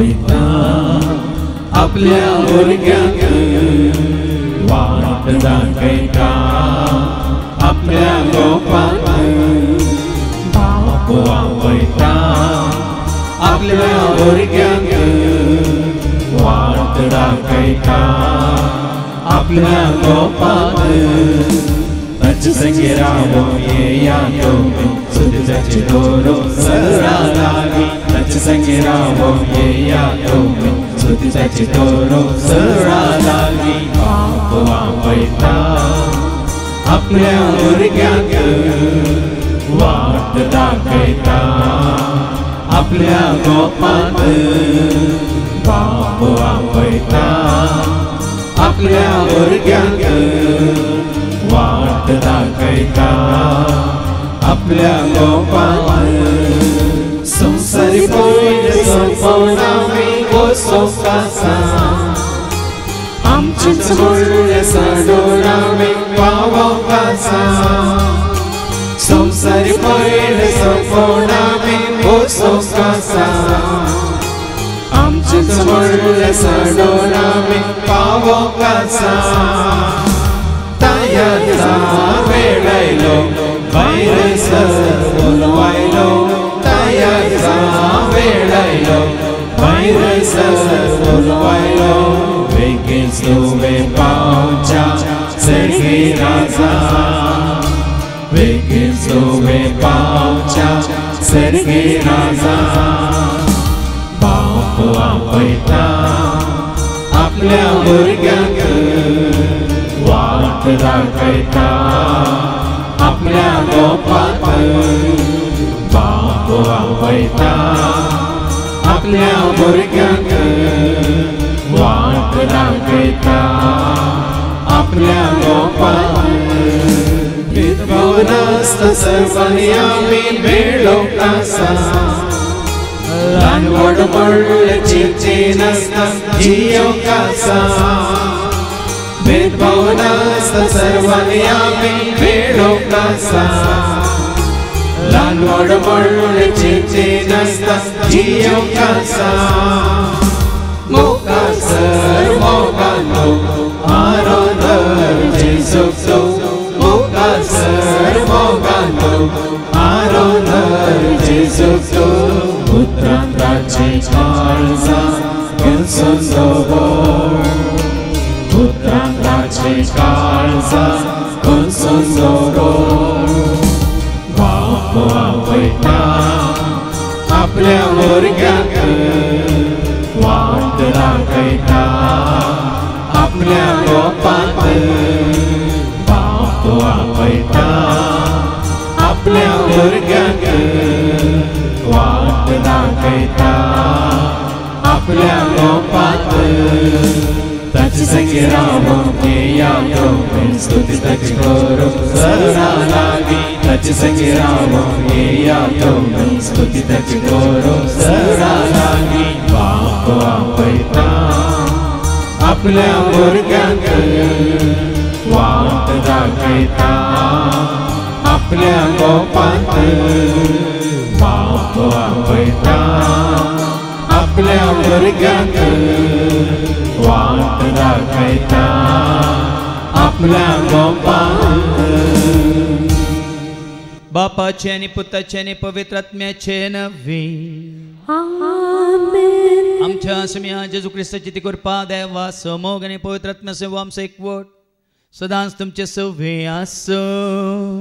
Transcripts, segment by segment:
वयता आपल्या भुरग्यांक वाट दाखयता आपल्या गोपाक बाप वयता आपल्या भुरग्यांक वाट दाखयता आपल्या गोपाक ताचे संगे रावो येया तुम्ही सुदाचे दोरो सरा लागी ताचे संगे रावो येया तुम्ही सुदाचे दोरो सरा लागी बाप वयता आपल्या भुरग्यांक वाट दाखयता आपल्या गोपाक बाप वयता आपल्या भुरग्यांक वाट दाखयता आपल्या गोपाक संवसारी पयले सोंपोवनामी वचोंक आसा आमचेच व्हडले साडोळामी पावोंक आसा संवसारी पयले सोंपोवनामी वचोंक आसा आमचेच व्हडले साडोळामी पावोंक आसा तयार वेळ आयलो भायर सर बोलवायलो तयार वेळ आयलो भायर सर बोलवायलो बेगीन तुवें पावच्या सर्गी राजा बेगीन तुवें पावच्या सर्गी राजा बाप वयता आपल्या भुरग्यांक वाट दाखयता आपल्या गोपाक बाप वयता आपल्या भुरग्यांक वाट दाखयता आपल्या गोपाक भेदभाव नासता सर्वांनी आमी मेळोंक आसा ल्हान व्हड व्हडले चिंचे नासता जियोंक आसा भेदभाव नासता सर्वांनी आमी मेळोंक आसा ल्हान व्हड व्हडले चिंचे नासता जियोंक आसा मोगासर मोगानो आरोधर जेजूक तो मोगासर मोगानो आरोधर जेजूक तो पुत्रांचे काळजा घेवन दवर पुत्रांचे काळजा घेवन दवर बाप वयता आपल्या भुरग्यांक वाट दाखयता आपल्या गोपाक बाप वयता आपल्या भुरग्यांक वाट दाखयता आपल्या गोपाक ताचे संगे रावोंक येया तुम्ही स्तुती करो सरा लागी ताचे संगे रावोंक येया तुम्ही स्तुती करो सरा लागी बाप वयता आपल्या भुरग्यांक वाट दाखयता आपल्या गोपाक बाप वयता आपल्या भुरग्यांक वाट दाखयता आपल्या गोपाक बापाचे आणि पुताचे आणि पवित्र आत्म्याचे नवे आमेन. आमच्या समिया जेजू ख्रिस्ताची ती कृपा देवा समोग आणि पवित्र आत्म्याचे आमचं एकवट सदांच तुमचे सवे आसो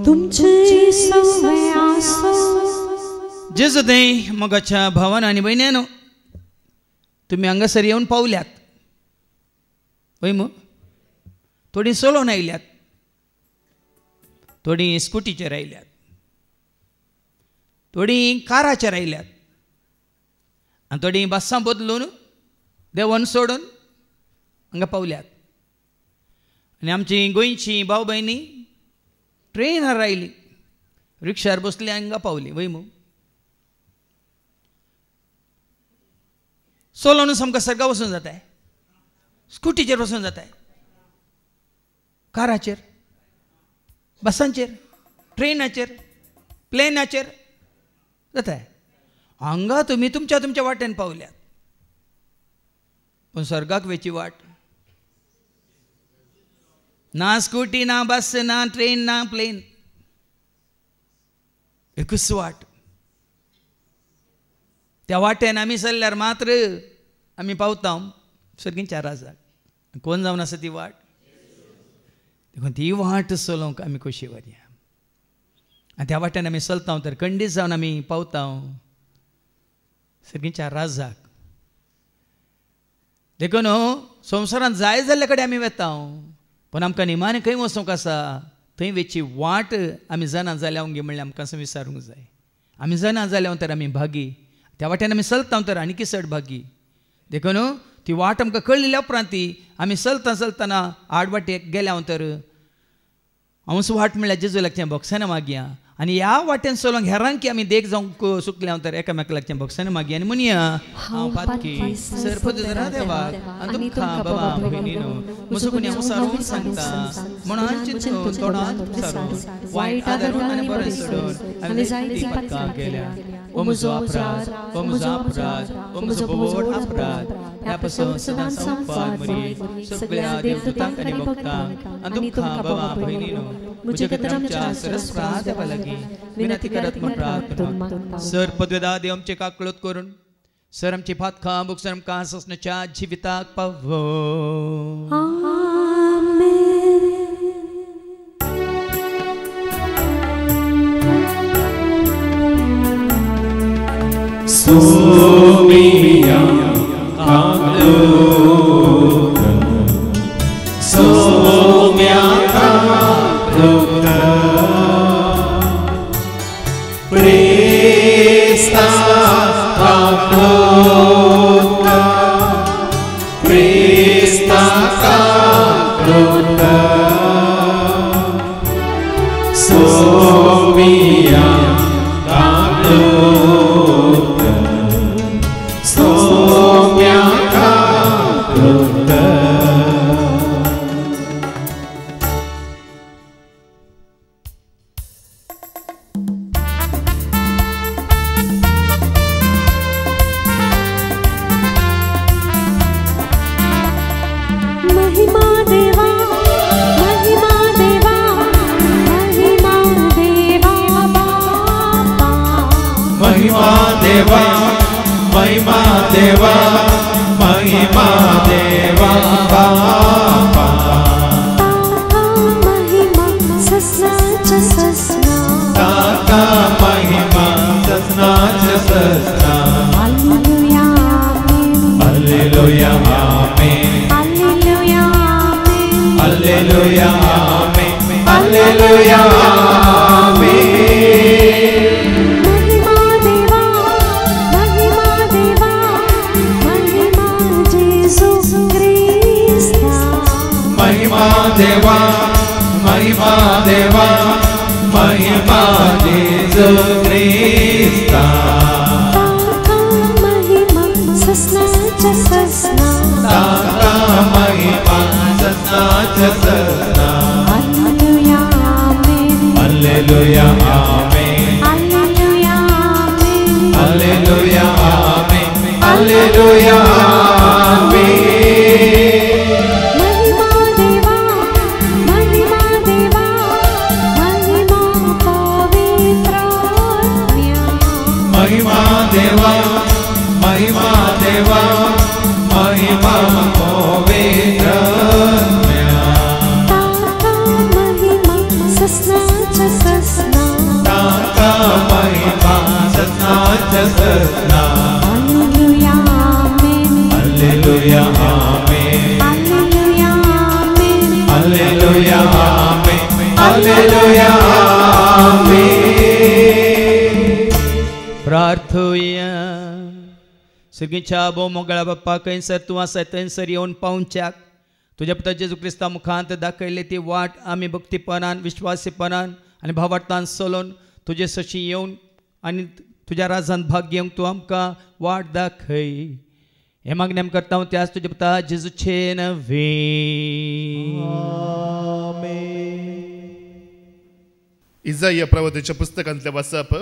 तुमचे सवे आसो. जेजू दे मगाच्या भावानं आणि बहिणीनो तुम्ही हांगासर येऊन पावल्यात वय मग थोडी चलोवन आयल्यात थोडी स्कुटीचेर आयल्यात थोडी काराचेर आयल्यात आनी थोडी बसां बदलून देवन सोडून हांगा पावल्यात आनी आमची गोंयची भाव भयणी ट्रेनार आयली रिक्षार बसली हांगा पावली वय मग चलोवन सामको सरगा वचून जाता स्कुटीचेर वचून जाता काराचेर बसांचेर ट्रेनाचेर प्लेनाचेर जाता हांगा तुमी तुमच्या तुमच्या वाटेन पावल्यात पूण स्वर्गाक वेची वाट ना स्कूटी ना बस ना ट्रेन ना प्लेन एकूच वाट त्या वाटेन आमी चल्ल्यार मात्र आमी पावता सर्गींच्या राजाक कोण जावन आसा ती वाट देखून ती वाट चलोवंक आमी कशी वरया आनी त्या वाटेन आमी चलता तर खंडीत जावन आमी पावता सर्गींच्या राजाक देखून संवसारांत जाय जाल्ले कडेन आमी वेता पण आमकां निमाणें खंय वचूंक आसा थंय वेची वाट आमी जाणा जाल्या म्हणल्यार आमकां विचारूंक जाय आमी जाणा जाल्या तर आमी भागी त्या वाटेन आमी चलता तर आनीक चड भागी देखून ती वाट आमकां कळिल्ल्या उपरांत आमी चलता चलतना आडवाटेक गेल्या तर हांवच वाट म्हणल्यार जेजू लागचें भोगसाना मागया आनी ह्या वाटेन चलोवंक हेरांक आमी देख जावंक सुकल्या तर एकामेका लागचें भोगसाना मागया आनी म्हणया हांव पातकी सरपदरा देवाक आनी तुमकां बाबा भयणीनो म्हजो गुन्यांव विचारून सांगता म्हणून चिंतून तोंडांत विचारून वायट आदारून आनी बरें सोडून आमी जायती पातकां केल्या ओ म्हजो अपराध ओ म्हजो अपराध ओ म्हजो बोड अपराध ह्या पासून सदां संपाद मरी सगळ्या देवदूतांक आनी भक्तांक आनी तुमकां बाबा भयणीनो म्हजे खातीर आमच्या सरस्वता देवा लागीं विनंती करत म्हण प्रार्थना सर पदवेदा देव आमचे काकळत करून सर आमची पातकां बुकसर आमकां ससनाच्या जिविताक पावो Sumia kakluk Sumia kakluk Prista kakluk Prista kakluk Sumia kakluk सगळींच्या भोव मोगळ्या बाप्पा खंयसर तूं आसा थंयसर येवन पावच्याक तुज्या पुता जेजू क्रिस्ता मुखांत दाखयली ती वाट आमी भक्तीपणान विश्वासीपणान आनी भावार्थान चलोवन तुजे सशी येवन आनी तुज्या राजांत भाग घेवंक तूं आमकां वाट दाखय हे मागणी आमी करता त्याच तुज्या पुता जेजूचे नवे इसाया प्रवक्त्याच्या पुस्तकांतले वाचप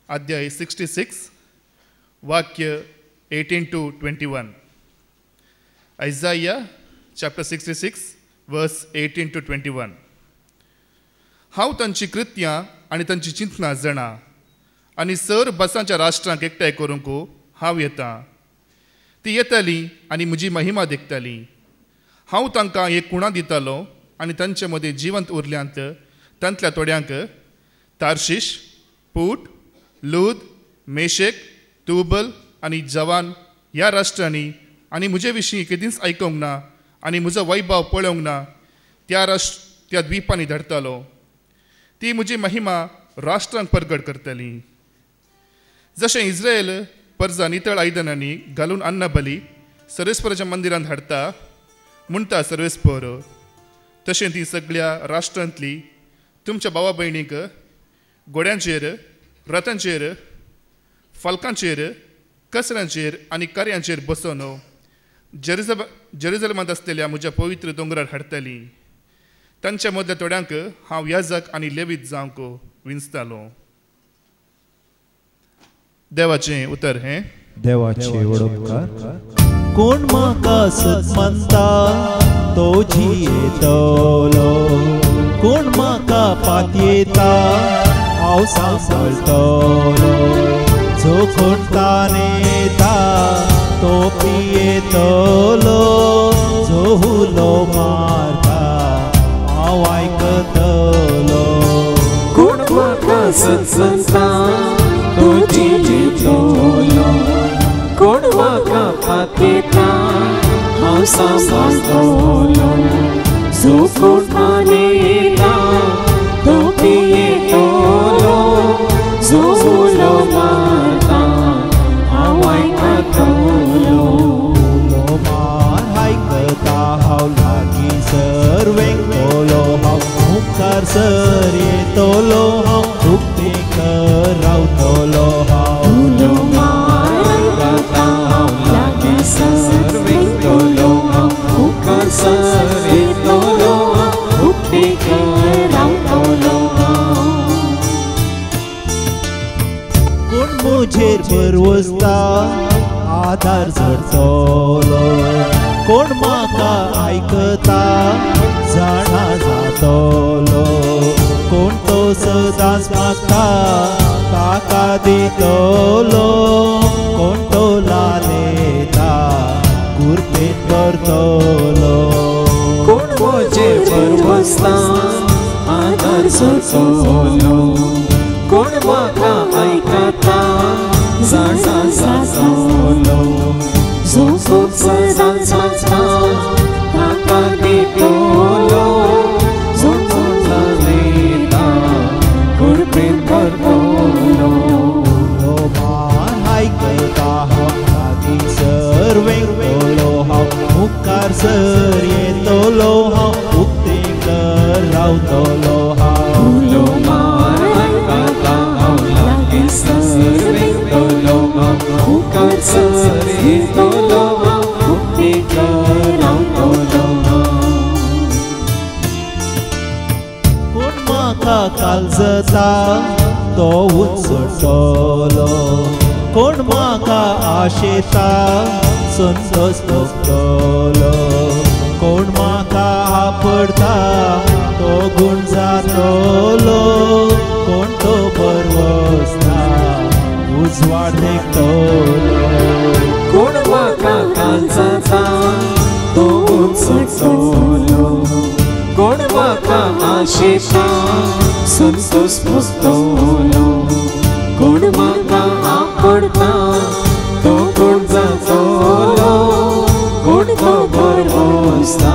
अध्याय 66 वाक्य 18 to 21 Isaiah chapter 66 verse 18 to 21. हांव तांची कृत्यां आनी तांची चिंतनां जाणा आनी सर बसांच्या राष्ट्रांक एकठांय करूंक हांव येतां. ती येतालीं आनी म्हजी महिमा देखतालीं. हांव तांकां एक कुणां दितालो आनी तांचे मदीं जिवंत उरल्यांत तांतल्या थोड्यांक तार्शीश, पूट, लूद, मेशेक, तुबल आनी जवान ह्या राष्ट्रांनी आनी म्हजे विशीं केदींच आयकूंक ना आनी म्हजो वैभव पळोवंक ना त्या द्विपांनी धाडटालो. ती म्हजी महिमा राष्ट्रांक परगट करतली. जशें इस्रायल परजा नितळ आयदनांनी घालून अन्न बली सर्वेस्पराच्या मंदिरांत हाडटा म्हणटा सर्वेस्पर, तशें ती सगळ्या राष्ट्रांतली तुमच्या भावा भयणीक घोड्यांचेर, रथांचेर, फलकांचेर, कसऱ्यांचेर आनी कार्यांचेर बसोवन जेरुसलेमांत आसलेल्या म्हज्या पवित्र दोंगरार हाडटली. तांच्या मदल्या थोड्यांक हांव याजक आनी लेवीत जावंक विंचतालो. देवाचें उतर हें. देवाचे वडोपकार. कोण म्हाका सत म्हणटा तो जियेतलो, कोण म्हाका पातयेता हांव सांबाळटलो. जो कोण ताणेता तो पियेतलो, जो हुलो मारता हांव आयकतलो. कोण म्हाका सत म्हणटा तो जियेतलो, कोण म्हाका पातयेता हांव सांबाळटलो. जो कोण ताणेता तो पियेतलो, जो हुलो मारता हांव आयकतलो. हुलो मार आयकता हांव लागींसर वेंगतलो. हांव मुखार सर येतलो, हांव उक्तीकर रावतलो. हुलो मार आयकता हांव लागींसर वेंगतलो, हांव मुखार सर येतलो, हांव उक्तीकर रावतलो. कोण म्हजेर भरवसता आदार जोडटलो, कोण म्हाका आयकता जाणा जातलो. कोण तो सदांच मागता ताका दितलो, कोण तो लालेता कुर्तेत करतलो. कोण म्हजेर भरवसता आदार जोडटलो, कोण म्हाका आयकता जाणा जातलो. जो कोण सदांच मागता ताका दितलो, जो कोण लालेता कुर्तेत करतलो. हुलो मार आयकता हांव लागींसर वेंगतलो, हांव मुखार सर येतलो, हांव उक्तीकर रावतलो. हुलो मार आयकता हांव लागींसर वेंगतलो, हांव मुखार सर येतलो, हांव उक्तीकर रावतलो. कोण म्हाका काळजता तो उचडटलो, कोण म्हाका आशेता संतोष भोगतलो. कोण म्हाका आपडता तो गुण जातलो, कोण तो बरवसता उजवाड देखतलो. कोण म्हाका काळजता तो उचडटलो, कोण म्हाका आशेता संतोष भोगतलो. कोण म्हाका आपडता तो कोण जातलो, कोण तो बरवसता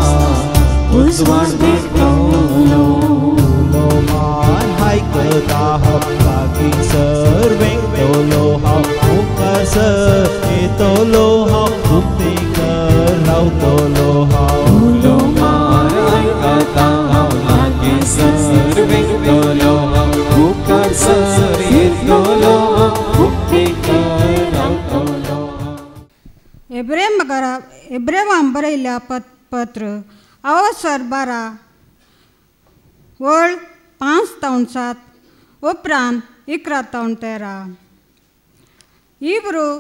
उजवाड देखतलो. हुलो मार आयकता हांव लागींसर वेंगतलो, हांव मुखार सर येतलो, हांव उक्तीकर रावतलो. हुलो मार आयकता हांव लागींसर वेंगतलो, हांव मुखार सर येतलो, हांव उक्तीकर रावतलो. एब्रेमांक बरयल्या पत्र अवसर 12 वळ 5:7 उपरांत 11:13. Hebrew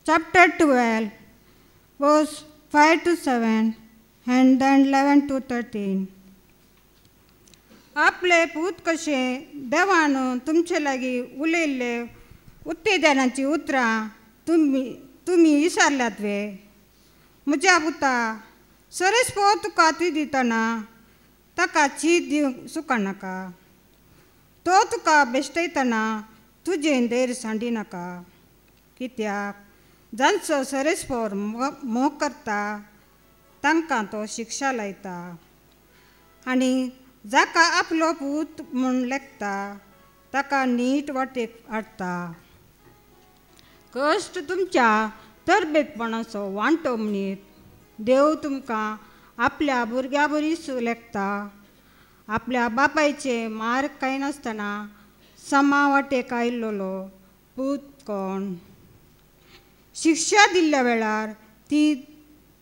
chapter 12 verse 5 to 7 and then 11 to 13. आपले पूत कशे देवान तुमचे लागी उलयल्ले उत्तेजनाची उतरां तुम्ही विसरल्यात वे. म्हज्या पुता सरस्पो तुका ती दितना ताका चीज दिवंक सुकानाका. तो तुका बेश्टयतना तुजें देर सांडिनाका. कित्याक जांचो सरस्पोर मोग करता तांकां तो शिक्षा लायता आनी जाका आपलो पूत म्हूण लेखता ताका नीट वाटेक हाडटा. कश्ट तुमच्या तरबेजपणाचो वांटो म्हणीत देव तुमकां आपल्या भुरग्या बरीच लेखता. आपल्या बापायचे मार्ग कांय नासतना समा वाटेक आयिल्लो पूत कोण. शिक्षा दिल्ल्या वेळार ती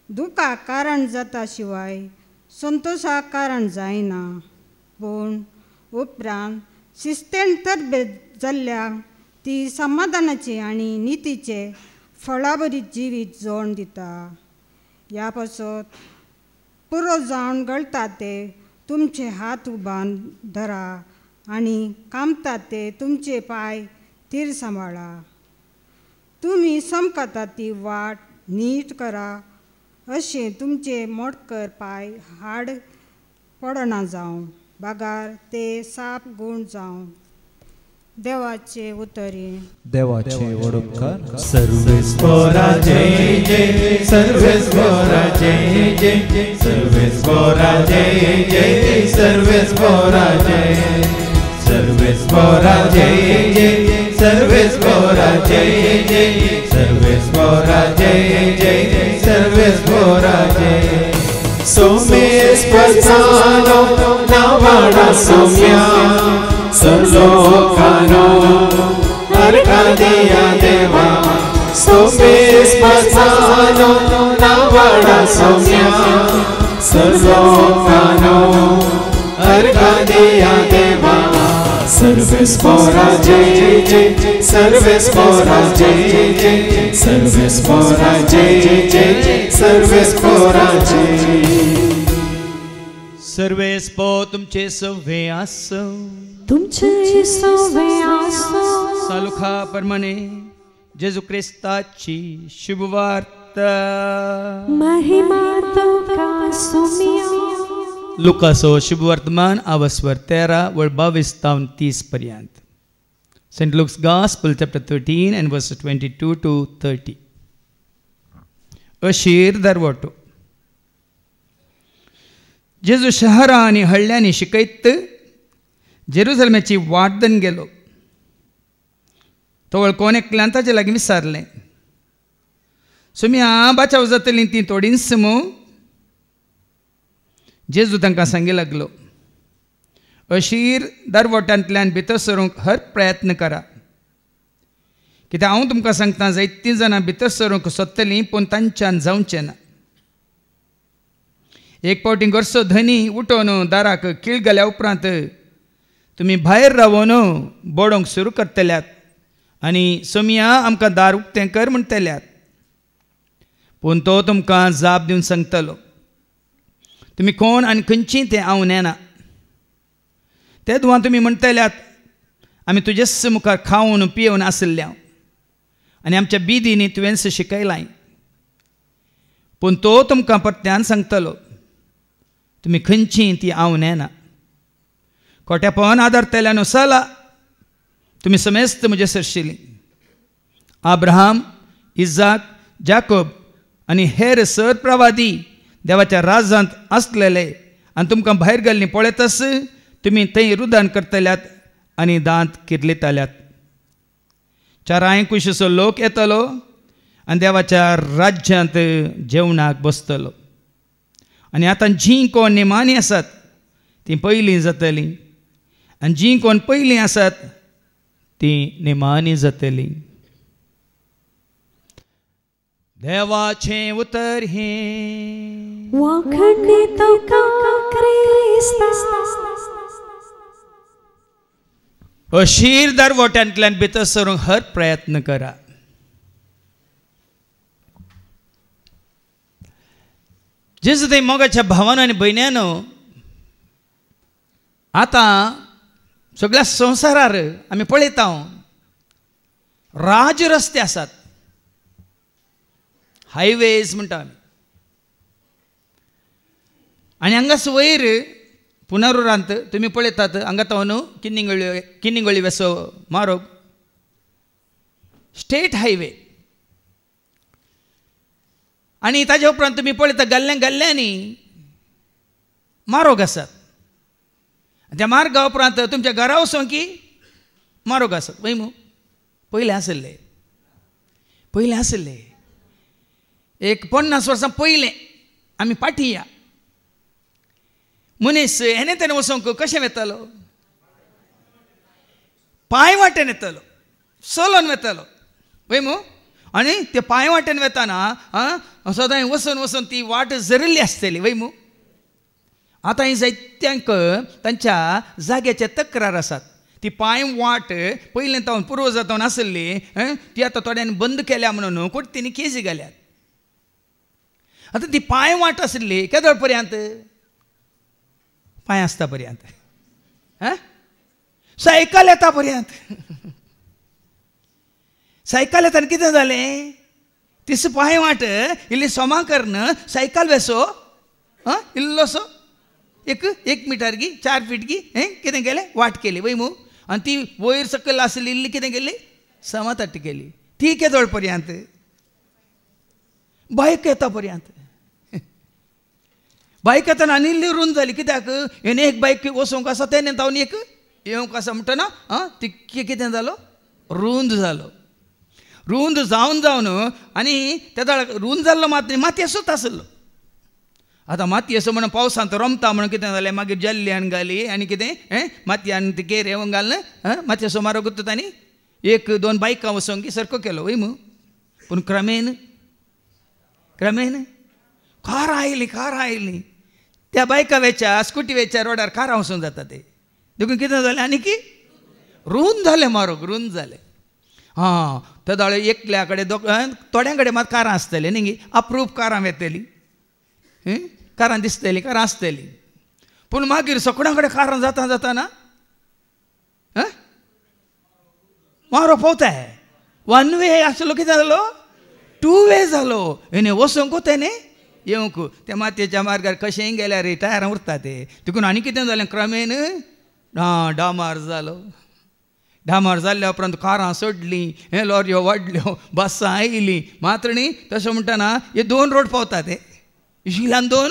दुखाक कारण जाता शिवाय संतोशाक कारण जायना. पूण उपरांत शिस्तेन तरबेज जाल्ल्यांक ती समाधानाची आनी नितीचे फळाबरी जिवीत जोड दिता. ह्या पासत पुरो जावन गळटा ते तुमचे हात उबान धरा आनी कामतात ते तुमचे पाय थीर सांबाळा. तुम्ही समकता ती वाट नीट करा अशें तुमचे मोडकर पाय हाड पडना जावं बागार ते साप गुण जावं. देवाचे उतरी. देवाचे वडोपकार. सर्वेस्परा जय जय सर्वेस्परा जय जय सर्वेस्परा जय जय सर्वेस्परा जय सर्वेस्परा जय जय सर्वेस्परा जय जय सर्वेस्परा जय जय सर्वेस्परा जय. सोमेस्पसानो नावाडा सोम्या सर्लोकानो अर्कादिया देवा. सोमेस्पसानो नावाडा सोम्या सर्लोकानो अर्कादिया देवा. सर्वेस्परा जय जय सर्वेस्परा जय जय सर्वेस्परा जय जय सर्वेस्परा जय. सर्वेस्पो तुमचे सव्वे आसो. तुमचे सव्वे आसो. सालुखा परमाने जेजू क्रिस्ताची शुभवार्ता. महिमा तुका सोम्या. लुकासो शुभवर्तमान आवस्वर 13:22-30 पर्यंत. St. Luke's Gospel chapter 13 and verses 22 to 30. अशीर दरवटो. जेजू शहरा आनी हळ्यांनी शिकयत जेरुसलेमाची वाटदन गेलो. तो कोण एकल्यान ताचे लागीं विचारलें, सुम्या बाचाव जातलीं ती थोडींच मू. जेजू तांकां सांगूंक लागलो, अशीर दरवटांतल्यान भितर सरूंक हर प्रयत्न करा. कित्याक हांव तुमकां सांगता जायतीं जाणां भितर सरूंक सोदतलीं पूण तांच्यान जावचें ना. एक पावटी गोरसो धनी उठोन दाराक कीळ घाल्या उपरांत तुमी भायर रावून बोडोवंक सुरू करतल्यात आनी सोम्या आमकां दार उक्तें कर म्हणटल्यात. पूण तो तुमकां जाप दिवन सांगतलो, तुमी कोण आनी खंयचीं तें हांव नेना. ते दुवा तुमी म्हणटल्यात, आमी तुजेच मुखार खावन पियेवन आसल्या आनी आमच्या बिदींनी तुवेंच शिकयलां. पूण तो तुमकां परत्यान सांगतलो, तुमी खंयचीं ती हांव नेना. खोटेपण आदारतल्यान चला, तुमी समेस्त म्हजे सरशिलीं. अब्राहम, इजाक, जाकोब आनी हेर सर प्रवादी देवाच्या राजांत आसलेले आनी तुमकां भायर घाल्लीं पळयतस तुमी थंय रुदान करतल्यात आनी दांत किर्लिताल्यात. 450 लोक येतलो आनी देवाच्या राज्यांत जेवणाक बसतलो. आनी आतां जीं कोण निमाणी आसात तीं पयलीं जातलीं आनी जीं कोण पयलीं आसात तीं निमाणी जातलीं. देवाचें उतर हें वाखणी तुका क्रिस्ता. अशीर दरवट्यांतल्यान भितर सरूंक हर प्रयत्न करा. जेजू थंय मोगाच्या भावानो आनी भयण्यानो आतां सगळ्या संवसारार आमी पळयता राज रस्ते आसात, हायवेज म्हणटा आमी. आनी हांगास वयर पुनरुरांत तुमी पळयतात हांगा तो न्हू किन्निंगोळी वेसो मार्ग स्टेट हायवे. आनी ताजे उपरांत तुमी पळयता गल्ल्यांनी मार्ग आसात. त्या मार्गा उपरांत तुमच्या घरा वचोंकी मार्ग आसात. पयलें आसले एक 50 वर्सां पयलें आमी फाटीं या मनीस हेणे तेणे वचोंक कशें वेतालो? पांय वाटेन येतालो, चलोन वेतालो पळय मू. आनी ते पांय वाटेन वेताना सदां वचून वचून ती वाट झरिल्ली आसतली वय मू. आतां जायत्यांक तांच्या जाग्याचे तक्रार आसात. ती पांय वाट पयलें तावन पुर्वजां तावन आसली ती आतां थोड्यांनी बंद केल्या म्हणून कोर्टींनी केसी घाल्यात. आतां ती पांय वाट आसली केदोळ पर्यंत? पांय आसता पर्यंत, सायकल येता पर्यंत. सायकल येताना कितें जालें? तिस पांय वाट इल्ली सोमाकर्न सायकल वेसो इल्लोसो एक मिटर गी 4 फीट गी कितें केलें वाट केली वय मू. आनी ती वयर सकयल आसली इल्ली कितें केली समतट्ट केली. ती केदोळ पर्यंत? बायक येता पर्यंत. बायक येताना आनी इल्ली रुंद जाली. कित्याक हेणे एक बायक वचोंक आसा तेणे तावन एक येवंक आसा म्हणटना ती कितें जालो रुंद जालो. रुंद जावन आनी त्या रुंद जाल्लो माती असोच आसलो. आतां माती असो म्हणून पावसांत रमता म्हणून कितें जालें मागीर जल्ल्यान घाली आनी कितें मातयान ती केर येवंक घालून मातये असो मारो गुत्त आनी 1-2 बायकां वचोंक सारको केलो वय मू. पूण क्रमेन कार आयली. त्या बायका वेच्या स्कुटी वेच्या रोडार कारां वचून जाता ते देखून कितें जालें आनी की रुंद जालें मारोग रुंद जालें. त्या दाळे एकल्या कडेन थोड्यां कडेन मात कारां आसतलीं न्ही अप्रूप कारां येतलीं कारां दिसतलीं कारां आसतलीं. पूण मागीर सगळ्यां कडेन कारां जाता ना मारो पावताय. 1 वे आसलो कितें जालो 2 वे जालो. हेणे वचोंकू तेणे येवंक त्या मातयेच्या मार्गार कशेंय गेल्यार टायरां उरता ते. देखून आनी कितें जालें क्रमेन डामार जालो. डामार जाल्ल्या उपरांत कारां चडलीं लॉरयो वाडल्यो बसां आयलीं मात्र न्ही तशें म्हणटना हे 2 रोड पावता ते इशिलान 2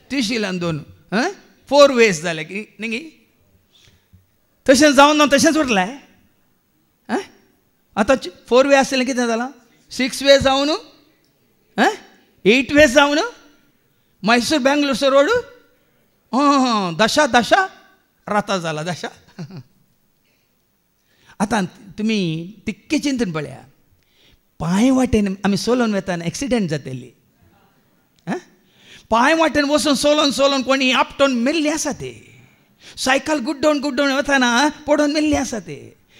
तिशिलान 2 4 वेज जाले न्ही. तशें जावन तशेंच उरलें. आतां 4 वे आसलें कितें जालां 6 वे जावन 8 वे जावन मैसूर बेंगलोरचो रोड 10 राता जाला 10. आतां तुमी तिक्के चिंतून पळया पांय वाटेन आमी चलोवन वेताना एक्सिडेंट जातली. पांय वाटेन वचून चलोवन कोणी आपटोवन मेल्ली आसा ते. सायकल गुड्डोवन वताना पडोवन मेल्ली आसा ते.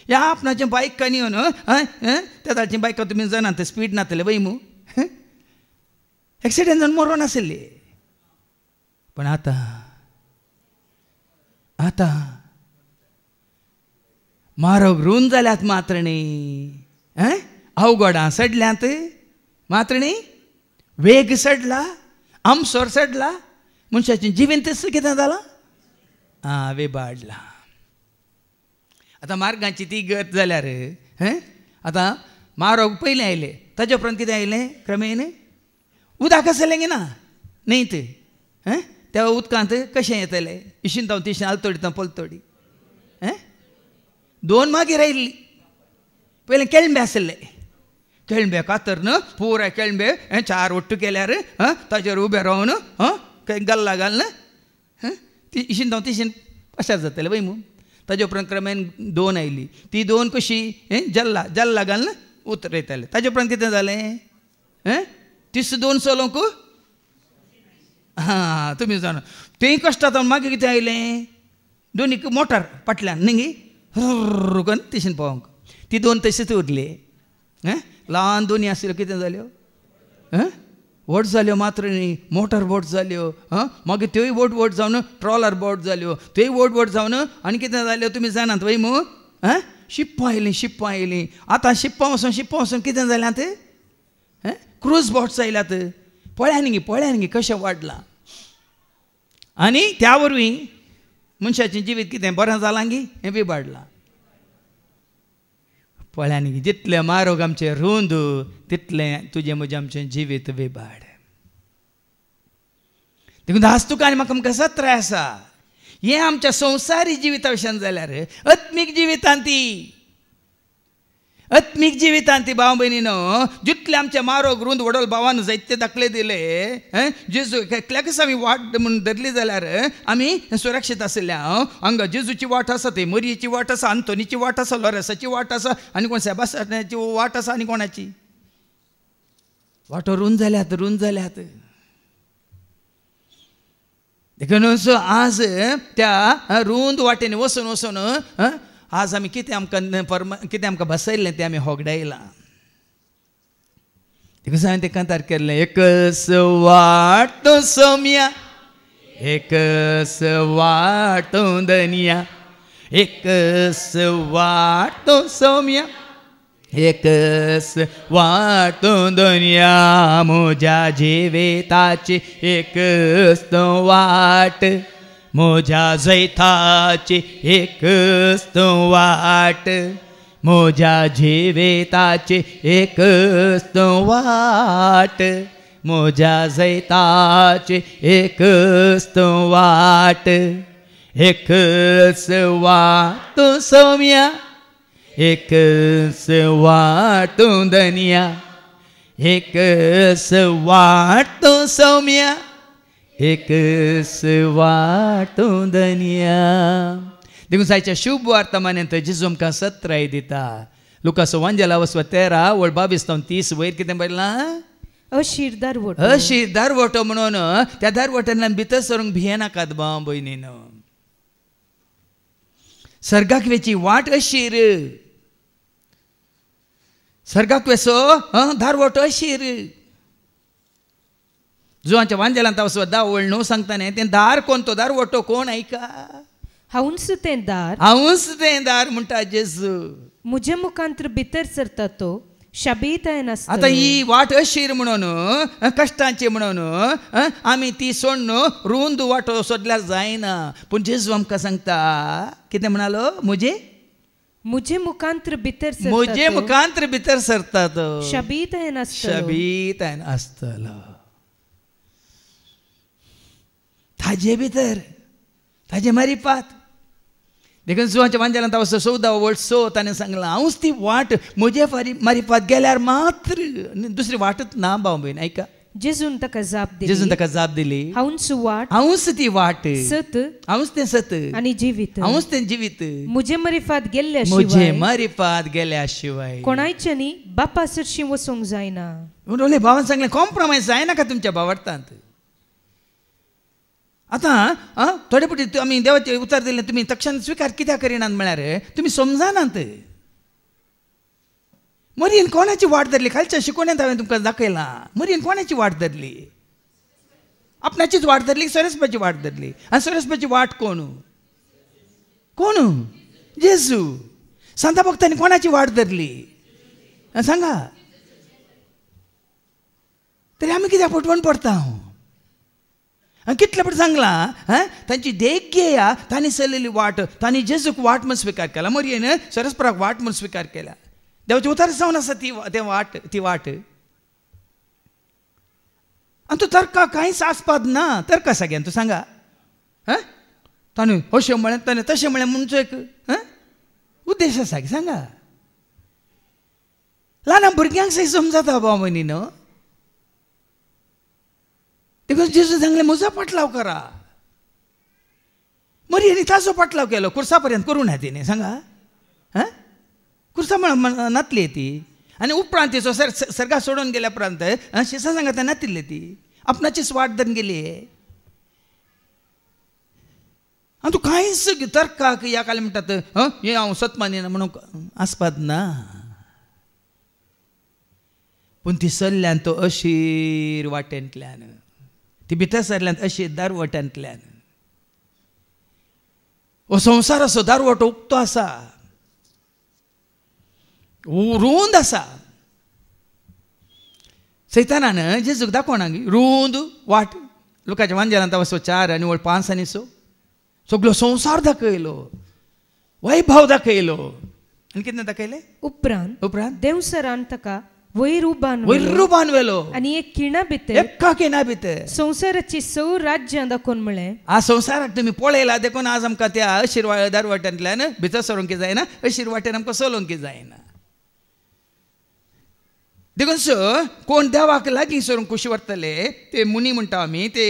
ह्या आपणाचे बायकांनी येवन त्या दाची बायकां तुमी जाणात ते स्पीड नातले वय मू एक्सिडेंट जावन मरोन आसली. पण आतां मारोग रुंद जाल्यात मात्र न्ही अवघडां सडल्यांत मात्र न्ही वेग सडला आमसोर सडला मनशाचें जिवीन तस कितें जालां वेबाडला. आतां मार्गांची ती गत जाल्यार आतां मारोग पयलें आयलें ताजे उपरांत कितें आयलें क्रमेन उदक आसलें गे ना न्हंयत त्या उदकांत कशें येतलें इशीन तावन तिशीन आलतोडी तावन पलतोडी 2 मागीर आयिल्ली. पयलें केळंबे आसले केळंबे कातर न्हू पुराय केळंबे 4 ಒಟ್ಟು केल्यार ताजेर उबे रावन गल्ला घालून ती इशीन तावन तिशीन पशार जातलें वय मू. ताजे उपरांत क्रमेन 2 आयली. ती 2 कशी जल्ला घालून उतरयताले. ताजे उपरांत कितें जालें तीस 2 चलोवंक तुमी जाणा तें कश्ट जावन मागीर कितें आयलें दोनीक मोटार फाटल्यान न्ही करून तिशीन पावोंक. ती 2 तशीच उरली. ल्हान दोनी आसल्यो कितें जाल्यो बोट जाल्यो मात्र न्ही, मोटर बोट जाल्यो, मागीर त्योय बोट जावन ट्रॉलर बोट जाल्यो, त्योय बोट जावन आनी कितें जाल्यो तुमी जाणात वय मू, शिप्पां येयलीं. आतां शिप्पां वचून कितें जाल्यात, क्रूज बोट्स आयल्यात. पळयात न्ही कशें वाडलां. आनी त्या वरवीं मनशाचें जिवीत कितें बरें जालां गी, हें बिबाडलां. पळयात न्ही, जितलें म्हारग आमचें रुंद तितलें तुजें म्हजें आमचें जिवीत बिबाड. देखून आज तुका आनी म्हाका आमकां सत्र आसा. हें आमच्या संवसारी जिविता विशयान जाल्यार आत्मीक जिवितांती भाव भयणीनो, जितले आमचे म्हारग रुंद वडोल भावान जायते दाखले दिले, जेजू एकल्याकच आमी वाट म्हणून धरली जाल्यार आमी सुरक्षीत आसल्या. हांगा जेजूची वाट आसा, ती मरियेची वाट आसा, आंतोनीची वाट आसा, लॉरेसाची वाट आसा, आनी कोण सेबास्टियानाची वाट आसा, आनी कोणाची वाटो रुंद जाल्यात. देखून आज त्या रुंद वाटेन वचून आज आमी कितें आमकां बसयल्लें तें आमी होगडायलां. देखून हांवें तें कांतार केल्लें, एकच वाट सोम्या, एकच वाट दनिया, एकच वाट सोम्या, एकच वाट दुनिया. म्हज्या जिविताची एकच वाट, म्हज्या जैताची एकच वाट, म्हज्या जिविताची एकच वाट, म्हज्या जैताची एकच वाट. एकच वाट सोम्या, एकच वाट दनिया, एकच वाट सोम्या, एकच वाट दनिया. देखून आयच्या शुभ वार्तामानांत जेजू आमकां सत्राय दिता. लुकाचो वांजेला वचवा 13 वळ 22-30 वयर कितें बरयलां, अशीर दारवटो म्हणून त्या दारवट्यान भितर सरूंक भियेनाकात भाव भयणीनो. सर्गाक वेची वाट अशीर, सर्गाक वेसो दारवटो अशीर. जुवांच्या वांजेलांत वचवा 10 वळ 9 सांगताने, तें दार कोण, तो दारवटो कोण ऐका. हांवूच तें दार म्हणटा जेजू. म्हजे मुखांतर भितर सरता तो शाबीतायेन आसता. आतां ही वाट अशीर म्हणून कश्टांची म्हणून आमी ती सोडून रुंद वाटो सोदल्यार जायना. पूण जेजू आमकां सांगता कितें म्हणालो, म्हजे मुखांतर भितर सरता तो शाबीतायेन आसतलो. ताजे भितर ताजे मारिपात. देखून जुवांच्या वांजेलांत 14 वळ 6 ताणें सांगलां, हांवूच ती वाट, म्हजे मारिपात गेल्यार मात्र दुसरी वाटच ना भाव भयण. ऐका, जेजून ताका जाप दिली, हांवूच ती वाट, हांवूच तें सत आनी जिवीत, हांवूच तें जिवीत. म्हजे मारिपात गेल्या शिवाय कोणायच्यानी बापा सरशी वचूंक जायना. म्हणून भावान सांगलें, कॉम्प्रोमायज जायना का तुमच्या भावार्थांत. आतां थोडे पटी आमी देवाचें उतर दिलें, तुमी तक्षण स्विकार कित्याक करिनात म्हळ्यार तुमी समजनात. मरीन कोणाची वाट धरली, खालच्या शिकोवण्यांत हांवें तुमकां दाखयलां. मरीन कोणाची वाट धरली, आपणाचीच वाट धरली, सरस्वतीची वाट धरली. आनी सरस्वतीची वाट कोण, जेजू. सांता भक्तांनी कोणाची वाट धरली सांगा. तरी आमी कित्याक फटवण पडटा. कितले पट सांगलां, तांची देख्य तांणी चललेली वाट, तांणी जेजूक वाट म्हणून स्विकार केला, मरयेन सरस्पराक वाट म्हणून स्विकार केला. देवाचे उतर जावन आसा ती वाट. आनी तूं तर्का कांयच आस्पाद ना. तर्का सगळ्यान तूं सांगा. ताणें अशें म्हळें, ताणें तशें म्हळें म्हणचो एक उद्देश आसा की सांगा. ल्हान भुरग्यांक सही समजता भाव भयणी न्हू. देखून जेजू सांगलें, म्हजो पाटलाव करा. मरयेनी ताजो पाटलाव केलो, कुर्सा पर्यंत करूं ना तिणें सांगा. कुर्सा म्हण नातली ती. आनी उपरांत तिचो सर्गा सोडून गेल्या उपरांत शिसा सांगा नातिल्ली ती. आपणाचीच वाट धरून गेली. आनी तूं कांयच तर्काक ह्या काल म्हणटात हें हांव सत मानिना म्हणून आस्पाद ना. पूण ती सरल्यान तो अशीर वाटेंतल्यान, ती भितर सरल्यान अशीर दारवटांतल्यान. हो संवसार असो दारवटो उक्तो आसा, रुंद आसा. सैतानान जेजूक दाखोवणाक रुंद वाट, लोकांच्या वांजेरांत वचो 4 आनी 5 आनी सगळो संवसार दाखयलो, वैभव दाखयलो. आनी कितें दाखयलें? उपरांत देवसरान ताका वयर उबान व्हेलो आनी एक खिणा भितर, एका खिणा भितर संवसाराची 6 राज्यां दाखोवन म्हळें, आ संवसाराक तुमी पळयला देखून आज आमकां त्या अशीर दारवटांतल्यान भितर सरोंक जायना, अशीर वाटेन आमकां चलोवंक जायना. देखून कोण देवाक लागीं सरूंक कशें व्हरतले, ते मुनी म्हणटा आमी, ते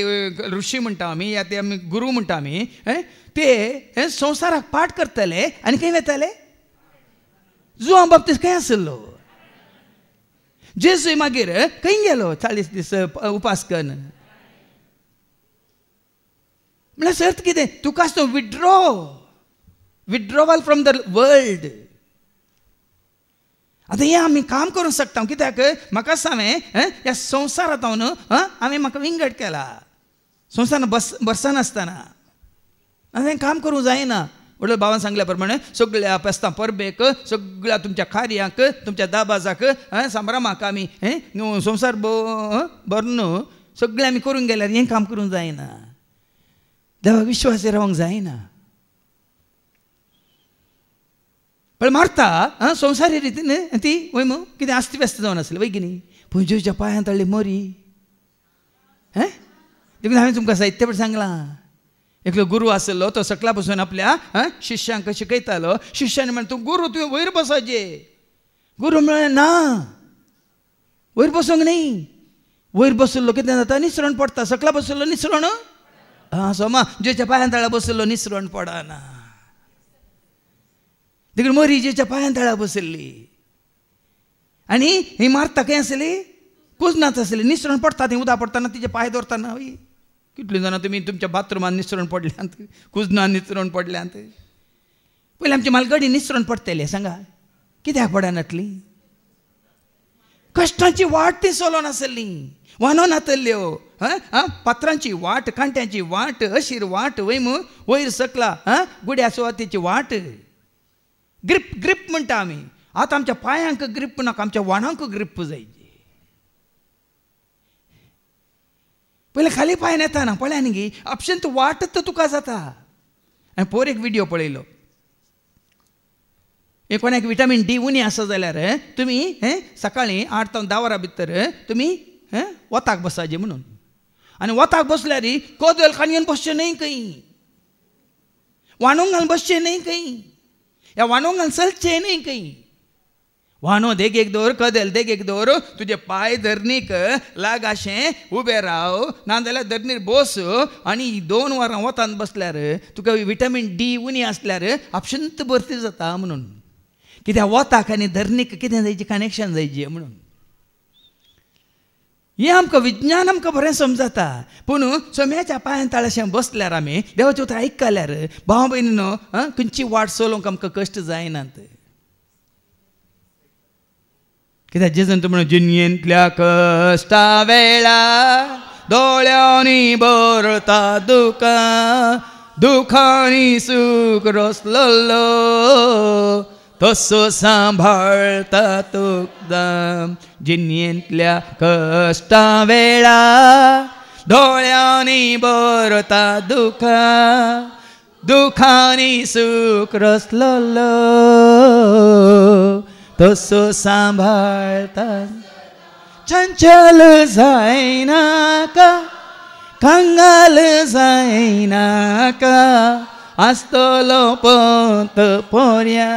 ऋषी म्हणटा आमी, या ते आमी गुरू म्हणटा आमी, ते संवसाराक पाठ करतले आनी खंय वेताले? जुआं बाबतींत खंय आसलो? जेजूय मागीर खंय गेलो 40 दीस उपास करून? म्हळ्यार सर्त कितें? तुका तो विड्रॉवल फ्रॉम द वर्ल्ड. आतां हें आमी काम करूंक शकता. कित्याक म्हाका सांगें, ह्या संवसारांत हांवें म्हाका विंगड केला, संवसारान बसनासतना हांवें काम करूंक जायना. वडील भावान सांगल्या प्रमाणे सगळ्या पेस्तां परबेक, सगळ्या तुमच्या कार्याक, तुमच्या दाबाजाक, संभ्रमाक आमी संवसार भरून सगळें आमी करूंक गेल्यार हें काम करूंक जायना. देवाक विश्वासी रावंक जायना. पण मार्ता संवसारी रितीन ती वय कितें आस्ती व्यस्त जावन आसली वय की न्ही. पूण जेजूच्या पांयां तळ्ळी मरी. देखून हांवें तुमकां साहित्य सांगलां, एकलो गुरू आसलो, तो सकला बसून आपल्या शिश्यांक शिकयतालो. शिश्यानी म्हण, तूं गुरू तुवें वयर बसोचें. गुरू म्हळें, ना, वयर बसूंक न्ही. वयर बसलो कितें जाता? निसरण पडटा. सकला बसलो निसरण सोमा, जेच्या पांयां तळ्या बसलो निसरण पडना. देखून मरी जेच्या पांयां तळ्या बसल्ली. आनी ही मार्ता खंय आसली? कुजनात आसली. निसरण पडटा, थंय उदक पडटाना तिचे पांय दवरतना. कितलीं जाणां तुमी तुमच्या बाथरुमान निसरण पडल्यांत, कुजनान निसरण पडल्यांत. पयलीं आमची मालगडी निसरण पडटले, सांगा कित्याक पडनातली? कश्टांची वाट ती चलोवन आसली, वानो नातल्ल्यो, पात्रांची वाट, कांट्यांची वाट, अशीर वाट, वयर सकला गुड्या सुवातेची वाट. ग्रीप म्हणटा आमी. आतां आमच्या पांयांक ग्रीप नाका, आमच्या वाणांक ग्रीप जाय. पयलीं खाली पांय येताना पळय न्ही, अपशंत वाट तुका जाता. हांवें पोर एक व्हिडिओ पळयलो. कोणाक विटामीन डी उणी आसा जाल्यार तुमी सकाळीं 8 ते 10 वरां भितर तुमी वताक बसाचे म्हणून. आनी वताक बसल्यार कोदल काणयेन बसचें न्हय खंय, वांडूंक घालून बसचें न्हय खंय, ह्या वांडूंक घालून चलचें न्हय खंय. वानो देगेक दवर, कदेल देगेक दवर, तुजे पांय धरणीक लागाशें उबें राव, नाजाल्यार धरणीर बस. आनी 2 वरां वतान बसल्यार तुका विटामीन डी उणी आसल्यार आपशंत भरती जाता म्हणून. कित्याक वताक आनी धरणीक कितें जायचें? कनेक्शन जायचें म्हणून. हें आमकां विज्ञान आमकां बरें समजता. पूण सोम्याच्या पांयां तळाशें बसल्यार आमी देवाचें उतर आयकल्यार भाव भयणीनो खंयची वाट चलोवंक आमकां कश्ट जायनात. कित्याक जेजून म्हणून जिणयेंतल्या कश्टा वेळा दोळ्यांनी भरता दुखांनी सूख रसललो, तसो सांभाळता तुका. जिणयेंतल्या कश्टा वेळा दोळ्यांनी भरता दुखांनी सूख रसललो, तसो सांभाळता. चंचल जायनाका, कंगाल जायनाका, आसतलो पंत पोरया,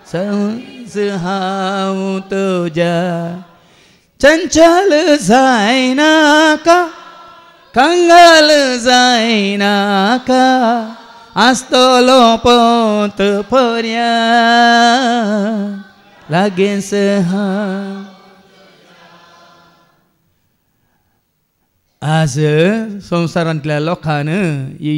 संस हांव तुज्या. चंचल जायनाका, कंगाल जायनाका, आसतलो पंत पर्या लागींच हांव. आज संवसारांतल्या लोकांन ही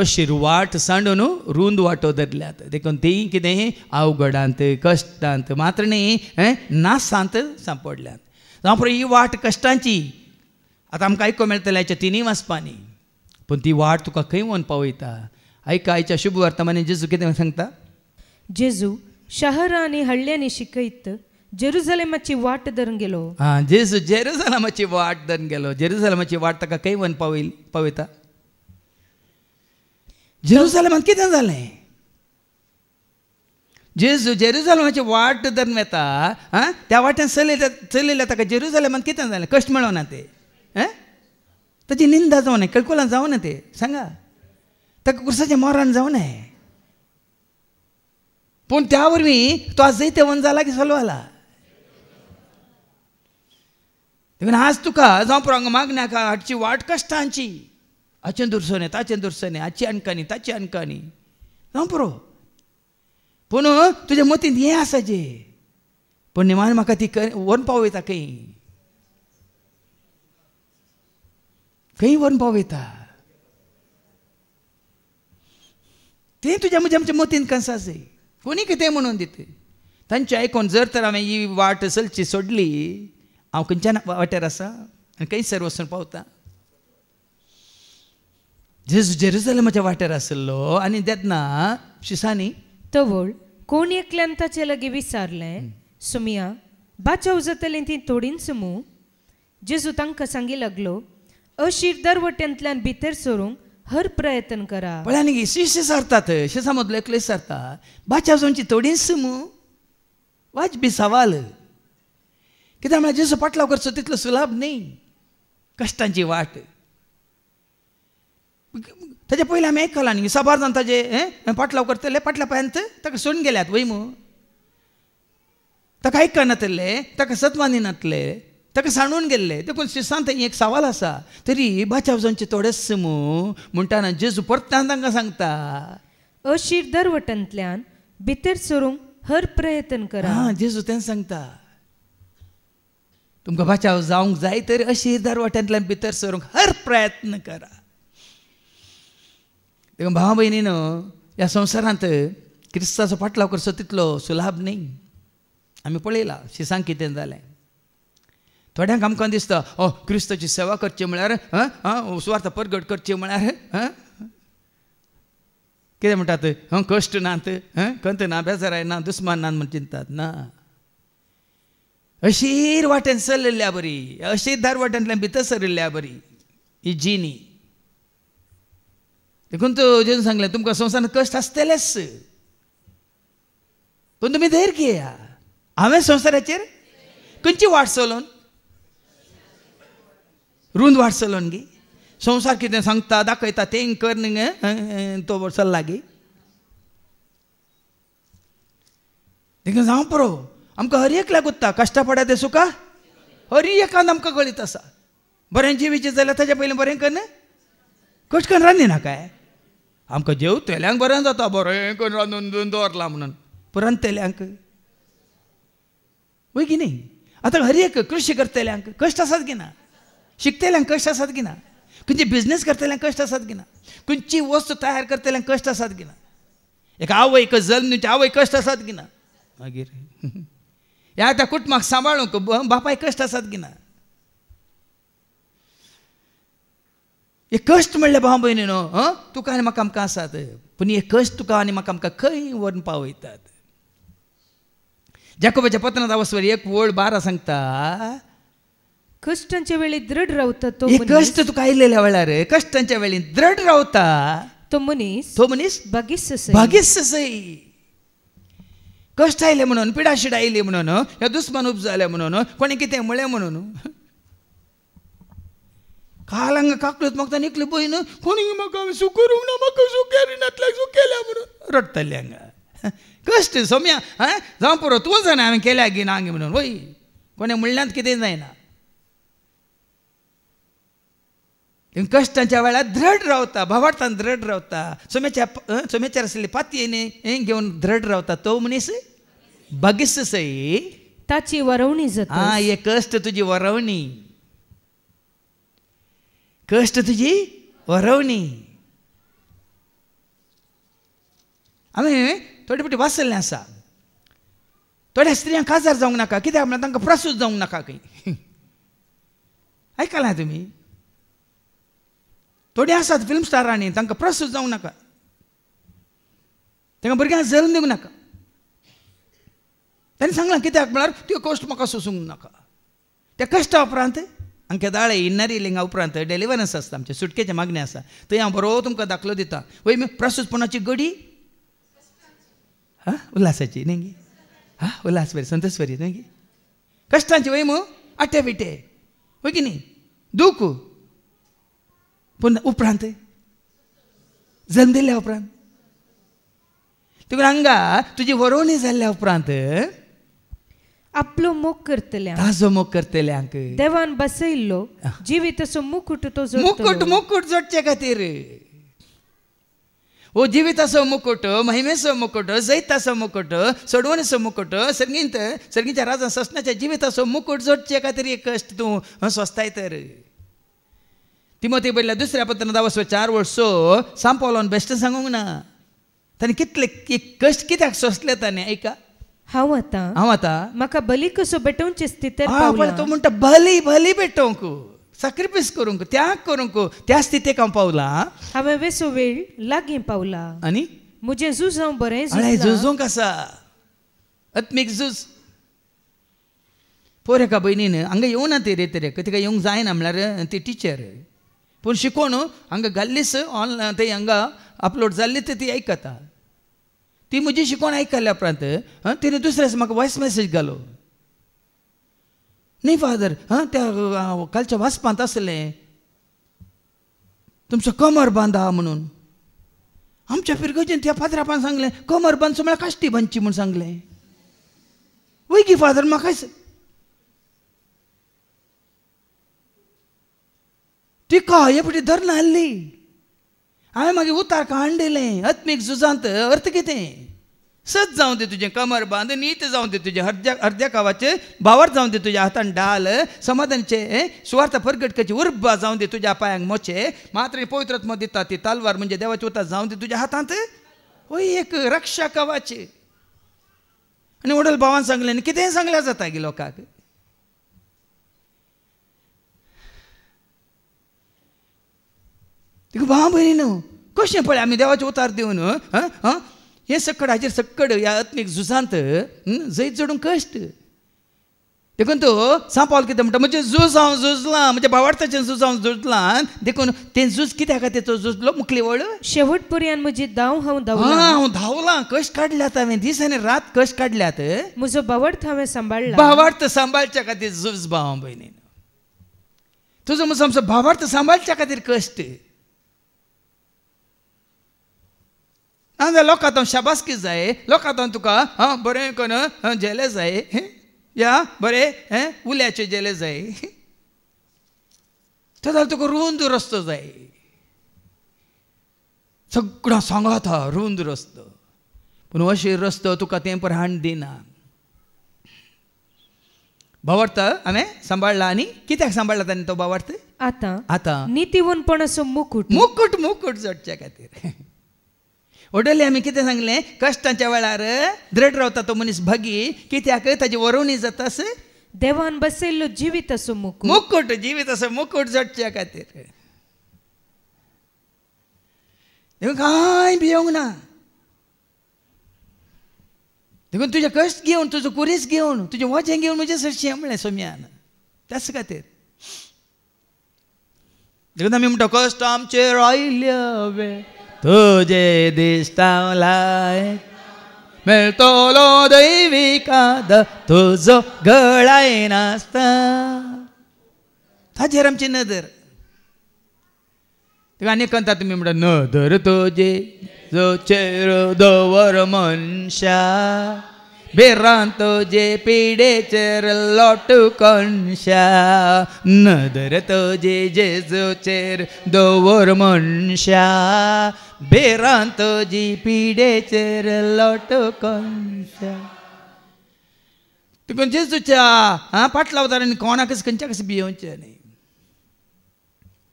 अशी वाट सांडून रुंद वाटो धरल्यात देखून ती कितें अवघडांत कश्टांत मात्र न्ही नासांत सांपडल्यात जावं ही वाट कश्टांची आतां आमकां आयको मेळटलें हेच्या तिनूय वाचपांनी पूण ती वाट तुका खंय व्हरून पावयता आयका आयच्या शुभ वर्तमानांत जेजू कितें सांगता जेजू शहरां आनी हळ्यांनी शिकयत जेरुसलेमाची वाट धरून गेलो जेजू जेरुसलेमाची वाट धरून गेलो जेरुसलेमाची वाट ताका खंय व्हरून पावयता जेरुसलेमांत कितें जालें जेजू जेरुसलेमाची वाट धरून येता त्या वाट्यान चलयल्या ताका जेरुसलेमांत कितें जालें कश्ट मेळोना ते ताची निंदा जावं न्हय कळकुलां जावं ना ते सांगा ताका कुर्साचें मरण जावं न्हय पूण त्या वरवीं तो आज जैते वन जाला की चलवाला देखून आज तुका जावं पुरो मागण्याक हाडची वाट कश्टांची हाचें दुरसोने ताचें दुरसोने हाची अणकानी ताची अणकानी जावं पुरो पूण तुज्या मतींत हें आसा जे पूण निमाण म्हाका ती व्हरून पावयता खंय व्हरून पावयता तें तुज्या म्हज्या मतींत कंसा जाय कोणी कितें म्हणून दिता तांचे आयकोन जर तर हांवें ही वाट चलची सोडली हांव खंयच्या वाट्यार आसा आनी खंयसर वचून पावता जेजू जेरुसलेमाच्या वाट्यार आसलो आनी तेन्ना शिसांनी तवळ कोण एकल्यान ताचे लागीं विचारलें सुमिया बाचाव जातलें ती थोडींच मू जेजू तांकां सांगी लागलो अशीर दरवट्यांतल्यान भितर सरूंक हर प्रयत्न करा पळय न्ही शिश्य सरतात शिसा मदलो एकले सरता बाचाव जावची थोडींच मू वाच बी सवाल कित्याक म्हळ्यार जेजू पाटलाव करचो तितलो सुलभ न्ही कश्टांची वाट ताचे पयलीं आमी आयकलां न्ही साबार जावन ताजे पाटलाव करतले फाटल्या पांयांत ताका सोडून गेल्यात वय मू ताका आयकनातले ताका सत्वानी नातले ताका सांडून गेल्ले देखून शिसांत एक सवाल आसा तरी बाचाव जावचे थोडेच मू म्हणटाना जेजू परतान तांकां सांगता अशीर दरवट्यांतल्यान भितर सरूंक हर प्रयत्न करा जेजू तें सांगता तुमकां बाचाव जावंक जाय तर अशीर दरवट्यांतल्यान भितर सरूंक हर प्रयत्न करा देखून भावा भयणीनो ह्या संवसारांत क्रिस्ताचो पाटलाव करचो तितलो सुलभ न्ही आमी पळयलां शिसांक कितें जालें थोड्यांक आमकां दिसता क्रिस्ताची सेवा करची म्हळ्यार सुवार्थ परगट करची म्हळ्यार कितें म्हणटात कश्ट नात कंत ना बेजाराय ना दुस्मान ना म्हण चिंतात ना अशीर वाटेन चल्ल्या बरी अशीर दार वाट्यांतल्यान भितर सरिल्ल्या बरी ही जिनी देखून तो जेजू सांगलें तुमकां संवसारांत कश्ट आसतलेच पूण तुमी धैर्य घेया हांवें संवसाराचेर खंयची वाट चलोवन रुंद वाट चलोवन गे संवसार कितें सांगता दाखयता तें कर न्ही तो चल्ला गे देखून जावं पुरो आमकां हर एक लागता कश्टा पडा ते सुका हर एकांत आमकां कळीत आसा बरें जिवीचें जाल्यार ताच्या पयलीं बरें कर कश्ट करून रांदिना काय आमकां जेवतल्यांक बरें जाता बरें करून रांदून दवरला म्हणून पूण रांदतल्यांक वय की न्ही आतां हर एक कृषी करतल्यांक कश्ट आसात की ना शिकतल्यांक कश्ट आसात की ना खंयचे बिजनेस करतल्यांक कश्ट आसात की ना खंयची वस्त तयार करतल्यांक कश्ट आसात की ना एक आवयक जल्मचे आवय कश्ट आसात की ना मागीर ह्या त्या कुटुंबाक सांबाळूंक बापाय कश्ट आसात की ना हे कश्ट म्हणले भाव भयणीनो तुका आनी म्हाका आमकां आसात पूण हे कश्ट तुका आनी म्हाका आमकां खंय व्हरून पावयतात जाकोबाच्या पत्रांत अवस्वर 1:12 सांगता कश्टांच्या वेळी दृढ रावता तो कश्ट तुका आयिल्ल्या वेळार कश्टांच्या वेळी दृढ रावता तो मनीस भागीस सई कश्ट आयले म्हणून पिडाशिड आयली म्हणून ह्या दुस्मान उपजाले म्हणून कोणी कितें म्हळें म्हणून काल हांगा काकळत म्हाका निकली पळय न्हू कोणी म्हाका सूख करूंक ना म्हाका सूख केल्या सूख केल्या म्हणून रडटले हांगा कश्ट सोम्या जावं पुरो तूं जाणा हांवें केल्या गी ना म्हणून वय कोणे म्हणल्यात कितें जायना कश्टांच्या वेळार दृढ रावता भावार्थान दृढ रावता सोम्याचेर आशिल्ली पातयेन हें घेवन दृढ रावता तो मनीस भागीस सई ताची वरवणी जाता हे कश्ट तुजी वरवणी कश्ट तुजी वरवणी हांवें थोडे फावटी वाचलें आसा थोड्या स्त्रियांक काजार जावंक नाका कित्याक म्हळ्यार तांकां प्रसूत जावंक नाका खंय आयकलां तुमी थोडी आसात फिल्म स्टारांनी तांकां प्रसूत जावंक नाका तांकां भुरग्यांक जल्म दिवंक नाका तांणी सांगलां कित्याक म्हळ्यार त्यो कश्ट म्हाका सोसूंक नाका त्या कश्टा उपरांत आमच्या दाळे इन्नरी लिंगा उपरांत डेलिव्हरन्स आसता आमचे सुटकेचे मागणी आसा थंय हांव बरो तुमकां दाखलो दिता वय प्रसूतपणाची घडी उल्हासाची न्ही उल्हास बरी संतोश बरी न्ही कश्टांची वय आटे बिटे वय की न्ही दूख पूण उपरांत जल्म दिल्ल्या उपरांत तुका हांगा तुजी वरोवणी जाल्ल्या उपरांत आपलो मोग करतल्या ताजो मोग करतल्यांक देवान बसयल्लो जिविताचो मुकुट तो मुकुट मुकुट जोडचे खातीर ओ जिविताचो मुकुट महिमेचो मुकुट जैताचो मुकुट सोडवणीचो मुकुट सर्गींच्या राजा ससनाच्या जिविताचो मुकुट जोडचे खातीर एक कश्ट तूं सोंसताय तर तिमोथी पयल्या दुसऱ्या पत्र 4:4 सांग पावलोन बेश्ट सांगूंक ना ताणें कितले कश्ट कित्याक सोंसले ताणें ऐका हांव आतां म्हाका बली कसो भेटोवचे स्थितीर पावला तो म्हणटा बली बली भेटोवंक सॅक्रिफायस करूंक त्याग करूंक त्या स्थितीक हांव पावला हांवें वेसो वेळ लागीं पावला आनी म्हजें झूज हांव बरें झुजूंक आसा आत्मीक झूज पळय एका भयणीन हांगा येवना ती रेतरेक तिका येवंक जायना म्हळ्यार ती टिचर पूण शिकोवन हांगा घाल्लीच ऑनलायन थंय हांगा अपलोड जाल्ली ती आयकता ती म्हजी शिकोवन आयकल्या उपरांत तिणें दुसऱ्या म्हाका वॉयस मॅसेज घालो न्ही फादर त्या कालच्या वाचपांत आसलें तुमचो कमर बांदा म्हणून आमच्या पिरगोजीन त्या फादरापान सांगलें कमर बांदचो म्हळ्यार काश्टी बांदची म्हूण सांगलें वय की फादर म्हाका तिका हे फावटी धरना हाडली हांवें मागीर उतार काडून दिलें आत्मीक झुजांत अर्थ कितें सत जावं दे तुजें कमर बांद नीत जावं दे तुजें अर्द्या कावाचे भावार जावं दे तुज्या हातान डाल समाधानचे सुवार्थ परगटकेची उर्बा जावं दे तुज्या पांयांक मोचे मात्र पवित्रत्म दिता ती तालवार म्हणजे देवाची उतार जावं दे तुज्या हातांत वय एक रक्षा कवाची आनी वडल भावान सांगलें आनी कितेंय सांगल्यार जाता गे लोकांक तिका भाव भयणी न्हू कशें पळय आमी देवाचे उतार दिवन हे सक्कड हाजेर सक्कड ह्या आत्मीक झुजांत जैत जोडूंक कश्ट देखून तो सांपावल कितें म्हणटा म्हणजे झूज हांव झुजलां म्हणजे भावार्थाचें झूज हांव झुजलां देखून तें झूज कित्या खातीर तो झुजलो मुखली वळ शेवट पर्यंत म्हजी धांव हांव हांव धांवलां कश्ट काडल्यात हांवें दीस आनी रात कश्ट काडल्यात म्हजो भावार्थ हांवें सांबाळला भावार्थ सांबाळच्या खातीर झूज भाव भयणीन तुजो म्हजो आमचो भावार्थ सांबाळच्या खातीर कश्ट नाजाल्यार लोकांत शाबासकी जाय लोकांत तुका बरें करून जेले जाय या बरें उल्याचे जेले जाय तो जाल्यार तुका रुंद रस्तो जाय सगळो सांगात रुंद रस्तो पूण अशी रस्तो तुका तें पर हाण दिना भावार्थ हांवें सांबाळला आनी कित्याक सांबाळला ताणें तो भावार्थ आतां नितीवनपणाचो मुकुट मुकुट मुकुट जोडच्या खातीर ओडले आमी कितें सांगलें कश्टांच्या वेळार दृढ रावता तो मनीस भगी कित्याक ताजी वरोवणी जातास देवान बसयल्लो जिविताचो मुकुट मुकुट जिविताचो मुकुट जोडच्या खातीर देखून कांय भियोंक ना देखून तुजें कश्ट घेवन तुजो कुरीस घेवन तुजें वजें घेवन म्हजें सरशें म्हणलें सोम्यान त्याच खातीर देखून आमी म्हणटा कश्ट आमचेर आयल्या वेळ तुझे दिसतावलाय मेळटलो दैविकाद तुजो गळाय नासता ताजेर आमची नदर तेका आनी कंता तुमी म्हणटा नदर तुजे जोचेर दवर मनशा बेरान तुजे पिडेचेर लोटू कणशा नदर तुजे जेजूचेर दवर मनशा बेरान तुजी पिडेचेर लोटू कणशा देखून जेजूच्या पाटलावतारांनी कोणाकच खंयच्या कशें भियोवचें न्ही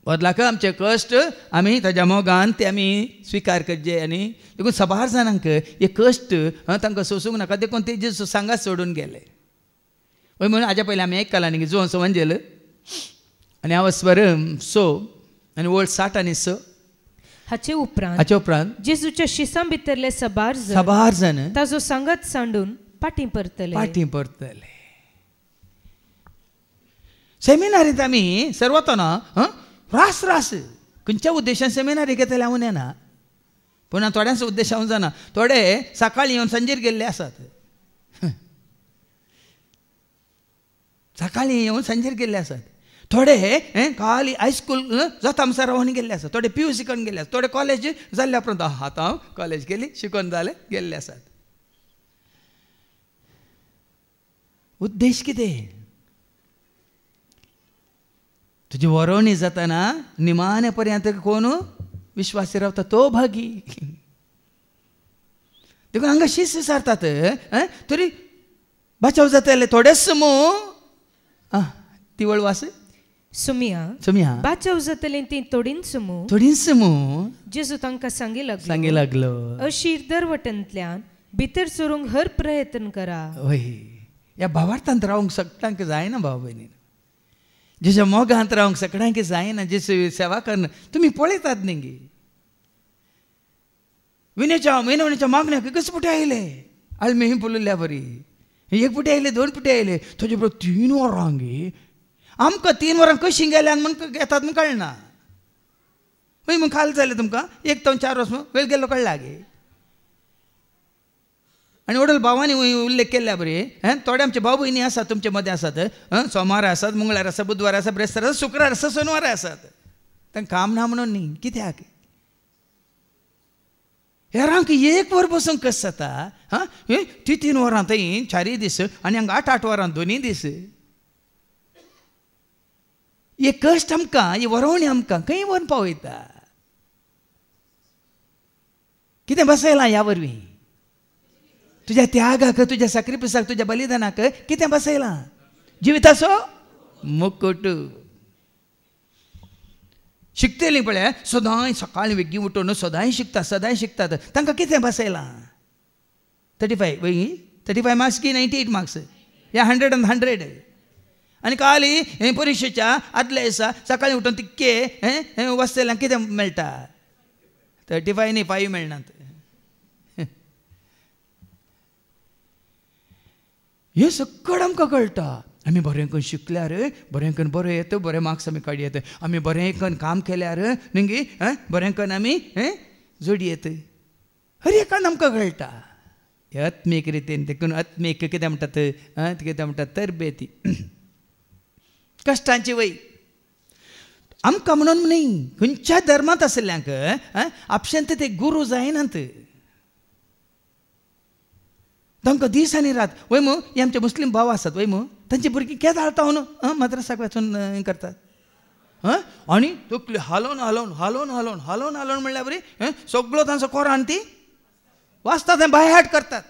वदलाक आमचे कश्ट आमी ताज्या मोगान ते आमी स्विकार करचे आनी देखून सबार जाणांक हे कश्ट तांकां सोसूंक नाका देखून ते जेजू सांगात सोडून गेले हय म्हणून हाज्या पयलीं आमी आयकलां न्ही जो सवंजेल आनी हांव स्वर सो आनी वोल्ड 60 आनी 6 हाचे उपरांत जेजूच्या शिसां भितरले सबार जाण ताजो सांगात सांडून फाटीं परतले सेमिनारींत आमी सर्वताना रास खंयच्या उद्देशान सेमिनारी घेतले हांव ना पूण थोड्यांचो उद्देश हांव जाणा थोडे सकाळीं येवन संजेर गेल्ले आसात सकाळीं येवन संजेर गेल्ले आसात थोडे खाली हायस्कूल जाता म्हणसर रावन गेल्ले आसात थोडे PUC करून गेल्ले आसात थोडे कॉलेज जाल्ल्या उपरांत आतां हांव कॉलेज केली शिकून जालें गेल्ले आसात उद्देश कितें तुजी वरोवणी जाताना निमाणे पर्यंत कोण विश्वासी रावता तो भागी देखून हांगा शीस विचारतात तरी बचाव जातले थोडेच मू ती वळवास सुमिया बचाव जातले ती थोडींच मू जेजू तांकां सांगी लागलो अशीर दरवटंतल्यान भितर सरूंक हर प्रयत्न करा हय ह्या भावार्थांत रावंक सगळ्यांक जायना भाव भयणी जेच्या मोगांत रावंक सगळ्यांक जायना जेची सेवा करना तुमी पळयतात न्ही विनवणेच्या मागण्याक एकच पुटे आयले आल्मी ही पळयल्या बरी एक पुटे आयले 2 पुटे आयले ताचे बरोबर 3 वरां गे आमकां 3 वरां कशीं गेल्यान म्हण येतात म्हण कळना हय म्हण खाल जालें तुमकां 1 ते 4 वस वेळ गेल्लो कळला गे आनी वडील भावांनी उल्लेख केल्ल्या बरी थोडे आमचे भाव भयणी आसात तुमचे मदें आसात सोमार आसात मंगळार आसा बुधवार आसा ब्रेस्तार आसा शुक्रार आसा शनिवार आसात तांकां काम ना म्हणून न्ही कित्याक हेरांक 1 वर बसूंक कस जाता ती 3 वरां थंय 4 दीस आनी हांगा 8 वरां 2 दीस हे कश्ट आमकां ही वरोवणी आमकां खंय व्हरून पावयता कितें बसयलां ह्या वरवीं तुझ्या त्यागाक तुझ्या सॅक्रिफायसाक तुझ्या बलिदानाक कितें बसयलां जिविताचो मुकुट शिकतेलीं पळय सदांय सकाळीं बेगीन उठून सदांय शिकतात तांकां कितें बसयलां 35 मार्क्स की 98 मार्क्स या 100 आनी काली परिक्षेच्या आदल्या दिसा सकाळीं उठून तितके वसयल्यांक कितें मेळटा 35 न्ही 5 मेळनात हे सगळं आमकां कळटा आमी बरें करून शिकल्यार बरें करून बरें येता बरें मार्क्स आमी काडी येता आमी बरें करून काम केल्यार न्ही बरें करून आमी जोडी येता हर एकान आमकां कळटा आत्मीक रितीन देखून आत्मीक कितें म्हणटात तरबेती कश्टांची वय आमकां म्हणून न्ही खंयच्या धर्मांत आशिल्ल्यांक आपशेंत ते गुरू जायनात तांकां दीस आनी रात वय मू हे आमचे मुस्लीम भाव आसात वय मू तांची भुरगीं केद हालता न्हू मद्रासाक वचून हें करतात आनी तकली हालोवन म्हणल्यार बरी सगळो तांचो कोरान ती वाचतात आनी बायहाट करतात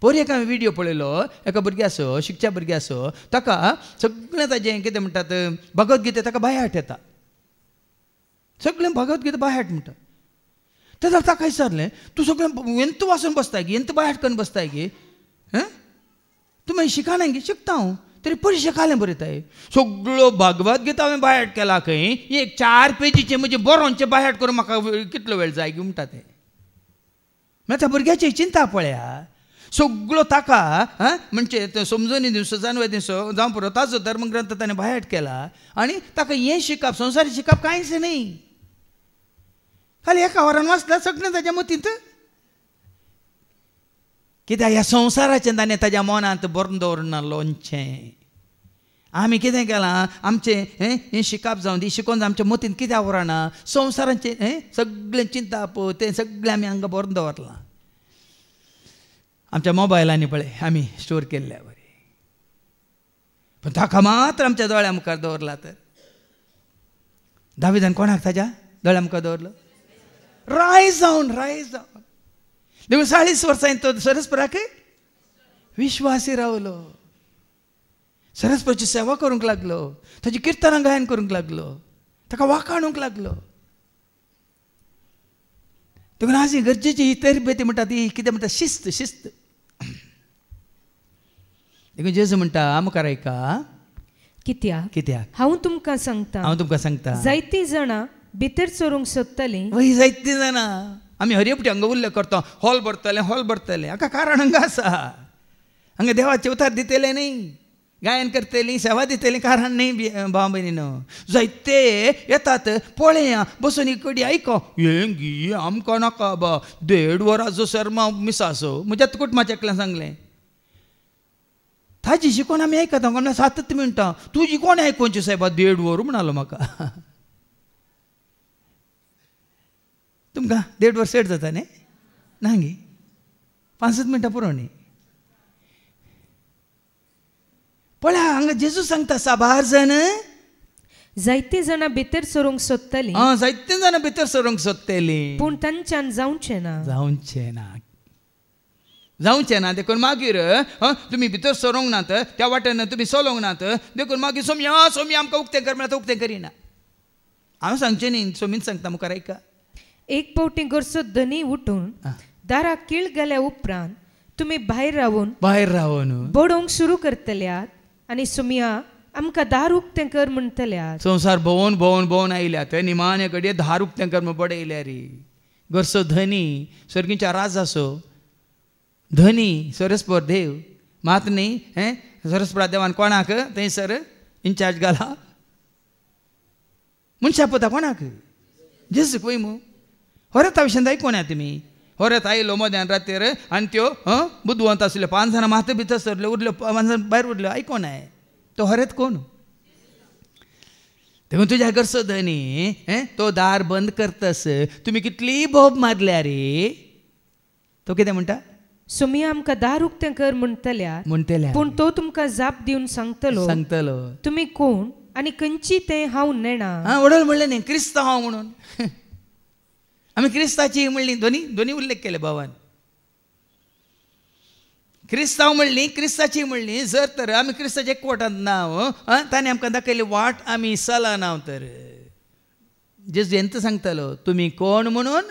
पयलीं एक हांवें विडियो पळयलो एका भुरग्याचो शिकच्या भुरग्याचो ताका सगळें ताजें कितें म्हणटात भगवद्गीता ताका बायहाट येता सगळें भगवद्गीता बायहाट म्हणटा तेन्ना ताका विचारलें तूं सगळें एंत वाचून बसताय गे एंत बायहाट करून बसताय गे तूं मागीर शिकाना गे शिकता हांव तरी परिक्षा कालें बरयताय सगळो भगवद्गीता हांवें बायहाट केला खंय एक 4 पेजीचे म्हणजे बरोवनचे बायहाट करून म्हाका कितलो वेळ जाय गे म्हणटा ते मागीर त्या भुरग्याची चिंता पळया सगळो ताका म्हणजे समजून दिवचो जानवे दिवचो जावं पुरो ताजो धर्मग्रंथ ताणें बायहाट केला आनी ताका हें शिकप संवसारी शिकप कांयच न्ही खाली एका वरान वाचल्यार सगळें ताज्या मतींत कित्याक ह्या संवसाराचें ताणें ताज्या मनांत बरोवन दवरना लोणचें आमी कितें केलां आमचें हें शिकप जावन दी शिकोवन आमच्या मतींत कितें आवराना संवसाराचें सगळें चिंता पळय तें सगळें आमी हांगा बरोवन दवरलां आमच्या मोबायलांनी पळय आमी स्टोर केल्ल्या बरें पूण ताका मात्र आमच्या दोळ्या मुखार दवरला तर दाविदान कोणाक ताज्या दोळ्या मुखार दवरलो रायज जावन देखून 40 वर्सां तो सरस्पराक विश्वासी रावलो सरस्वतीची सेवा करूंक लागलो, ताची किर्तनां गायन करूंक लागलो, ताका वाखाणूंक लागलो. देखून आज ही गरजेची ही तरबेती म्हणटा ती कितें म्हणटा शिस्त. शिस्त देखून जेजू म्हणटा मुखार ऐका, कित्याक हांव तुमकां सांगता जायतीं जाणां भितर सरूंक सोदतलीं. वय जायतीं जाणां आमी हरियपटी हांगा उल्लेख करता, हॉल भरतले हाका कारण हांगा आसा. हांगा देवाचे उतार दितले न्ही, गायन करतलीं, सेवा दितलीं, कारण न्ही भाव भयणीनो. जायते येतात, पळया बसून इकडी आयको, हें गी आमकां नाका बा, 1.5 वरांचो शर्मा मिसाचो म्हज्या कुटुंबाच्या एकल्यान सांगलें. ताजी शिकोवन आमी आयकता, 7 मिनटां तुजी कोण आयकोवची सायबा, 1.5 वर म्हणलो म्हाका. तुमकां 1.5 वर सेट जाता न्ही, ना गे 5 मिनटां पुरो न्ही. पळय हांगा जेजू सांगता, साबार जण जायतीं जाणां भितर सरूंक सोदतलीं. जायतीं जाणां भितर सरूंक सोदतलीं, पूण तांच्यान जावचें ना. देखून मागीर तुमी भितर सरूंक नात, त्या वाटेन तुमी चलोंक नात, देखून मागीर सोम्या आमकां उक्तें कर म्हणटा, उक्तें करिना. हांव सांगचें न्ही, सोमीन सांगता मुखार ऐका. एक पावटी गरसो धनी उठून दाराक कीळ गेल्या उपरांत तुमी भायर रावून बडोवंक सुरू करतल्यात आनी सोम्या आमकां दार उक्तें कर म्हणटल्यात. संवसार भोंवन आयल्यात, निमाणे कडे दार उक्तें कर म्हण बडयल्या रे. गरसो धनी सर्गीच्या राजाचो धनी सरस्पर देव मात न्ही, सरस्परा देवान कोणाक थंयसर इन्चार्ज घाला, मनशा पता कोणाक, जेजूक वय मू. होरेता विशयन आयकोना तुमी, होरेत आयलो मोद्यान रातीर आनी त्यो बुद्धवंत आसले 5 जाणां मात भितर सरले, उरल्यो 5 जाणां भायर उरल्यो, आयकोनाय. तो होरेत कोण? देखून तुज्या गरसो धनी तो दार बंद करतस, तुमी कितली बोब मारल्या रे. तो कितें म्हणटा, सोम्या आमकां दार उक्तें कर म्हणटल्यात, पूण तो तुमकां जाप दिवन सांगतलो तुमी कोण आनी खंयची तें हांव नेणा. वडोल म्हणलें न्ही क्रिस्तांव हांव म्हणून. आमी क्रिस्ताची म्हणली, दोनी उल्लेख केले भावान. क्रिस्तांव म्हणली, क्रिस्ताची म्हणली. जर तर आमी क्रिस्ताचे एकवटांत नांव ताणें आमकां दाखयली वाट, आमी चला नांव. तर जेजू एंत सांगतलो, तुमी कोण म्हणून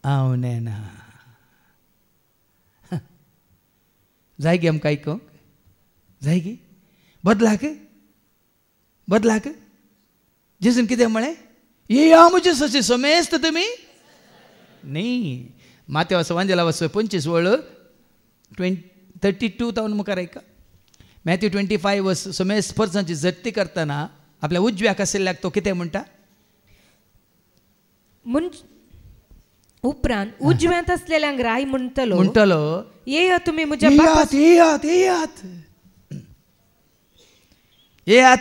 हांव नेना. जाय गे आमकां आयकोंक, जाय गे बदलाक. जेजून कितें म्हळें, येया म्हजे सचे सोमेस्त तुमी न्ही. माथेवास वांजेला वस 25 वळ 32 तावन मुखार ऐका. मॅथ्यू 25 वर्स सोमेस्त पर्सांची झट्टी करतना आपल्या उजव्याक आशिल्ल्याक तो कितें म्हणटा, उपरांत उजव्यांत आसलेल्यांक राय म्हणटलो येया तुमी म्हज्या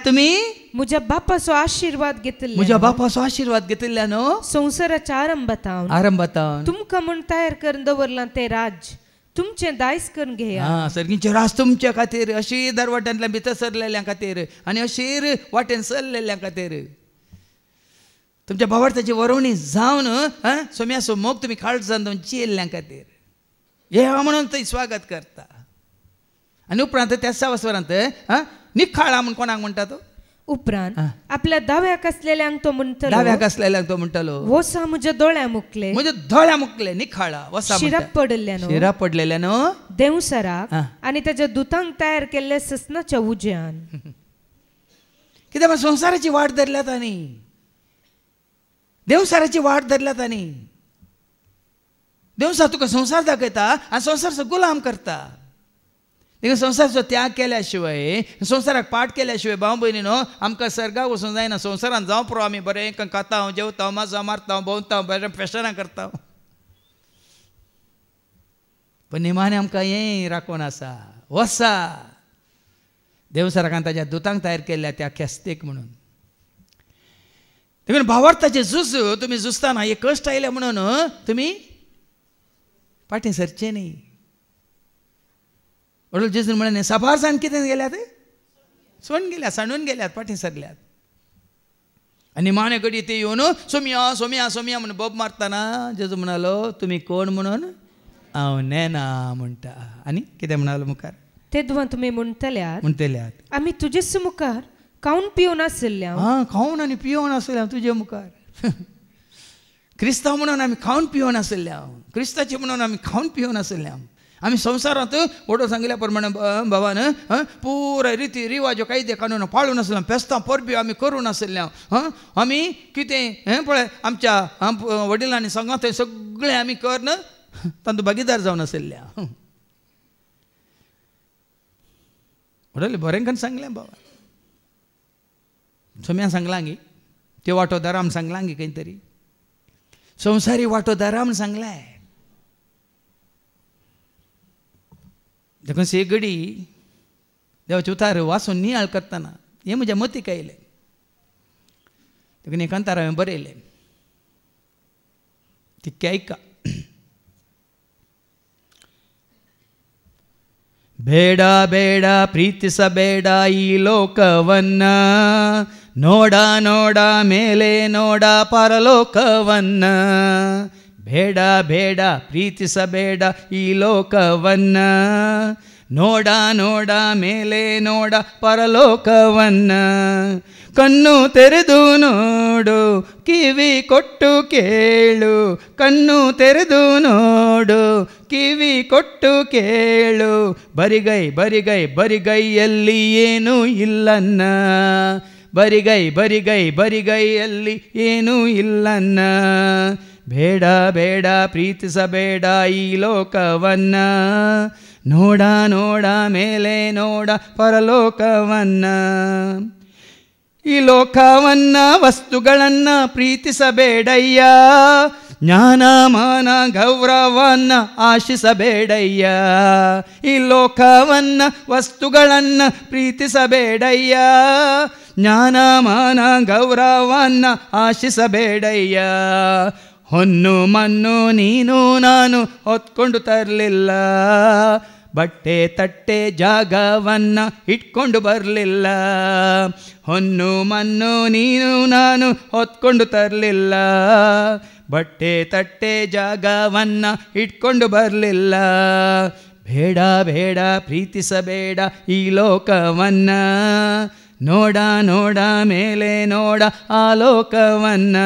तुमी म्हज्या बापाचो आशिर्वाद घेतिल्ल्यान संवसाराच्या आरंभातावन तुमकां म्हूण तयार करून दवरलां तें राज्य तुमचें दायज करून घेया. सर्गीचें राज तुमच्या खातीर, अशी दरवाट्यांतल्यान भितर सरलेल्या खातीर आनी अशीर वाटेन सरलेल्या खातीर तुमच्या भावार्थाची वरवणी जावन सोम्याचो मोग तुमी काळजान जावन चियेल्ल्या खातीर येया म्हणून थंय स्वागत करता. आनी उपरांत त्या 6 वरांत निखाळा म्हूण कोणाक म्हणटा तो, उपरांत आपल्या दाव्याक आसलेल्यांक तो म्हणटलो वसा म्हज्या दोळ्या मुकले निखाळा. वसा शिराप पडलेल्यान देवसराक आनी ताच्या दुतांक तयार केल्ल्या ससनाच्या उज्यान. कित्याक संवसाराची वाट धरल्यात आनी देवसाराची वाट धरल्यात आनी देवसार तुका संवसार दाखयता आनी संवसाराचो गुलाम करता. देखून संवसाराचो त्याग केल्या शिवाय, संवसाराक पाठ केल्या शिवाय भाव भयणीनो आमकां सर्गाक वचूंक जायना. संवसारान जावं पुरो आमी बरें खाता जेवता माजा मारता भोंवता बरें फॅशनां करता, पण निमाणें आमकां हें राखून आसा, वसा देवसराकान ताच्या दुतांक तयार केल्ल्या त्या खेस्तेक म्हणून. देखून भावार्थाचें झूज तुमी झुजतना हे कश्ट आयले म्हणून तुमी फाटीं सरचें न्ही. वडील जेजून म्हळें साबार जाण कितें गेल्यात, सोडून गेल्यात, सांडून गेल्यात, फाटीं सरल्यात. आनी माणे घडी ते येवन सोम्या सोम्या सोम्या म्हणून बोब मारतना जेजू म्हणालो तुमी कोण म्हणून हांव नेना म्हणटा. आनी कितें म्हणालो मुखार, तेदवा तुम्ही म्हणतल्यात म्हणटल्यात आम्ही तुझेच मुखार खाऊन पिऊन आसल्या खाऊन आनी पियोन आसल्या तुजे मुखार क्रिस्तांव म्हणून आमी खावन पियोन आसल्या क्रिस्ताचे म्हणून आमी खावन पियोन आसल्या आमी संवसारांत वडो सांगिल्ल्या प्रमाणे बाबान पुराय रिती रिवाज कायदे कानून पाळून आसल्या फेस्तां परबी आमी करून आसल्या आमी कितें पळय आमच्या वडिलांनी सांगा तें सगळें आमी करन तातूंत भागीदार जावन आसल्या वडले बरेंकन सांगलें बाबा सोम्या सांगलां गी त्यो वांटोदार आमी सांगलां गी खंय तरी संवसारी वांटोदार आमी सांगलां देखून से घडी देवाचे उतार वाचून नियाळ करतना हें म्हज्या मतीक आयलें देखून एक अंतर हांवें बरयलें तितकें आयका ಬೇಡ ಬೇಡ ಪ್ರೀತಿಸಬೇಡ ಈ ಲೋಕವನ್ನ ನೋಡ ನೋಡ ಮೇಲೆ ನೋಡ ಪರಲೋಕವನ್ನ ಬೇಡ ಬೇಡ ಪ್ರೀತಿಸಬೇಡ ಈ ಲೋಕವನ್ನ ನೋಡ ನೋಡ ಮೇಲೆ ನೋಡ ಪರಲೋಕವನ್ನ ಕಣ್ಣು ತೆರೆದು ನೋಡು ಕಿವಿ ಕೊಟ್ಟು ಕೇಳು ಕಣ್ಣು ತೆರೆದು ನೋಡು ಕಿವಿ ಕೊಟ್ಟು ಕೇಳು ಬರಿಗೈ ಬರಿಗೈ ಬರಿಗೈಯಲ್ಲಿ ಏನೂ ಇಲ್ಲನ್ನ ಬರಿಗೈ ಬರಿಗೈ ಬರಿಗೈಯಲ್ಲಿ ಏನೂ ಇಲ್ಲನ್ನ ಬೇಡ ಬೇಡ ಪ್ರೀತಿಸಬೇಡ ಈ ಲೋಕವನ್ನ ನೋಡ ನೋಡ ಮೇಲೆ ನೋಡ ಪರಲೋಕವನ್ನ ಈ ಲೋಕವನ್ನ ವಸ್ತುಗಳನ್ನ ಪ್ರೀತಿಸಬೇಡಯ್ಯ ಜ್ಞಾನ ಮಾನ ಗೌರವನ್ನ ಆಶಿಸಬೇಡಯ್ಯ ಈ ಲೋಕವನ್ನ ವಸ್ತುಗಳನ್ನ ಪ್ರೀತಿಸಬೇಡಯ್ಯ ಜ್ಞಾನ ಮಾನ ಗೌರವನ್ನ ಆಶಿಸಬೇಡಯ್ಯ ಹೊನ್ನು ಮಣ್ಣು ನೀನು ನಾನು ಹೊತ್ಕೊಂಡು ತರಲಿಲ್ಲ ಬಟ್ಟೆ ತಟ್ಟೆ ಜಾಗವನ್ನ ಇಟ್ಕೊಂಡು ಬರಲಿಲ್ಲ ಹೊನ್ನು ಮಣ್ಣು ನೀನು ನಾನು ಹೊತ್ಕೊಂಡು ತರಲಿಲ್ಲ ಬಟ್ಟೆ ತಟ್ಟೆ ಜಾಗವನ್ನ ಇಟ್ಕೊಂಡು ಬರಲಿಲ್ಲ ಬೇಡ ಬೇಡ ಪ್ರೀತಿಸಬೇಡ ಈ ಲೋಕವನ್ನ ನೋಡ ನೋಡ ಮೇಲೆ ನೋಡ ಆ ಲೋಕವನ್ನ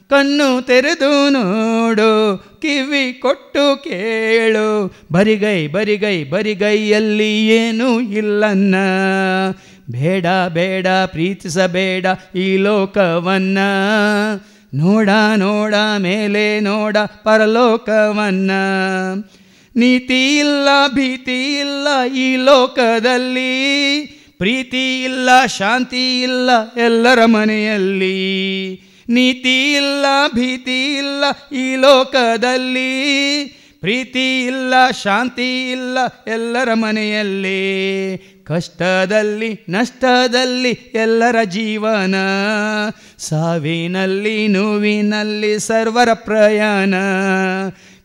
ಕಣ್ಣು ತೆರೆದು ನೋಡು ಕಿವಿ ಕೊಟ್ಟು ಕೇಳು ಬರಿಗೈ ಬರಿಗೈ ಬರಿಗೈಯಲ್ಲಿ ಏನೂ ಇಲ್ಲನ್ನ ಬೇಡ ಬೇಡ ಪ್ರೀತಿಸಬೇಡ ಈ ಲೋಕವನ್ನ ನೋಡ ನೋಡ ಮೇಲೆ ನೋಡ ಪರಲೋಕವನ್ನ ನೀತಿ ಇಲ್ಲ ಭೀತಿ ಇಲ್ಲ ಈ ಲೋಕದಲ್ಲಿ ಪ್ರೀತಿ ಇಲ್ಲ ಶಾಂತಿ ಇಲ್ಲ ಎಲ್ಲರ ಮನೆಯಲ್ಲಿ ನೀತಿ ಇಲ್ಲ ಭೀತಿ ಇಲ್ಲ ಈ ಲೋಕದಲ್ಲಿ ಪ್ರೀತಿ ಇಲ್ಲ ಶಾಂತಿ ಇಲ್ಲ ಎಲ್ಲರ ಮನೆಯಲ್ಲಿ ಕಷ್ಟದಲ್ಲಿ ನಷ್ಟದಲ್ಲಿ ಎಲ್ಲರ ಜೀವನ ಸಾವಿನಲ್ಲಿ ನೋವಿನಲ್ಲಿ ಸರ್ವರ ಪ್ರಯಾಣ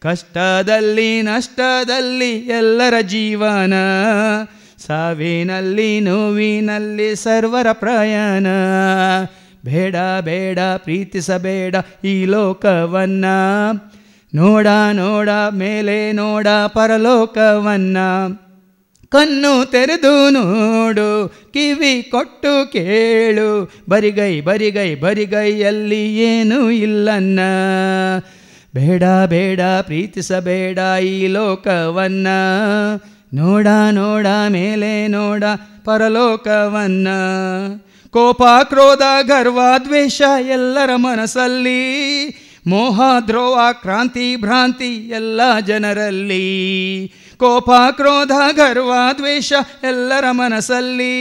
ಕಷ್ಟದಲ್ಲಿ ನಷ್ಟದಲ್ಲಿ ಎಲ್ಲರ ಜೀವನ ಸಾವಿನಲ್ಲಿ ನೋವಿನಲ್ಲಿ ಸರ್ವರ ಪ್ರಯಾಣ ಬೇಡ ಬೇಡ ಪ್ರೀತಿಸಬೇಡ ಈ ಲೋಕವನ್ನ ನೋಡ ನೋಡ ಮೇಲೆ ನೋಡ ಪರಲೋಕವನ್ನ ಕಣ್ಣು ತೆರೆದು ನೋಡು ಕಿವಿ ಕೊಟ್ಟು ಕೇಳು ಬರಿಗೈ ಬರಿಗೈ ಬರಿಗೈಯಲ್ಲಿ ಏನೂ ಇಲ್ಲನ್ನ ಬೇಡ ಬೇಡ ಪ್ರೀತಿಸಬೇಡ ಈ ಲೋಕವನ್ನ ನೋಡ ನೋಡ ಮೇಲೆ ನೋಡ ಪರಲೋಕವನ್ನ ಕೋಪ ಕ್ರೋಧ ಗರ್ವ ದ್ವೇಷ ಎಲ್ಲರ ಮನಸ್ಸಲ್ಲಿ ಮೋಹ ದ್ರೋಹ ಕ್ರಾಂತಿ ಭ್ರಾಂತಿ ಎಲ್ಲ ಜನರಲ್ಲಿ ಕೋಪ ಕ್ರೋಧ ಗರ್ವ ದ್ವೇಷ ಎಲ್ಲರ ಮನಸ್ಸಲ್ಲಿ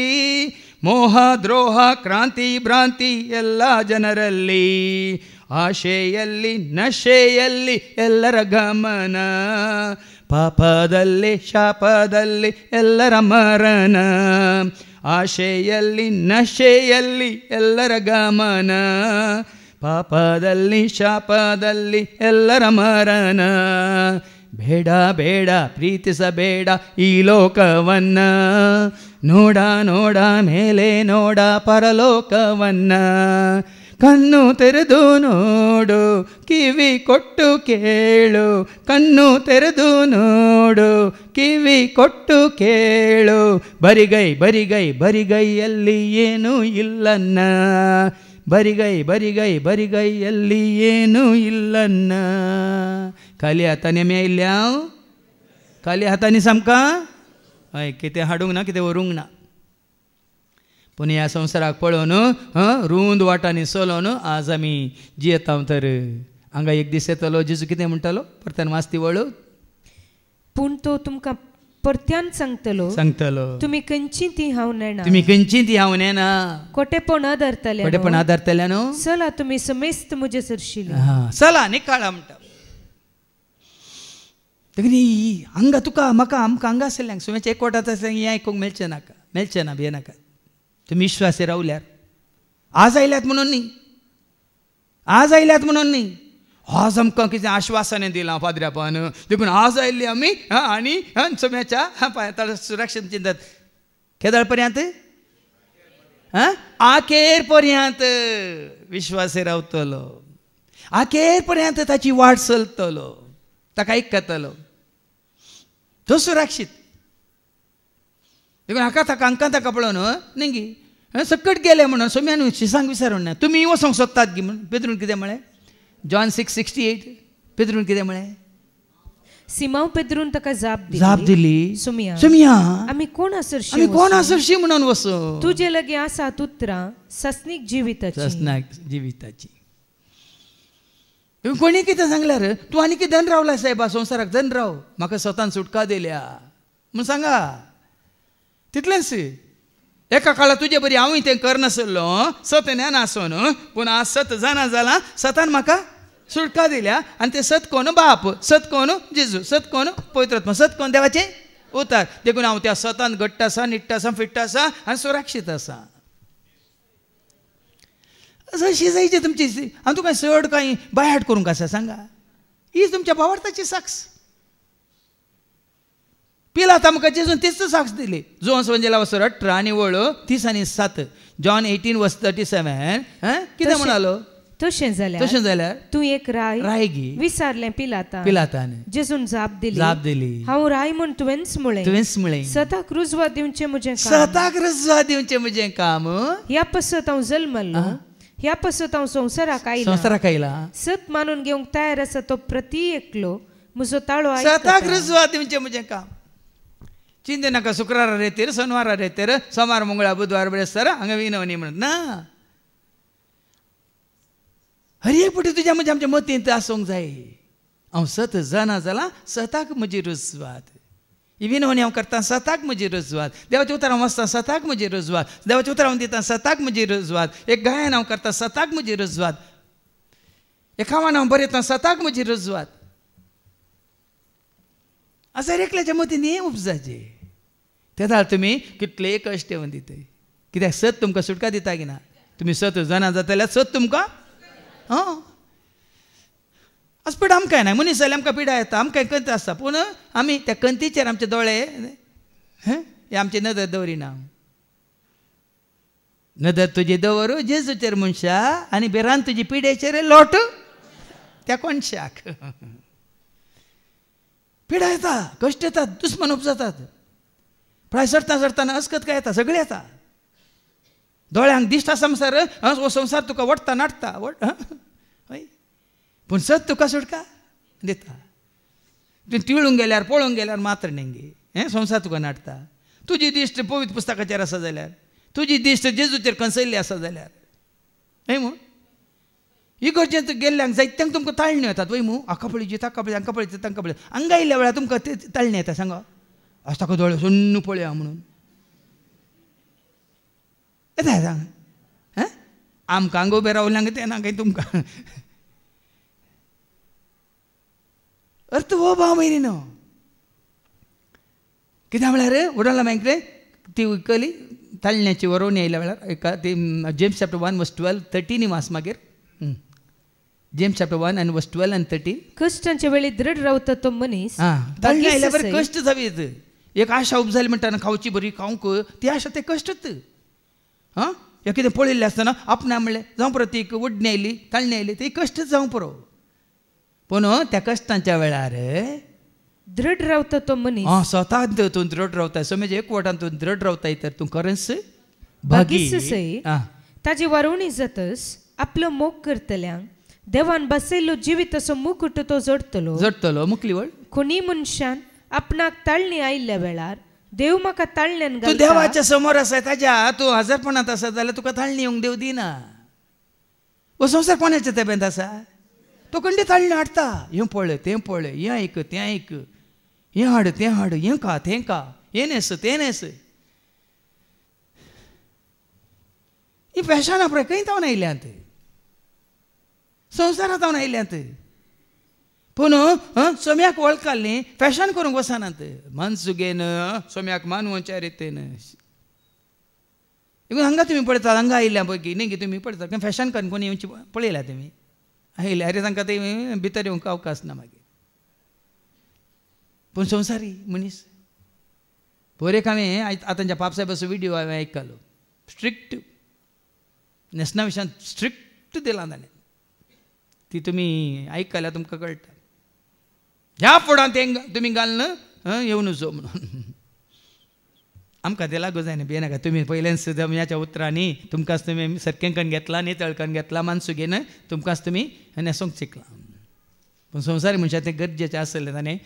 ಮೋಹ ದ್ರೋಹ ಕ್ರಾಂತಿ ಭ್ರಾಂತಿ ಎಲ್ಲ ಜನರಲ್ಲಿ ಆಶೆಯಲ್ಲಿ ನಶೆಯಲ್ಲಿ ಎಲ್ಲರ ಗಮನ ಪಾಪದಲ್ಲಿ ಶಾಪದಲ್ಲಿ ಎಲ್ಲರ ಮರಣ ಆಶೆಯಲ್ಲಿ ನಶೆಯಲ್ಲಿ ಎಲ್ಲರ ಗಮನ ಪಾಪದಲ್ಲಿ ಶಾಪದಲ್ಲಿ ಎಲ್ಲರ ಮರಣ ಬೇಡ ಬೇಡ ಪ್ರೀತಿಸಬೇಡ ಈ ಲೋಕವನ್ನ ನೋಡ ನೋಡ ಮೇಲೆ ನೋಡ ಪರಲೋಕವನ್ನ ಕಣ್ಣು ತೆರೆದು ನೋಡು, ಕಿವಿ ಕೊಟ್ಟು ಕೇಳು, ಕಣ್ಣು ತೆರೆದು ನೋಡು, ಕಿವಿ ಕೊಟ್ಟು ಕೇಳು, ಬರಿಗೈ ಬರಿಗೈ ಬರಿಗೈಯಲ್ಲಿ ಏನೂ ಇಲ್ಲನ್ನ, ಬರಿಗೈ ಬರಿಗೈ ಬರಿಗೈಯಲ್ಲಿ ಏನೂ ಇಲ್ಲನ್ನ. खाली हाताने मेल्या, खाली हाताने सामका हय कितें हाडूंक ना कितें व्हरूंक ना. पूण ह्या संवसाराक पळोवन रुंद वाटांनी चलोवन आज आमी जियेता तर हांगा एक दीस येतलो. जेजू कितें म्हणटालो परत्यान वाचती वळू, पूण तो तुमकां परत्यान सांगतलो तुमी खंयची ती हांव नेना, तुमी खंयची ती हांव नेना, खोटेपण धरतले, खोटेपण धरतले न्हू, चला तुमी समेस्त म्हजे सरशिले. चला निकाळा म्हणटा. हांगा तुका म्हाका आमकां हांगा आसल्यांक सुमेच्या एक कोटात आसल्यांक हें आयकूंक मेळचें नाका, मेळचें ना भियेनाका. तुमी विश्वासी रावल्यार आज आयल्यात म्हणून न्ही, आज आयल्यात म्हणून न्ही, आज आमकां कितें आश्वासनां दिलां पाद्र्यापान, देखून आज आयिल्ली आमी आनी सुम्याच्या पांयां सुरक्षेन चिंतत केदळ पर्यंत आखेर पर्यंत विश्वासी रावतलो, आखेर पर्यंत ताची वाट चलतलो, ताका आयकतलो, तो सुरक्षीत. देखून हाका ताका हांकां ताका पळोवन न्ही सकट गेले म्हणून सोम्यान शिसांक विचारून ना तुमी वचोंक सोदतात गी म्हणून. पेद्रून कितें म्हळें जॉन 6:68 पेद्रून कितें म्हळें, सिमांव पेद्रून ताका जाप दिली, सुमिया सुमिया आमी कोण आसरशी, आमी कोण आसरशी म्हणून वचो, तुजे लागीं आसात उतरां सस्नीक जिविताची, सस्नाक जिविताची. कोणी कितें सांगल्यार तूं आनी कितें धन रावला सायबा संवसाराक धन राव, म्हाका स्वतान सुटका दिल्या म्हूण सांगा. तितलेंच एका काळार तुजे बरी हांवूय तें करनासलो, सत ज्ञान आसोन, पूण आज सत जाणा जालां, सतान म्हाका सुटका दिल्या. आनी तें सत कोण बाप, सत कोण जेजू, सत कोण पवित्र आत्मा, सत कोण देवाचें उतार. देखून हांव त्या सतान घट्ट आसा, निट्ट आसा, फिट्ट आसा आनी सुरक्षीत आसा. अशी जायची तुमची हांव तुका चड कांय बायहाट करूंक आसा सांगा. ही तुमच्या भावार्थाची साक्ष. पिलात आमकां जेजून तीच साक्ष दिली. जोन्स वंजेला वसर 18 आनी वळ 30 आनी 7 जॉन 18:37 कितें म्हणालो, तशें जाल्यार तूं एक राय घे विचारलें पिलातान. जेजून जाप दिली हांव राय म्हूण तुवेंच म्हळें. सताक रुजवा दिवचें म्हजें काम, ह्या पसत हांव जल्मल्लो, ह्या पसत हांव संवसाराक आयला. सत मानून घेवंक तयार आसा तो प्रती एकलो म्हजो ताळो आयकता. सताक रुजवा दिवचें म्हजें काम. चिंते नाका शुक्रारा रेतेर शनिवारा रेतेर सोमार मंगळार बुधवार बेरेस्तार हांगा विनवणी म्हणत ना. हर एक फावटी तुज्या म्हज्या आमच्या मतींत आसूंक जाय हांव सत जाणा जालां, सताक म्हजी रुजवात. ही विनवणी हांव करता, सताक म्हजी रुजवात. देवाचें उतर हांव वाचता, सताक म्हजी रुजवात. देवाचें उतर हांव दिता, सताक म्हजी रुजवात. एक गायन हांव करता, सताक म्हजी रुजवात. एक खावान हांव बरयता, सताक म्हजी रुजवात. असं एकल्याच्या मतीन हें उपजाचें. ते जाल्यार तुमी कितलेय कश्ट येवन दिताय. कित्याक सत तुमकां सुटका दिता की ना. तुमी सत जाणा जाताल्यार सत तुमकां असं पिडा आमकां ना. मनीस जाल्यार आमकां पिडा येता, आमकां कंत आसता, पूण आमी त्या कंतीचेर आमचे दोळे हे आमची नदर दवरिना. नदर तुजी दवर जेजूचेर मनशा आनी बेरान तुजी पिडेचेर लोट त्या कोणशाक. पिडा येता, कश्ट येतात, दुस्मान उपजातात, प्राय सरता सरताना अस्कत काय येता, सगळें येता. दोळ्यांक दिसता संवसार, हो संवसार तुका वडटा नाटता हय, पूण सत तुका सुटका दिता. तूं तिळूंक गेल्यार पळोवंक गेल्यार मात्र नेंगे संवसार तुका नाटता. तुजी दिश्ट पवित्र पुस्तकाचेर आसा जाल्यार, तुजी दिश्ट जेजूचेर कंसयल्ली आसा जाल्यार न्हय म्हूण इगर्जेंत गेल्ल्यांक जायत्यांक तुमकां ताळण्यो येतात वय मू. हाका पळय ताका पळय, हांकां पळय तांकां पळय. हांगा येयल्या वेळार तुमकां ते ताळणी येता सांगा. आज ताका दोळे सुन्न पळया म्हणून येता सांग. आमकां हांगा उबें रावल्यांक तें ना काय तुमकां. अर्थ हो भाव मयरी न्हू. कित्याक म्हळ्यार उडला मेळटलें ती विकली ताळण्याची वरोवणी आयल्या वेळार एका ती जेम्स चॅप्टर 1:12-13 वाच मागीर. James chapter 1:12-13. कश्टांच्या वेळी दृढ रावता तो मनीस. ताळणी आयल्या बरें कश्ट जावीत. एक आशा उपजाली म्हणटा खावची बरी खावंक ती आशा ते कश्टच. या कितें पळयल्लें आसतना आपणा म्हणलें जावं परो ती उडणी आयली ताळणी आयली ती कश्ट जावं परो पूण त्या कश्टांच्या वेळार दृढ रावता तो मनीस स्वता तूं दृढ रावता समज एक वटान तूं दृढ रावताय तर तूं खरेंच भागीस सई ताजी वारोवणी जातस आपलो मोग करतल्यांक देवान बसयल्लो जिवीत असो मुकुट तो जोडटलो मुकली वळ कोणी मनशान आपणाक ताळणी आयिल्ल्या वेळार देव म्हाका ताळण्यान तूं देवाच्या समोर आसा ताज्या तूं हजरपणांत आसा जाल्यार तुका ताळणी येवंक देव दिना वो संवसार कोणाच्या तेब्यांत आसा तो खंय ताळणी हाडटा हें पळय तें पळय हें आयक तें आयक हें हाड तें हाड हें खा तें खा हें न्हेस तें न्हेस ही फॅशना पळय खंय तावन आयल्यांत संवसारांत तावन आयल्यांत पूण सोम्याक वळखाल्ली फॅशन करूंक वचनात मनसुगेन सोम्याक मानवाच्या रितीन हांगा तुमी पळयतात हांगा आयिल्ल्या पैकी न्ही तुमी पळयतात खंय फॅशन करून कोणी येवची पळयल्या तुमी आयले अरे तांकां ते भितर येवंक अवकाश ना मागीर पूण संवसारी मनीस पयरेक हांवें आतांच्या पापसाहेबाचो विडियो हांवें आयकलो स्ट्रिक्ट न्हेसना विशयान स्ट्रिक्ट दिला ताणें ती तुमी आयकल्यार तुमकां कळटा ह्या फुडां तें तुमी घालून येवन वचो म्हणून आमकां ते लागू जायना भियेनाका तुमी पयल्यान सुद्दां ह्याच्या उतरांनी तुमकांच तुमी सरकेंकन घेतला नितळकन घेतला मानसुगेन तुमकांच तुमी न्हेसोंक शिकला पूण संवसारी मनशाक तें गरजेचें आसलें ताणें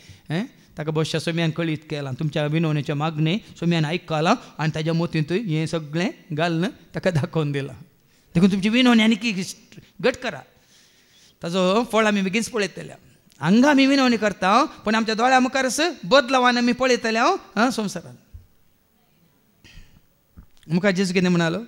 ताका बसच्या सोम्यान कळीत केलां तुमच्या विनवणेच्या मागणे सोम्यान आयकलां आनी ताज्या मोतींत हें सगळें घालून ताका दाखोवन दिलां देखून तुमची विनवणी आनी की घट करा ताजो फळ आमी बेगीनच पळयतले हांगा आमी विनवणी करता पूण आमच्या दोळ्या मुखारच बदलावान आमी पळयतले हांव संवसारान मुखार जेजू कितें म्हणालो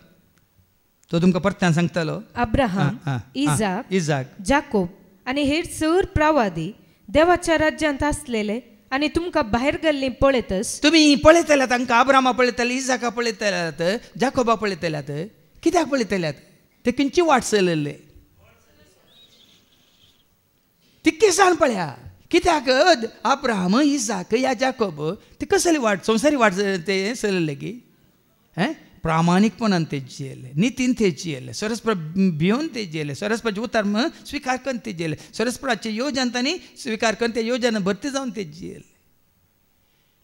तो तुमकां परत्यान सांगतालो अब्राहम इजाक जाकोब आनी हेर सर प्रवादी देवाच्या राज्यांत आसलेले आनी तुमकां भायर गेल्लीं पळयतस तुमी पळयतल्यात तांकां अब्राहमा पळयतले इजाका पळयतल्यात जाकोबा पळयतल्यात कित्याक पळयतल्यात ते खंयची वाट चलयल्ले तितकेसान पळया कित्याक अब्राहम इजाक या जाकोब ते कसली वाट संवसारी वाट ते चलयल्ले की प्रामाणीकपणान ते जियेले नितीन ते जियेले सरस्पर भियोन ते जियेले सरस्पराचे उतार स्विकार करून ते जियेले सरस्पराचे योजन तांणी स्विकार करून ते योजना भरती जावन ते जियेले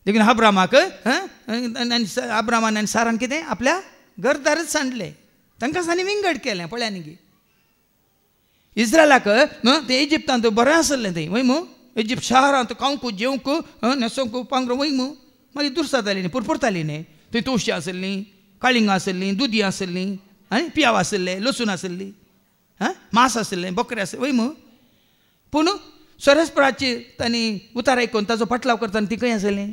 देखून अब्रामाक अब्रामान आनी सारान कितें आपल्या घरदारच सांडले तांकां सानी विंगड केलें पळया न्ही इस्रायलाक ते इजिप्तांत बरें आसलें थंय वय मू इजिप्त शारांत खावंक जेवंक न्हेसोंक पांगरो वय मू मागीर दुरसाद जाली न्ही पुरपुरताली न्ही थंय तोवशी आसलीं काळिंगां आसलीं दुदी आसलीं आनी पियाव आसले लसूण आसली मांस आसलें बकरे आसले वय मू पूण सरस्पराची तांणी उतार आयकून ताजो पाटलाव करतना ती खंय आसलीं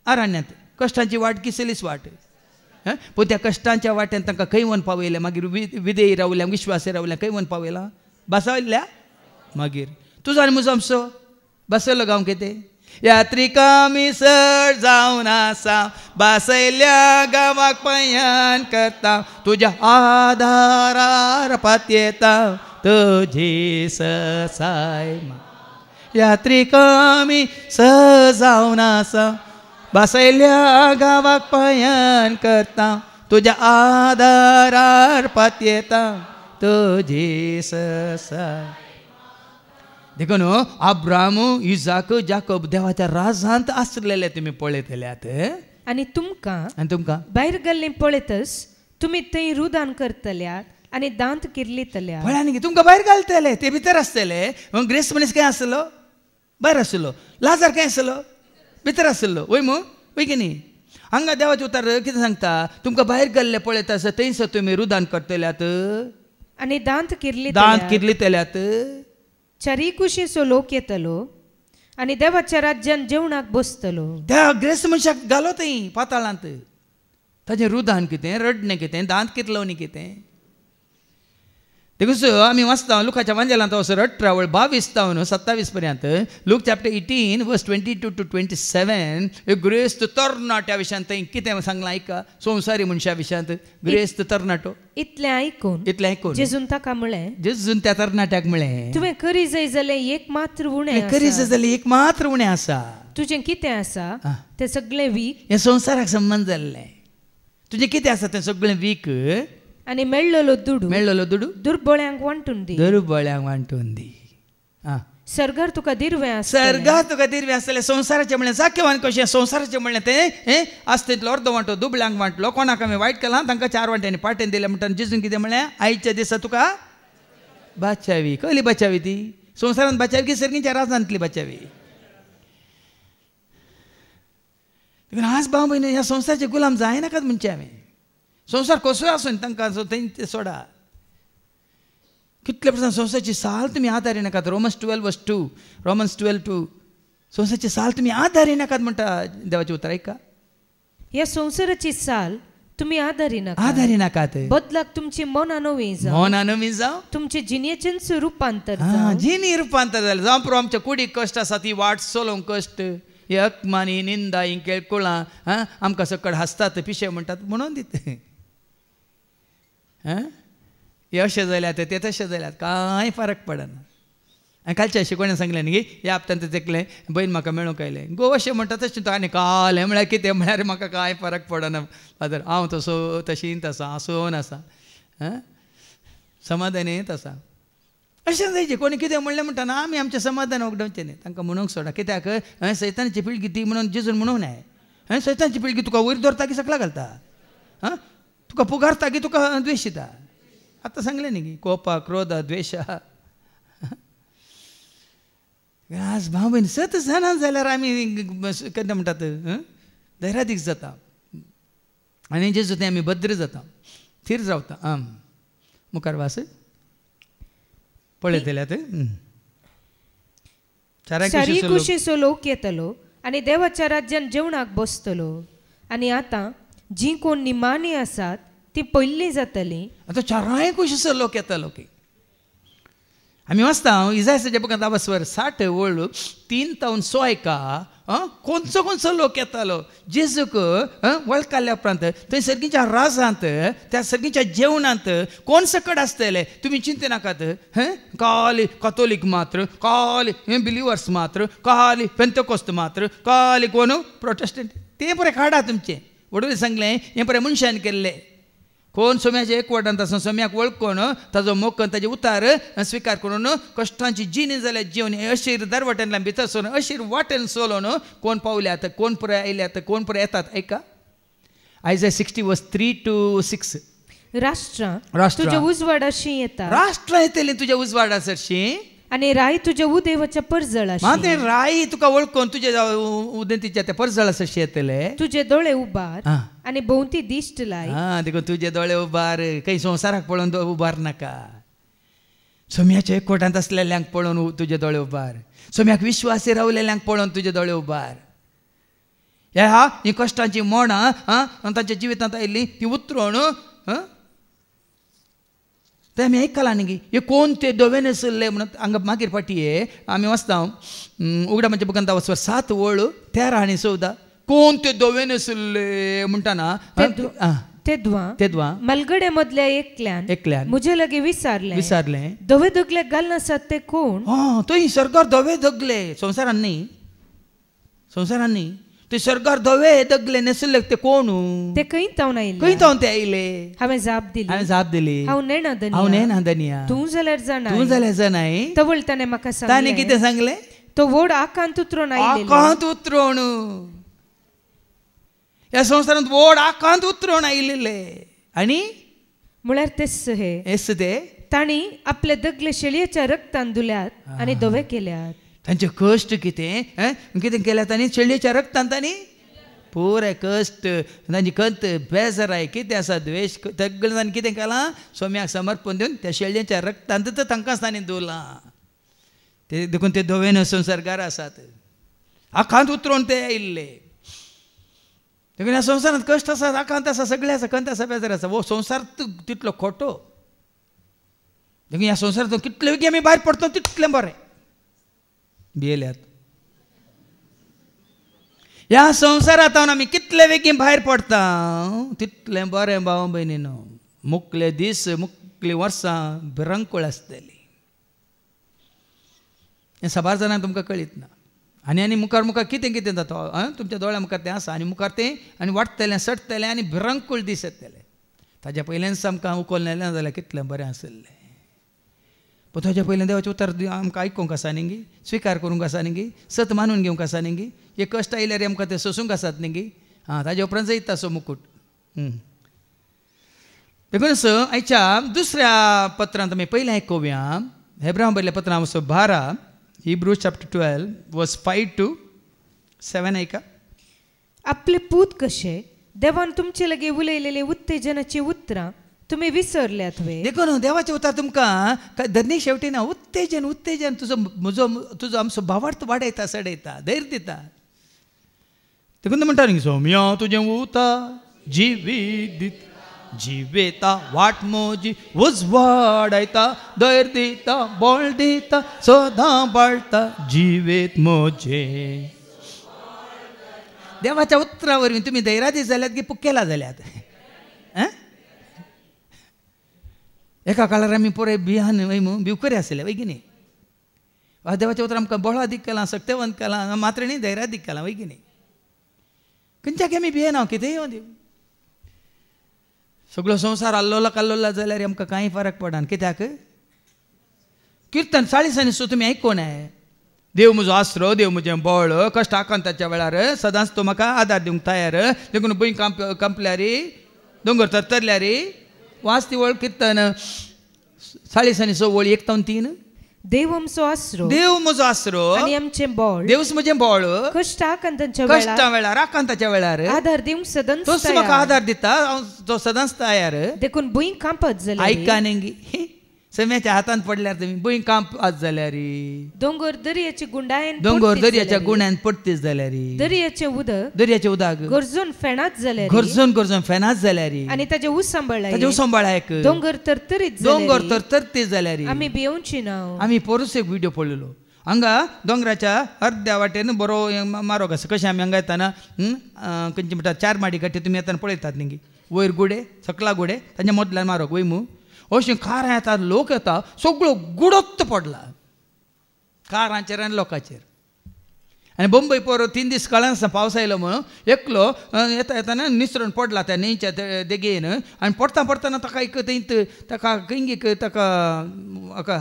अरण्यांत कश्टांची वाट किसलीच वाट पूण त्या कश्टांच्या वाट्यान तांकां खंय व्हरून पावयलें मागीर विधेय रावल्या विश्वासी रावल्या खंय व्हरून पावयलां बसयल्या मागीर तुजो आनी म्हजो आमचो बसयलो गांव कितें यात्रिका मिसळ जावन आसा बसयल्या गांवाक पयान करता तुज्या आदारार पातयेता तुजी ससाय यात्रिका मिसळ जावन आसा बसयल्या गांवाक पयान करता तुज्या आदारार पातयेता तुजी ससाय देखून अब्राहम इजाक जाकोब देवाच्या राजांत आसलेले तुमी पळयतल्यात आनी तुमकां भायर गेल्लीं पळयतस तुमी थंय रुदान करतल्यात आनी दांत किर्लितल्यात पळया न्ही तुमकां भायर घालतले ते भितर आसतले ग्रेस मनीस खंय आसलो भायर आसलो लाजार खंय आसलो भितर आसलो वय मू वय की न्ही हांगा देवाचे उतार कितें सांगता तुमकां भायर गेल्ले पळयता आसा थंयसर तुमी रुदान करतल्यात आनी दांत किर्लितल्यात चरी कुशीचो लोक येतलो आनी देवाच्या राज्यान जेवणाक बसतलो त्या ग्रेस मनशाक घालो थंय पाताळांत ताजें रुदान कितें रडणें कितें दांत कितलोवणी कितें देखून आमी वाचता लुकाच्या वांजेलांत असो रड ट्रॅवल 22 तावन 27 पर्यंत लूक चॅप्टर 18 वर्स 22 to 27 ग्रेस्त तरणाट्या विशयान थंय कितें सांगलां आयका संवसारी मनशा विशयांत ग्रेस्त तरणाटो इतलें आयकून जेजून ताका म्हळें जेजून त्या तरणाट्याक म्हळें तुवें करी जाय जाल्यार एक मात्र उणें करी जाय जाल्यार एक मात्र उणें आसा तुजें कितें आसा तें सगळें वीक हें संवसाराक संबंद जाल्लें तुजें कितें आसा तें सगळें वीक आणि मेळ्ळलो दुडू दुर्बळ्यांक वांटूंदी दुर्बळ्यांक वांटूंदी. सर्गार तुका दिरवें सर्गार तुका दिरवें आसतलें. संवसाराचें म्हणलें जाकेवान कशें संवसाराचें म्हणलें तें आसता तितलो अर्द वांटो दुबळ्यांक वांटलो. कोणाक हांवें वायट केलां तांकां 4 वांट्यांनी पाटेन दिलें म्हणटा जेजून कितें म्हणलें आयच्या दिसा तुका बाचावी. कसली बाचावी ती? संवसारांत बाचावी की सर्गीच्या राजांतली बाचावी. आज भाव भयणी ह्या संवसाराचे गुलाम जायनाकात म्हणचे हांवें. संवसार कसोय आसूं तांकां ते सोडा. कितले पर्संट संवसाराची साल तुमी आदारी नाकात. रोमन्स 12:2 संवसाराची साल तुमी आदारी नाकात म्हणटा देवाचें उतर. ऐका, ह्या संवसाराची साल तुमी आदारी नाकात. बदलाक तुमची मनां नवी जावं तुमचे जिणेचें रुपांतर जिणी रुपांतर जालें. जावं पुरो आमच्या कुडीक कश्ट आसा ती वाट चलोवंक कश्ट, हे अकमानी निंदा ही केळकुळां आमकां सकट हसतात पिशे म्हणटात म्हणून दित. हे अशें जाल्यात ते तशें जाल्यात कांय फरक पडना. आनी कालच्या शिकवण्यान सांगलें न्ही ह्या हप्त्यान तेकलें बहीण म्हाका मेळूंक आयलें गो अशें म्हणटा तशें तो आनी काल हें म्हळ्यार कितें म्हळ्यार म्हाका कांय फरक पडना फादर. हांव तसो तशींच आसा आसून आसा समाधानीत आसा. अशें जायचें. कोणी कितें म्हणलें म्हणटाना आमी आमचें समाधान उगडोवचें न्ही. तांकां म्हणूंक सोडा. कित्याक सैतानाची पिळगी ती म्हणून जेजून म्हणूंक नाय. सैतानाची पिळगी तुका वयर धरता की सकला घालता. तुका पुगारता की तुका द्वेशिता. आतां सांगलें न्ही कोपा क्रोध द्वेश. आज भाव भयण सत जाणा जाल्यार आमी केन्ना म्हणटात धैर्यादीक जाता आनी जेजू तें आमी भद्र जाता थीर रावता. मुखार वास पळयतल्यात. सारी कुशीचो लोक येतलो आनी देवाच्या राज्यान जेवणाक बसतलो. आनी आतां जीं कोण निमाणी आसात ती पयलीं जातलीं. आतां चाराय कुशीचो लोक येतलो की आमी वाचता इजायाच्या बुकांत आवास्वर 60 वळू 3 तावन 6 एका कोणचो लोक येतालो जेजूक वळखाल्या उपरांत थंय सर्गीच्या राजांत त्या सर्गीच्या जेवणांत कोण सकट आसतले तुमी चिंते नाकात. काली कॅथोलीक मात्र, काली बिलिवर्स मात्र, काली पेंतकोस्त मात्र, काली कोण प्रोटेस्टंट ते बरें काडा तुमचें. वडोली सांगलें हें बरें मनशान केल्लें. कोण सोम्याचे एकवटांत आसून सोम्याक वळखून ताजो मोग करून ताजे उतार स्विकार करून कश्टांची जिणी जाल्यार जेवन अशीर दरवट्यांतल्यान भितर सरून अशीर वाटेन चलोवन कोण पावल्यात, कोण पुराय आयल्यात, कोण पुराय येतात. ऐका आयजाया 60:3-6. राष्ट्रां तुज्या उजवाडाशी येता. राष्ट्रां येतलीं तुज्या उजवाडा सरशी आनी राय तुज्या उदेवाच्या परजळाशी. माते राय तुका वळखून तुज्या उदेंतीच्या त्या परजळा सरशी येतले. तुजे दोळे उबार आनी भोंवती दिश्ट लाय. देखून तुजे दोळे उबार खंय संवसाराक पळोवन उबार नाका. सोम्याच्या एकवटांत आसलेल्यांक पळोवन तुजे दोळे उबार. सोम्याक विश्वासी रावलेल्यांक पळोवन तुजे दोळे उबार. ह्या ही कश्टांची मोणां तांच्या जिवितांत आयिल्लीं ती उतरोवन ते आमी आयकलां न्ही हे कोण ते दोवे नसले म्हणून हांगा मागीर फाटी आमी वाचता उगडामाच्या बुकांत वाचवर 7 वळू 13 आनी 14. कोण ते दोवे नसले म्हणटाना तेदवा मलगडे मदल्या एकल्यान म्हजे लागीं विचारलें दोवे दगले घालून आसात ते कोण. थंय सरकार दोवे दगले संवसारान न्ही ते सरकार दोवे दगले नसले ते कोण ते खंय तावन ते आयले. हांवें जाप दिली हांव नेणादनिया तूं जाल्यार जाणाय. तवळ ताणें म्हाका ताणें कितें सांगलें तो व्हड आकांत उतरोवन ह्या संवसारांत व्हड आकांत उतरोवन आयिल्ले. आनी म्हळ्यार तेस ते तांणी आपले दगले शेळयेच्या रक्तान धुल्यात आनी दोवे केल्यात. तांचे कश्ट कितें केल्यात तांणी शेळयेच्या रक्तान तांणी पुराय कश्ट तांची कंत बेजाराय कितें आसा द्वेश सगळें तांणी कितें केलां सोम्याक समर्पण दिवन त्या शेळयेच्या रक्तांत तांकांच तांणी दवरलां. ते देखून ते दोवेन संसर्गार आसात आकांत उतरोवन ते आयिल्ले. देखून ह्या संवसारांत कश्ट आसा आकांत आसा सगळें आसा कंत आसा बेजार आसा वो संवसार तितलो खोटो. देखून ह्या संवसारांतून कितले बेगीन आमी भायर पडटा तितलें बरें. भियेल्यात ह्या संवसारांत आमी कितले बेगीन भायर पडटा तितलें बरें भाव भयणीनो. मुखले दीस मुखली वर्सां भिरंकूळ आसतली हें साबार जाणांक तुमकां कळीत ना. आनी मुखार कितें जाता तुमच्या दोळ्या मुखार तें आसा आनी मुखार तें आनी वाडटलें सडटलें आनी भिरंकूळ दीस येतले. ताज्या पयल्यानच आमकां उखोल ना जाल्यार कितलें बरें आसलें. पूण ताज्या पयलें देवाचें उतर आमकां आयकूंक आसा न्ही गी, स्विकार करूंक आसा न्ही गी, सत मानून घेवंक आसा न्ही गी, एक कश्ट आयल्यार आमकां ते सोसूंक आसात न्ही गी. ताज्या उपरांत जायत ताचो मुकूट. देखूनच आयच्या दुसऱ्या पत्रांत आमी पयलें आयकुया. हेब्रांक बरयल्ल्या पत्रांत 12 Hebrews chapter 12 verse 5 to 7 ऐका. आपले पूत कशे देवान तुमचे लगे उलयलेले उत्तेजनाची उतरां तुम्ही विसरल्यात वे. देखून देवाचे उतर तुमकां धरणी शेवटी ना उत्तेजन उत्तेजन तुजो आमचो भावार्थ वाडयता सडयता धैर्य दिता. देखून म्हणटा न्ही सौम्या तुजें उतर जिवेता वाट मोजी उजवाडायता धैर्य दिता बोळ दिता सदां बाळटा जिवेत मोजे. देवाच्या उतरा वरवीं तुमी धैर्यादी जाल्यात की पुक्केला जाल्यात. एका काळार आमी पळय बियान भिवकरी आसले वय की न्ही. देवाचें उतर आमकां बळा दीक केलां सत्यवंत केलां मात्र न्ही धैर्या दीक केलां वय की न्ही. खंयच्याक आमी भियेना कितेंय येवं दिवं. सगळो संवसार आल्लोला काल्लोला जाल्यार आमकां कांय फरक पडना. कित्याक किर्तन 40 सो तुमी आयकोनाय. देव म्हजो आसरो देव म्हजें बळ कश्ट आकांताच्या वेळार सदांच तो म्हाका आदार दिवंक तयार. देखून भुंय कंपल्यार दोंगर तरतरल्यार वाच ती वळ किर्तन 40 वळ 1 ते 3. देव आमचो आसरो देव म्हजो आसरो आनी आमचें बळ देवच म्हजें बळ कश्ट आकांताच्या वेळार आकांताच्या वेळार आदार दिवंक सदांच तोच म्हाका आदार दिता. तो सदांच तयार. देखून भुंय कांपत जाल्यार आयका न्ही समेच्या हातांत पडल्यार तुमी भुंय कांपत जाल्यार दोंगर दर्याच्या गुंडायन दोंगर दर्याच्या गुण्यान पडतीस जाल्यार दर्याचें उदक उदक गरजून फेणात जाल्यार गरजून फेनाच जाल्यार आनी ताजे उसंबळाय उसंबळायक दोंगर तरतरीत दोंगर तरतरीत जाल्यार आमी भिवची ना. आमी परस एक व्हिडिओ पळयलो. हांगा दोंगराच्या अर्द्या वाटेन बरो मारोग आसा. कशें आमी हांगा येताना खंयचे म्हणटा 4 माडी काटी तुमी येताना पळयतात न्ही वयर गुडे सकला गुडे ताच्या मदल्यान मारोग वयमू अशें कारां येता लोक येता सगळो गुडोत्त पडला कारांचेर आनी लोकांचेर. आनी बंबय परो 3 दीस कळना आसा पावस आयलो म्हणून एकलो येता येताना निसरून पडला त्या न्हंयच्या देगेन आनी पडटाना ताका एक थंयत ताका खंयीक ताका हाका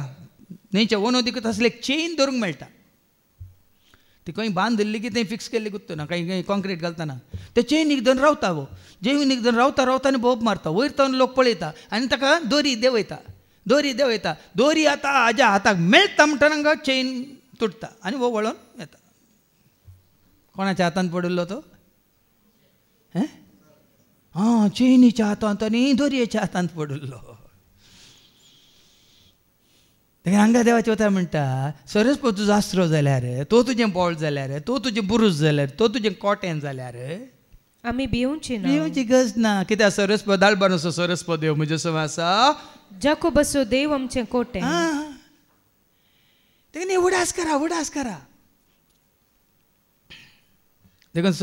न्हंयच्या वनोदीक असले एक चेन धरूंक मेळटा. ती खंय बांद दिल्ली की थंय फिक्स केल्ली गुत्त ना खंय कॉन्क्रीट घालतना ते चेनीक धरून रावता वो जेवणीक धरून रावता आनी बोब मारता. वयर तावन लोक पळयता आनी ताका दोरी देंवयता दोरी आतां हाज्या हाताक मेळटा म्हणटना चेन तुटता आनी वो वळोन येता. कोणाच्या हातांत पडिल्लो तो चेनीच्या हातांत आनी दोरयेच्या हातांत पडिल्लो. हांगा देवाचे उतर म्हणटा सरस पळय तुजो आसरो जाल्यार तो तुजें बळ जाल्यार तो तुजें बुरूज जाल्यार तो तुजें कोटें जाल्यार आमी भिवची ना. भिवची गरज ना. कित्याक सरस पळय दाळबानसो सरस पळय देव म्हजे सम आसा जाकोबाचो देव आमचें कोटें. तेणी उडास करा. देखून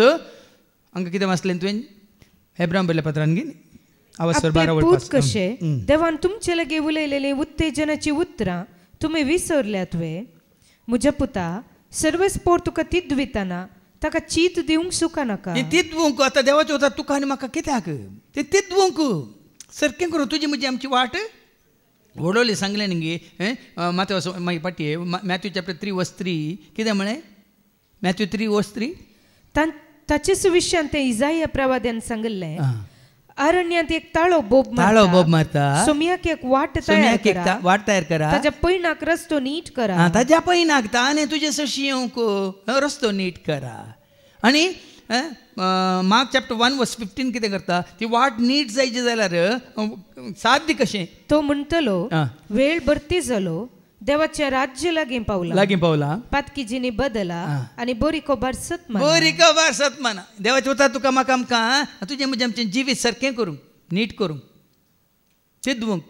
हांगा कितें वाचलें तुवें हेब्रांक बरयल्ल्या पत्रांत गी पूत कशे देवान तुमचे लगे उलयलेले उत्तेजनाची उतरां तुमी विसरल्यात वे. म्हज्या पुता सर्वस्पोर तुका तिदवितना ताका चीत दिवंक सुका नाका. तिदवूंक आतां देवाचें उतर तुका आनी म्हाका कित्याक तें तिदवूंक सारकें करून तुजी म्हजी आमची वाट वडोली सांगलें न्ही माथ्या मागीर पाटी मॅथ्यू चॅप्टर 3 वर्स 3 कितें म्हळें मॅथ्यू 3 वर्स 3 ताचेच विशयान तें इजाया प्रवाद्यान सांगलें. अरण्यात एक ताळो बोब मारता सोम्याक एक वाट तयार करा ताच्या पैनाक रस्तो नीट करा. ताज्या पैनाक ताणे तुजे सशी येवंक रस्तो नीट करा. आनी मार्क चॅप्टर 1 वर्स 15 कितें करता ती वाट नीट जायची जाल्यार साध्य कशें तो म्हणटलो वेळ भरती जालो देवाच्या राज्य लागीं पावला पातकी जिनी बदला आनी बोरीको बार सतमाना. देवाचें उतर तुका म्हाका आमकां तुजें म्हजें आमचें जिवीत सारकें करूंक नीट करूंक तिदवूंक.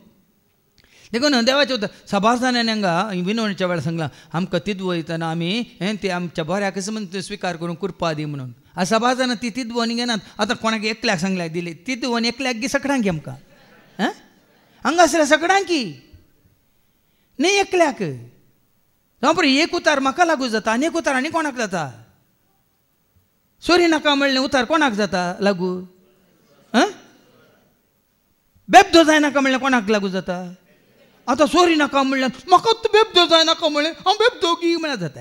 देखून देवाचें उतर सभासदानान हांगा विनवणेच्या वेळार सांगलां आमकां तिदवयतना आमी ते आमच्या बऱ्याक स्विकार करूंक कुरपा दी म्हणून. सभासदान ती तिदवोन घेनात. आतां कोणाक एकल्याक सांगल्याक दिली तिदवोन एकल्याक गी सकडांक घे आमकां हांगा आसल्या सकडांक की न्ही एकल्याक जावं बरें एक उतार म्हाका लागू जाता आनी एक उतार आनी कोणाक जाता. सोरी नाका म्हणलें उतार कोणाक जाता लागू बेबदो जायनाका म्हणल्यार कोणाक लागू जाता? आतां सोरी नाका म्हणल्यार म्हाका बेबदो जायनाका म्हणलें हांव बेबदोगी म्हळ्यार जाता.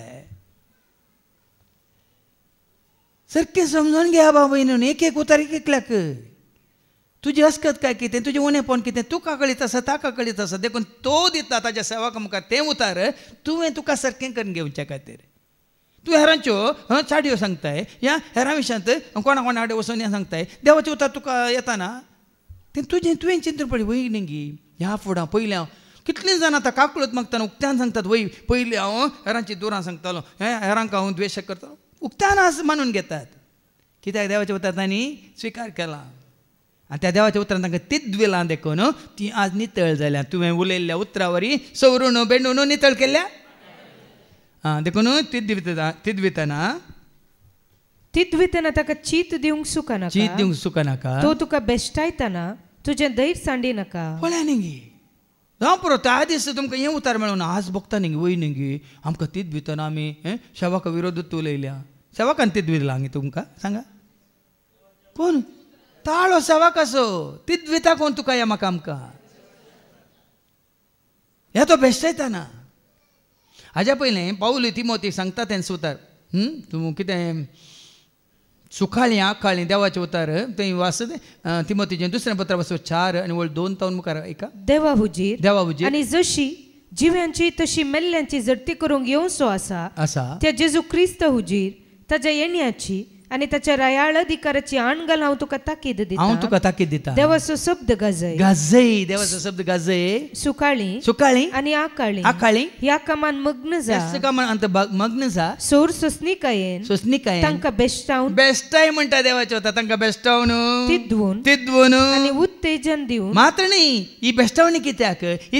सारकें समजून घे बाबा भयणीन, एक एक उतार एक एकल्याक. तुजी हस्कत काय कितें, तुजें उणेपण कितें, तुका कळीत आसा ताका कळीत आसा, देखून तो दिता ताच्या सेवाक मुखार तें उतार तुवें तुका सारकें करून घेवच्या खातीर. तूं हेरांच्यो चाडयो सांगताय, ह्या हेरां विशयांत कोणा कोणा कडेन वचून हें सांगताय, देवाचें उतार तुका येताना तें तुवें चिंतून पळय. वय न्ही ह्या फुडां पयलीं हांव कितलीं जाणां आतां काकुळत मागतना उक्त्यान सांगतात, वय पयलीं हांव हेरांची दुरां सांगतालो, हेरांक हांव द्वेश करतालो, उक्त्यान आज मानून घेतात. कित्याक देवाच्या उतार तांणी स्विकार केला आनी त्या देवाच्या उतरान तांकां तिद्विलां देखून ती आज नितळ जाल्या. तुवें उलयल्ल्या उतरावरी सवरून बेंडून नितळ केल्ल्या देखून तिद्वितना ताका चीत दिवंक सुका चीत दिवंक सुका नाका. तो तुका बेश्टायतना तुजें दैर सांडी नाका. पळय न्ही जावं पुरो त्या दीस तुमकां हें उतार मेळून आज भोगता न्ही वय न्ही आमकां तिद्वितना आमी सेवाका विरोधूच उलयल्या. सेवाकान तिद्विला न्ही तुमकां सांगा कोण? ताळो सेवाक असो तिद्विता कोण तुका या म्हाका आमकां हे तो बेश्टायतना. हाज्या पयलें पावल तिमोथीक सांगता तें उतार तूं कितें सुखाळीं आखाळीं देवाचें उतार थंय वाचत तिमोथीचें दुसरें पत्र वाचत 4 आनी 2 तावन मुखार एका देवा हुजीर देवा आनी जशी जिव्यांची तशी मेल्ल्यांची जडटी करूंक येवचो आसा त्या जेजू क्रिस्त हुजीर ताच्या येण्याची आनी ताच्या रायाळ अधिकाराची आणगल हांव तुका ताकीद दिता. देवाचो शब्द गाजय गाजय देवाचो शब्द गाजय सुकाळीं आनी आकाळीं ह्या कामान मग्न जा सोर सोसनिकायेन तांकां बेश्टाय म्हणटा देवाचो होता तांकां बेश्टावन तिद्वून आनी उत्तेजन दिवन. मात्र न्ही ही बेश्टावणी कित्याक ही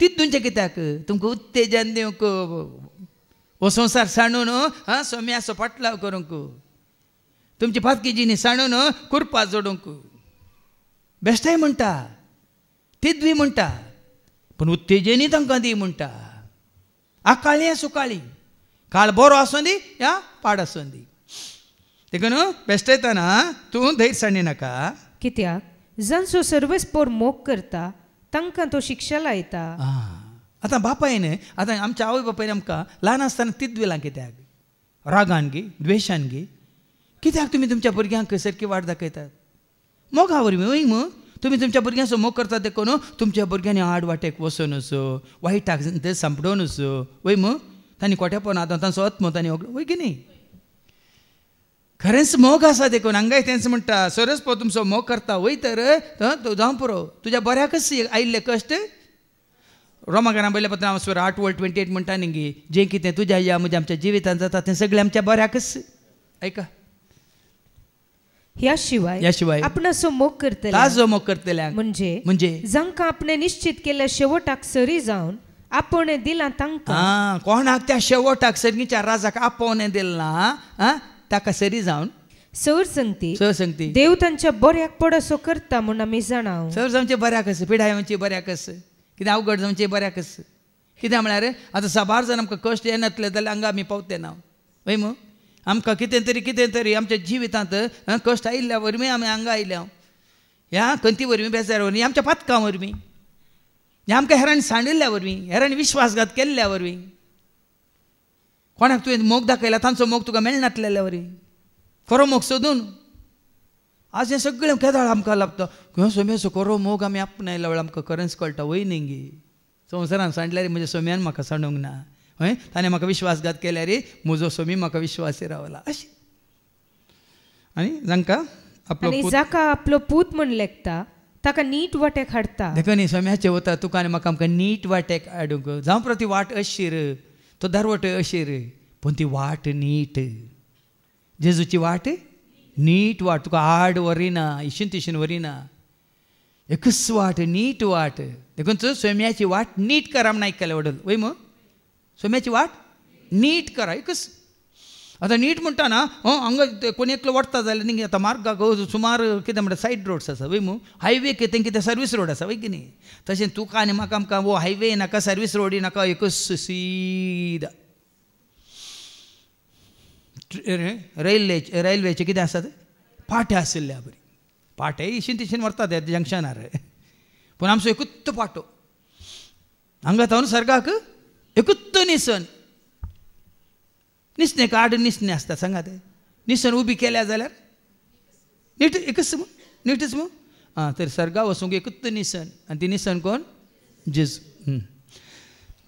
तिद्दूंचें कित्याक तुमकां उत्तेजन दिवंक हो संवसार सांडून सोम्याचो पाटलाव करूंक तुमची फातकीजीनी सांडून कुरपा जोडूंक बेश्टाय म्हणटा तिद्वी म्हणटा पूण उत्तेजनी तांकां दी म्हणटा. आकाळी सुकाळी काळ बरो आसूं दी या पाड आसूं दी देखून बेश्टायतना तूं धैर्य सांडी नाका. कित्याक जांचो सर्वेस्पोर मोग करता तांकां तो शिक्षा लायता. आतां बापायन आतां आमच्या आवय बापायन आमकां ल्हान आसतना तिद्विलां कित्याक रागान गे द्वेशान गे कित्याक तुमी तुमच्या भुरग्यांक सारकी वाट दाखयतात मोगा वरवीं वय मग तुमी तुमच्या भुरग्यांचो मोग करतात देखून तुमच्या भुरग्यांनी आड वाटेक वचून वायटाक ते सांपडून वय मग तांणी कोट्यापण आतां तांचो आत्मो तांणी वय की न्ही खरेंच मोग आसा देखून हांगाय तेंच म्हणटा सरस्पो तुमचो मोग करता वय तर जावं पुरो तुज्या बऱ्याकच आयिल्ले कश्ट. रोमाकारां पयल्या पत्र 8:28 म्हणटा न्ही जें कितें तुज्या या म्हज्या आमच्या जिवितांत जाता तें सगळें आमच्या बऱ्याकच. ऐका ह्या शिवाय आपणाचो मोग करतल्यांक म्हणजे जांकां आपणे निश्चित केल्या शेवटाक सरी जावन आपोवणें दिलां तांकां. कोणाक त्या शेवटाक सरीच्या राजाक आपोवणें दिलां ताका सरी जावन सर संगती देव तांच्या बऱ्याक पडसो करता म्हूण आमी जाणाव. सर जावचे बऱ्याक आस पिडायवचे बऱ्याक आस कितें अवघड जावचे बऱ्याक आस कित्याक म्हळ्यार आतां साबार जर आमकां कश्ट येनातले जाल्यार हांगा आमी पावते ना वय मग आमकां कितें तरी आमच्या जिवितांत कश्ट आयिल्ल्या वरवीं आमी हांगा आयल्या ह्या कंती वरवीं बेजार वरवीं आमच्या पातकां वरवीं ह्या आमकां हेरांनी सांडिल्ल्या वरवीं हेरांनी विश्वासघात केल्ल्या वरवीं कोणाक तुवें मोग दाखयला तांचो मोग तुका मेळनासलेल्या वरवीं खरो मोग सोदून आज हें सगळें केदाळ आमकां लाभता खंय सोम्याचो खरो मोग आमी आपणायल्या वेळार आमकां खरेंच कळटा वय न्ही गे संवसारान सांडल्यार म्हज्या सोम्यान म्हाका सांडूंक ना हय ताणें म्हाका विश्वासघात केल्यार म्हजो सोमी म्हाका विश्वासी रावला अशें. आनी जाका आपलो पूत म्हण लेखता ताका नीट वाटेक हाडटा. देखून न्ही सोम्याचें वता तुका आनी म्हाका आमकां नीट वाटेक हाडूंक जावं पुरो ती वाट अशीर तो दरवट अशीर पूण ती वाट नीट जेजूची वाट नीट वाट तुका आड वरिना इशीन तिशीन वरिना एकच वाट नीट वाट देखून तूं सोम्याची वाट नीट करा म्हण आयकलें वडल वय मग सोम्याची वाट नीट करा एकच. आतां नीट म्हणटा ना हांगा कोणी एकलो वडता जाल्यार न्ही आतां मार्गाक सुमार कितें म्हणटा सायड रोड्स आसा वय मग हायवे कितें सर्वीस रोड आसा वय की न्ही तशें तुका आनी म्हाका आमकां वो हायवे नाका सर्वीस रोडी नाका एकच सीदा रेल्वेचे कितें आसात पाटे आशिल्ल्या बरी पाटे इशीन तिशीन व्हरतात जंक्शनार पूण आमचो एकूच पाटो हांगा थावन सर्गाक एकूच निसन निसणे काड निसणे आसता सांगात निसन उबी केल्या जाल्यार नीट एकच नीटच मग हां तर सर्गा वचूंक एकूच निसन आनी ती निसन कोण जेजू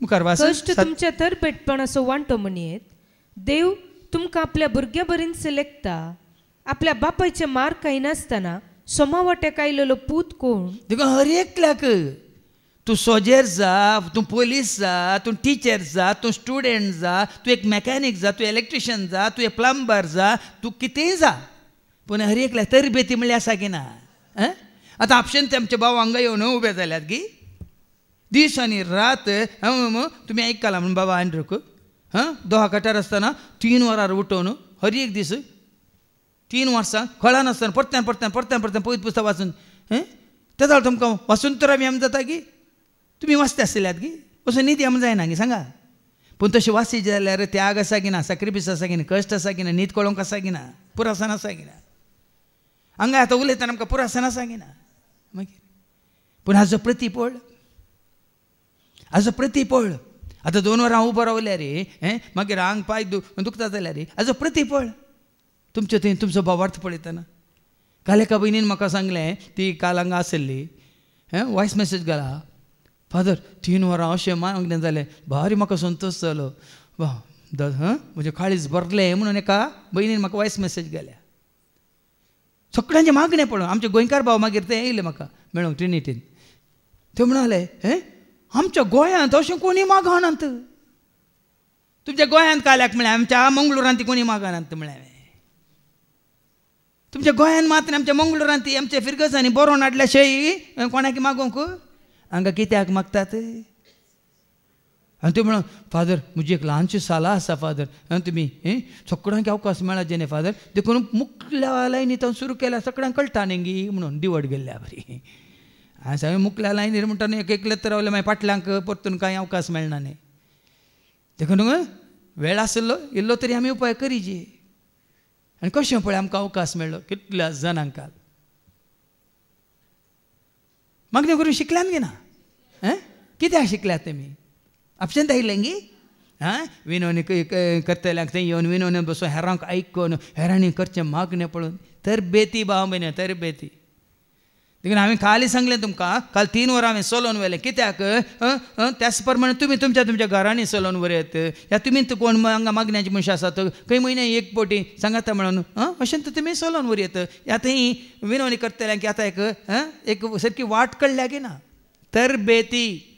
मुखार वाच कश्ट तुमच्या तरपेटपणाचो वांटो म्हणयेत देव तुमकां आपल्या भुरग्या बरीन सिलेक्टा आपल्या बापायचे मार काही नासतना सोमावट्याक आयलेलो पूत कोण देखून हर एकल्याक तूं सोजेर जा तूं पुलीस जा तूं टिचर जा तूं स्टुडंट जा तूं एक मॅकॅनीक जा तूं इलेक्ट्रिशियन जा तूं एक प्लंबर जा तूं कितेंय जा पूण हर एकल्याक तरबेती म्हणल्यार आसा की ना आतां आपशेन ते आमचे भाव हांगा येवन उबे जाल्यात की दीस आनी रात तुमी आयकला म्हणून बाबा आंड्रूक दोहा कटार आसतना 3 वरार उठोवन हर एक दीस 3 वर्सां कळनासतना परत्यान परत्यान परत्यान परत्यान पयत पुस्तक वाचून तें जाल्यार तुमकां वाचून तर आमी जाता की तुमी वाचता आसल्यात की असो न्हिदी आमी जायना गी सांगा पूण तशें वाची जाल्यार त्याग आसा की ना सॅक्रिफायस आसा की ना कश्ट आसा की ना न्हीद कळोवंक आसा की ना पुरासन आसा की ना हांगा आतां उलयतना आमकां पुरासन आसा की ना मागीर पूण हाजो प्रतिफळ आतां 2 वरां उबो रावल्यार मागीर आंग पांय दुखता जाल्यार हाजो प्रतिफळ तुमचे थंय तुमचो भावार्थ पळयतना काल एका भयणीन म्हाका सांगलें ती काल हांगा आसली वॉयस मॅसेज घाला फादर 3 वरां अशें मागणें जालें भारी म्हाका संतोश जालो म्हजें काळीज भरलें म्हणून एका भयणीन म्हाका वॉयस मॅसेज घाल्या सगळ्यांचें मागणें पळोवन आमचे गोंयकार भाव मागीर ते येयले म्हाका मेळोंक ट्रिनिटीन ते म्हणाले आमच्या गोंयांत अशें कोणी मागनात तुमच्या गोंयांत काल्याक म्हळ्यार आमच्या मंगळुरांत कोणी मागनात म्हळ्यार तुमच्या गोंयांत मात आमच्या मंगळुरांत आमच्या फिरगसांनी बरोवन हाडल्या शेळी कोणाक मागोवंक हांगा कित्याक मागतात आनी ते म्हणून फादर म्हजी एक ल्हानशी साला आसा फादर तुमी सगळ्यांक अवकाश मेळा जेणे फादर देखून मुखल्या लायनी तो सुरू केल्या सगळ्यांक कळटा न्ही गी म्हणून दिवड गेल्ल्या बरी हांवें सांगलें मुखल्या लायनीर म्हणटा न्ही एकलेच तर रावले मागीर फाटल्यांक परतून कांय अवकाश मेळना न्ही देखून वेळ आसलो इल्लो तरी आमी उपाय करीचे आनी कशें पळय आमकां अवकाश मेळ्ळो कितल्या जाणांक मागणी करून शिकल्यान गे ना कित्याक शिकल्यात तेमी आपशेंत आयिल्लें गी विनोवणी करतल्यांक थंय येवन विनोवणी बसून हेरांक आयकून हेरांनी करचें मागणें पळोवन तरबेती भाव भयणी तरबेती देखून हांवें काल सांगलें तुमकां काल 3 वरां हांवें चलोवन व्हेलें कित्याक त्याच प्रमाणे तुमी तुमच्या तुमच्या घरांनी चलोवन व्हरत ह्या तुमी कोण हांगा मागण्याची मनशां आसात खंय म्हयन्याक एक पोटी सांगाता म्हणून अशें तुमी चलोवन व्हरयत ह्या थंय विनोवणी करतल्यांक आतां एक सारकी वाट कळ्ळ्या की ना तरबेती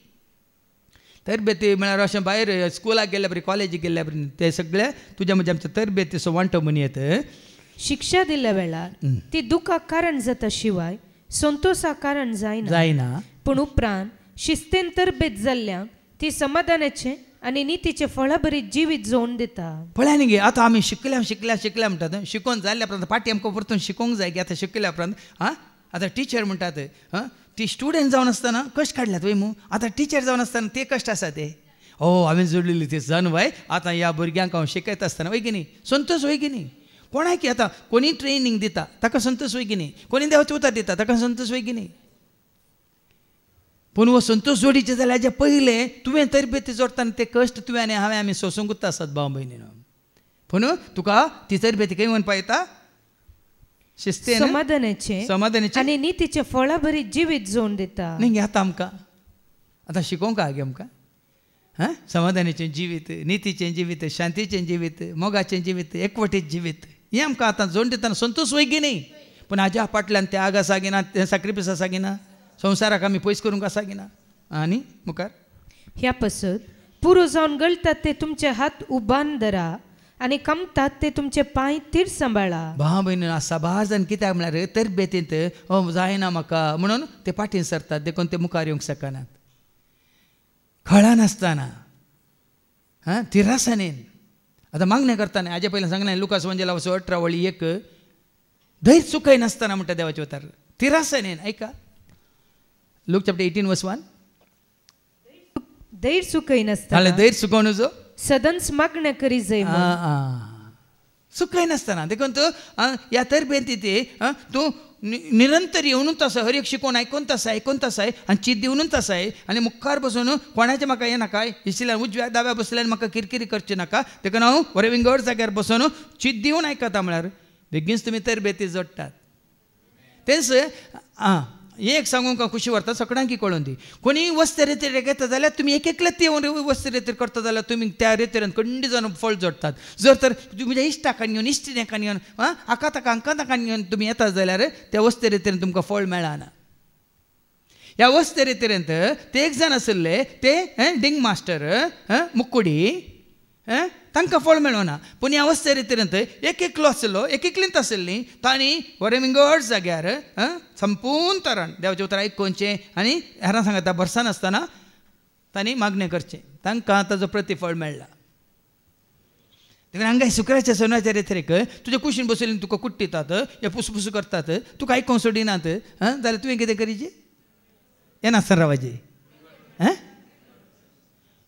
म्हळ्यार अशें भायर स्कुलाक गेल्या बरी कॉलेजीक गेल्या बरी ते सगळे तुज्या म्हज्या आमच्या तरबेतीचो वांटो म्हणयत शिक्षा दिल्ल्या वेळार ती दुखाक कारण जाता शिवाय संतोषाक कारण जायना पूण उपरांत शिस्तेन तरबेत जाल्ल्यांक ती समाधानाचें आनी नितीचें फळां बरी जिवीत जोडून दिता पळय न्ही गे आतां आमी शिकल्या म्हणटात शिकोवन जाल्ल्या उपरांत पाटी आमकां परतून शिकोवंक जाय की आतां शिकल्या उपरांत आतां टिचर म्हणटात ती स्टुडंट जावन आसतना कश्ट काडल्यात वय मू आतां टिचर जावन आसतना ते कश्ट आसा ते हांवें जोडलेली ती जानवाय आतां ह्या भुरग्यांक हांव शिकयता आसतना वय की न्ही संतोश वय की न्ही कोणाक आतां कोणी ट्रेनींग दिता ताका संतोश वय की न्ही कोणी देवाचो उतार दिता ताका संतोश वय की न्ही पूण हो संतोश जोडीचे जाल्यार हेजे पयलें तुवें तरबेती जोडटाना ते कश्ट तुवें आनी हांवें आमी सोंसूंकूच आसात भाव भयणीन पूण तुका ती तरबेती खंय म्हणपा येता शिस्तेन समाधानाचें आनी नितीचें फळां बरी जिवीत जोडून दिता न्ही आतां आतां शिकोवंक आहा गे आमकां समाधानाचें जिवीत नितीचें जिवीत शांतीचें जिवीत मोगाचें जिवीत एकवटीत जिवीत हें आमकां आतां जोडून दितना संतोश वय गी न्ही पूण हाज्या फाटल्यान त्याग आसा गी ना सॅक्रिफायस आसा गी ना संवसाराक आमी पयस करूंक आसा गी ना आनी मुखार ह्या पासत पुरो जावन गळटात ते तुमचे हात उबान धरा आनी कमतात ते तुमचे पांय थीर सांबाळा भाव भयणी साबार जाण कित्याक म्हळ्यार तरबेतींत जायना म्हाका म्हणून ते फाटीं सरतात देखून ते मुखार येवंक शकनात कळनासतना तिरासानेन आतां मागणें करतना हाजे पयलीं सांगलें लुकास वंजेला 18 वळी 1 धैर्य चुकय नासतना म्हणटा देवाचे उतार तिरासानेन ऐका लूक चॅप्टर 18 वर्स 1 धैर्य चुकय नासतना धैर्य चुकोवन जो सदन्स मागणें करी जाय सुखय नासतना देखून तूं ह्या तरबेतीत तूं निरंतर येवनूच आसा हर एक शिकोवन आयकोनच आसाय आनी चीत दिवनूच आसाय आनी मुखार बसून कोणाचें म्हाका हें नाकाय इशिल्ल्यान उजव्या दाव्या बसल्यान म्हाका किरकिरी करची नाका देखून हांव बरें विंगड जाग्यार बसून चीत दिवन आयकता म्हळ्यार बेगीनच तुमी तरबेती जोडटात तेच एक सांगून का खुशी व्हरता सगळ्यांक कळून दी कोणी वस्त रेतीर घेता जाल्यार तुमी एक एकलेच ती वस्त रेतीर करता जाल्यार तुमी त्या रेतीर खंडी जावन फळ जोडटात जर तर तुमच्या इश्टाकान येवन इश्टिण्याकान येवन आकाताका अंकाताकान येवन तुमी येतात जाल्यार त्या वस्त रेतीर तुमकां फळ मेळना ह्या वस्त रेतीरेंत ते एक जाण आशिल्ले ते डिंग मास्टर मुक्कुडी तांकां फळ मेळना पूण ह्या वस्त रेतीरेंत एक एकलो आशिल्लो एक एकलींच आशिल्ली तांणी बरें विंगड जाग्यार संपूर्ण तरान देवाचें उतर आयकोवचें आनी हेरां सांगता बरसा नासतना तांणी मागणें करचें तांकां ताजो प्रतिफळ मेळ्ळा देखून हांगा शुक्राच्या सोनाच्या रेतीरेक तुज्या कुशीन बसयलीं तुका कुट्टितात हे पुसपुस करतात तुका आयकोंक सोडिनात जाल्यार तुवें कितें करीचें हें नासतना रावाचें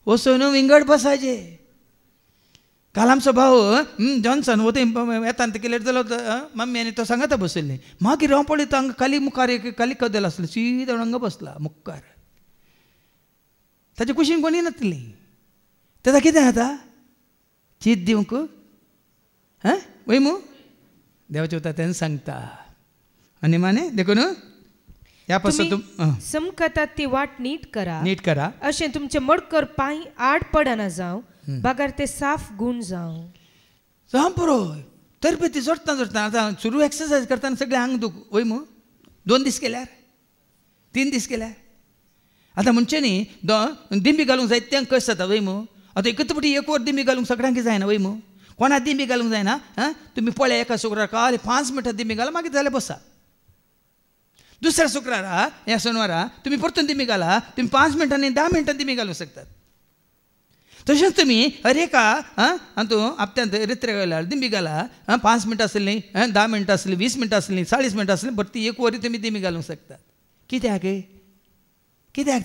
वचून विंगड बसाचें काल आमचो भाव जॉन्सन वते येतान ते लेट जालो मम्मी आनी तो सांगाता बसयल्ले मागीर हांव पळयता हांगा काली मुखार एक काली कदेल आसलें सीदो हांगा बसला मुखार ताच्या कुशीन कोणी नासली ताका कितें जाता चीत दिवंक वय मू देवाचें उतर तेन्ना सांगता आनी माने देखून ह्या पासून समकता ती वाट नीट करा अशें तुमचें मडकर पांय आड पडना जावं बागार ते साफ गुण जावं पुरो तरबेती जोडटा आतां सुरू एक्सरसायज करतना सगळें आंग दूख वय मू 2 दीस केल्यार 3 दीस केल्यार आतां म्हणचे न्ही दिंबी घालूंक जाय तें कशें जाता वय मू आतां एकच पटी एक वर दिंबी घालूंक सगळ्यांक जायना वय मू कोणाक दिंबी घालूंक जायना तुमी पळया एका शुक्रार काल 5 मिनटां दिंबी घाला मागीर जाल्यार बसा दुसऱ्या शुक्रारा ह्या शेनवारा तुमी परतून दिंबी घाला तुमी 5 मिनटांनी 10 मिनटां दिंबी घालूंक शकतात तशेंच तुमी हर एका हातूं हप्त्यांत रेत्रे घाला दिंबी घाला 5 मिनटां आसलीं 10 मिनटां आसलीं 20 मिनटां आसलीं 40 मिनटां आसलीं परती एक वरी तुमी दिंबी घालूंक शकतात कित्याक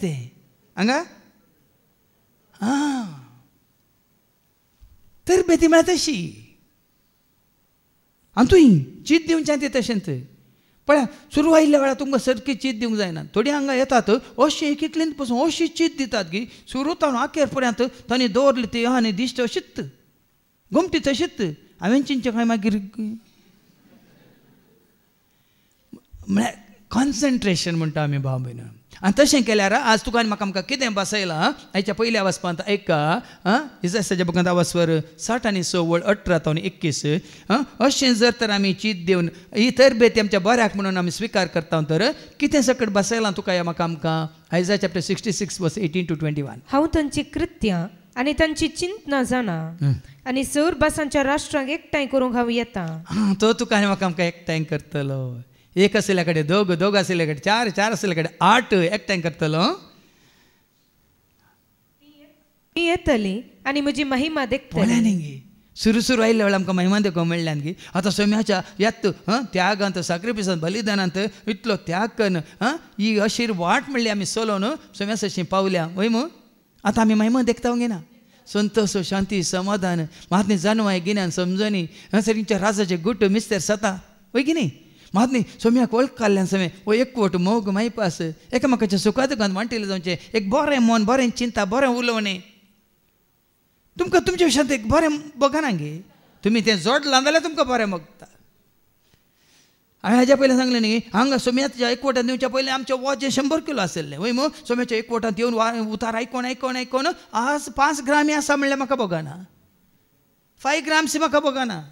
ते हांगा तरबेती म्हळ्यार तशी आनी तुवें चीत दिवचें तें तशेंच पळय सुरू आयिल्ल्या वेळार तुमकां सारकी चीत दिवंक जायना थोडी हांगा येतात अशी एक एकलींत पासून अशी चीत दितात की सुरू तावन आखेर पर्यंत तांणी दवरली ती आनी दिश्ट अशीच घुमटी तशीच हांवें चिंतचें काय मागीर म्हळ्यार कॉन्सन्ट्रेशन म्हणटा आमी भाव भयण आनी तशें केल्यार आज तुका आनी म्हाका कितें बसयलां हेच्या पयल्या वाचपांत ऐका इसायाच्या बुकांत वाचवर 60 आनी 6 वळ 18 तावन 21 अशें जर तर आमी चीत दिवन ही तरबेती आमच्या बऱ्याक म्हणून आमी स्विकार करता तर कितें सकट बसयलां तुका ह्या म्हाका आमकां आयजाया चॅप्टर 66 वर्स 18 to 21 हांव तांची कृत्यां आनी तांची चिंतना जाणा आनी सर भासांच्या राष्ट्रांक एकठांय करूंक हांव येता तो तुका आनी म्हाका आमकां एकठांय करतलो एक आशिल्ल्या कडेन दोग आशिल्ल्या कडेन 4 आशिल्ल्या कडेन 8 एकठांय करतलो येतली आनी म्हजी महिमा देखतली सुरू आयिल्ल्या वेळार आमकां महिमा देखूंक मेळ्ळ्यान की आतां सोम्याच्या यात त्यागांत साक्रिफिसांत बलिदानांत इतलो त्याग करन ही अशी वाट म्हणली आमी चलोवन सोम्या अशी पावल्या वय मू आतां आमी महिमा देखता घेना संतोष शांती समाधान महात्मी जानवाय गिन्यान समजणी सरींच्या राजाचे गुट मिस्तेर सता वय की न्ही महात्मी सोम्याक वळख काडल्यान समय वो एकवट मोग मायपास एकामेकाच्या सुखा दुखांत वांटिले जावचें एक बरें मन बरें चिंता बरें उलोवणें तुमकां तुमच्या विशयांत एक बरें बघना गे तुमी तें जोडलां जाल्यार तुमकां बरें मोगता हांवें हाज्या पयलीं सांगलें न्ही हांगा सोम्याच्या एकवटांत येवच्या पयलीं आमचें वजें 100 किलो आसलें वय मू सोम्याच्या एकवटांत येवन उतार आयकोन आज 5 ग्रामी आसा म्हणल्यार म्हाका बघना 5 ग्राम्स म्हाका बघना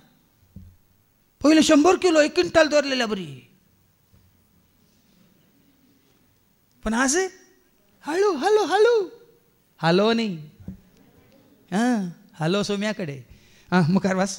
पयलीं 100 किलो 1 क्विंटल दवरलेल्या बरी पण आज हळू हळू हळू हालो न्ही हालो सोम्या कडेन मुखार वास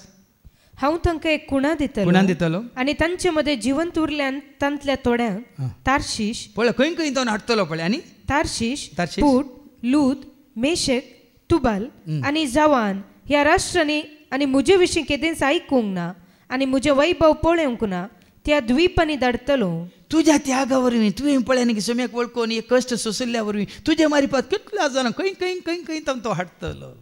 हांव तांकां एक कुणा दितलो आनी तांचे मदें जिवंत उरल्यान तांतल्या थोड्यांक तार्शीश पळय खंय तो हाडटलो पळय आनी तार्शीश पूट लूद मेशक तुबाल आनी जावान ह्या राष्ट्रांनी आनी म्हजे विशीं केदेंच आयकूंक ना आनी म्हजें वैभव पळोवंक ना त्या द्वीपांनी धाडटलो तुज्या त्यागा वरवीं तुवें पळय न्ही सोम्याक वळखून एक कश्ट सोंसल्या वरवीं तुजे मारिपात कितल्या जाणां खंय तो हाडटलो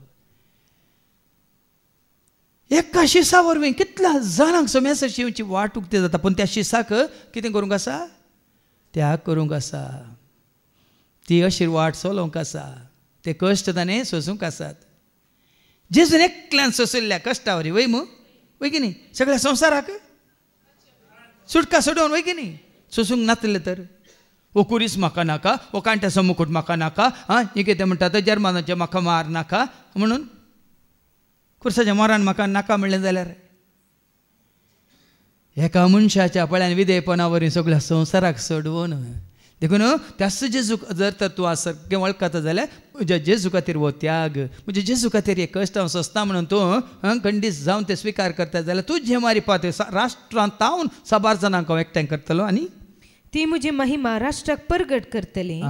एका शिसा वरवीं कितल्या जाणांक मेसेज शिवची वाट उक्ती जाता पूण त्या शिसाक कितें करूंक आसा त्याग करूंक आसा ती अशी वाट चलोवंक आसा ते कश्ट ताणें सोसूंक आसात जेजून एकल्यान सोंसयल्ल्या कश्टा वरी वय की न्ही सगळ्या संवसाराक सुटका सोडून वय की न्ही सोसूंक नातले तर वो कुरीस म्हाका नाका वो कांट्याचो मुकुट म्हाका नाका ही कितें म्हणटा जर्मनाचे म्हाका मार नाका म्हणून कुर्साच्या मोरान म्हाका नाका म्हणलें जाल्यार एका मनशाच्या पळ्यान विधेयपणा वरी सगळ्या संवसाराक सोडवून देखून त्याच जेजूक जर तर तूं सारकें वळखता जाल्यार म्हज्या जेजू खातीर वो त्याग म्हणजे जेजू खातीर हे कश्ट हांव सोंसता म्हणून तूं खंडीत जावन ते स्विकार करता जाल्यार तूं जे मारी पावता राष्ट्रांत तावन साबार जाणांक हांव एकठांय करतलो आनी ती म्हजी महिमा राष्ट्राक परगट करतली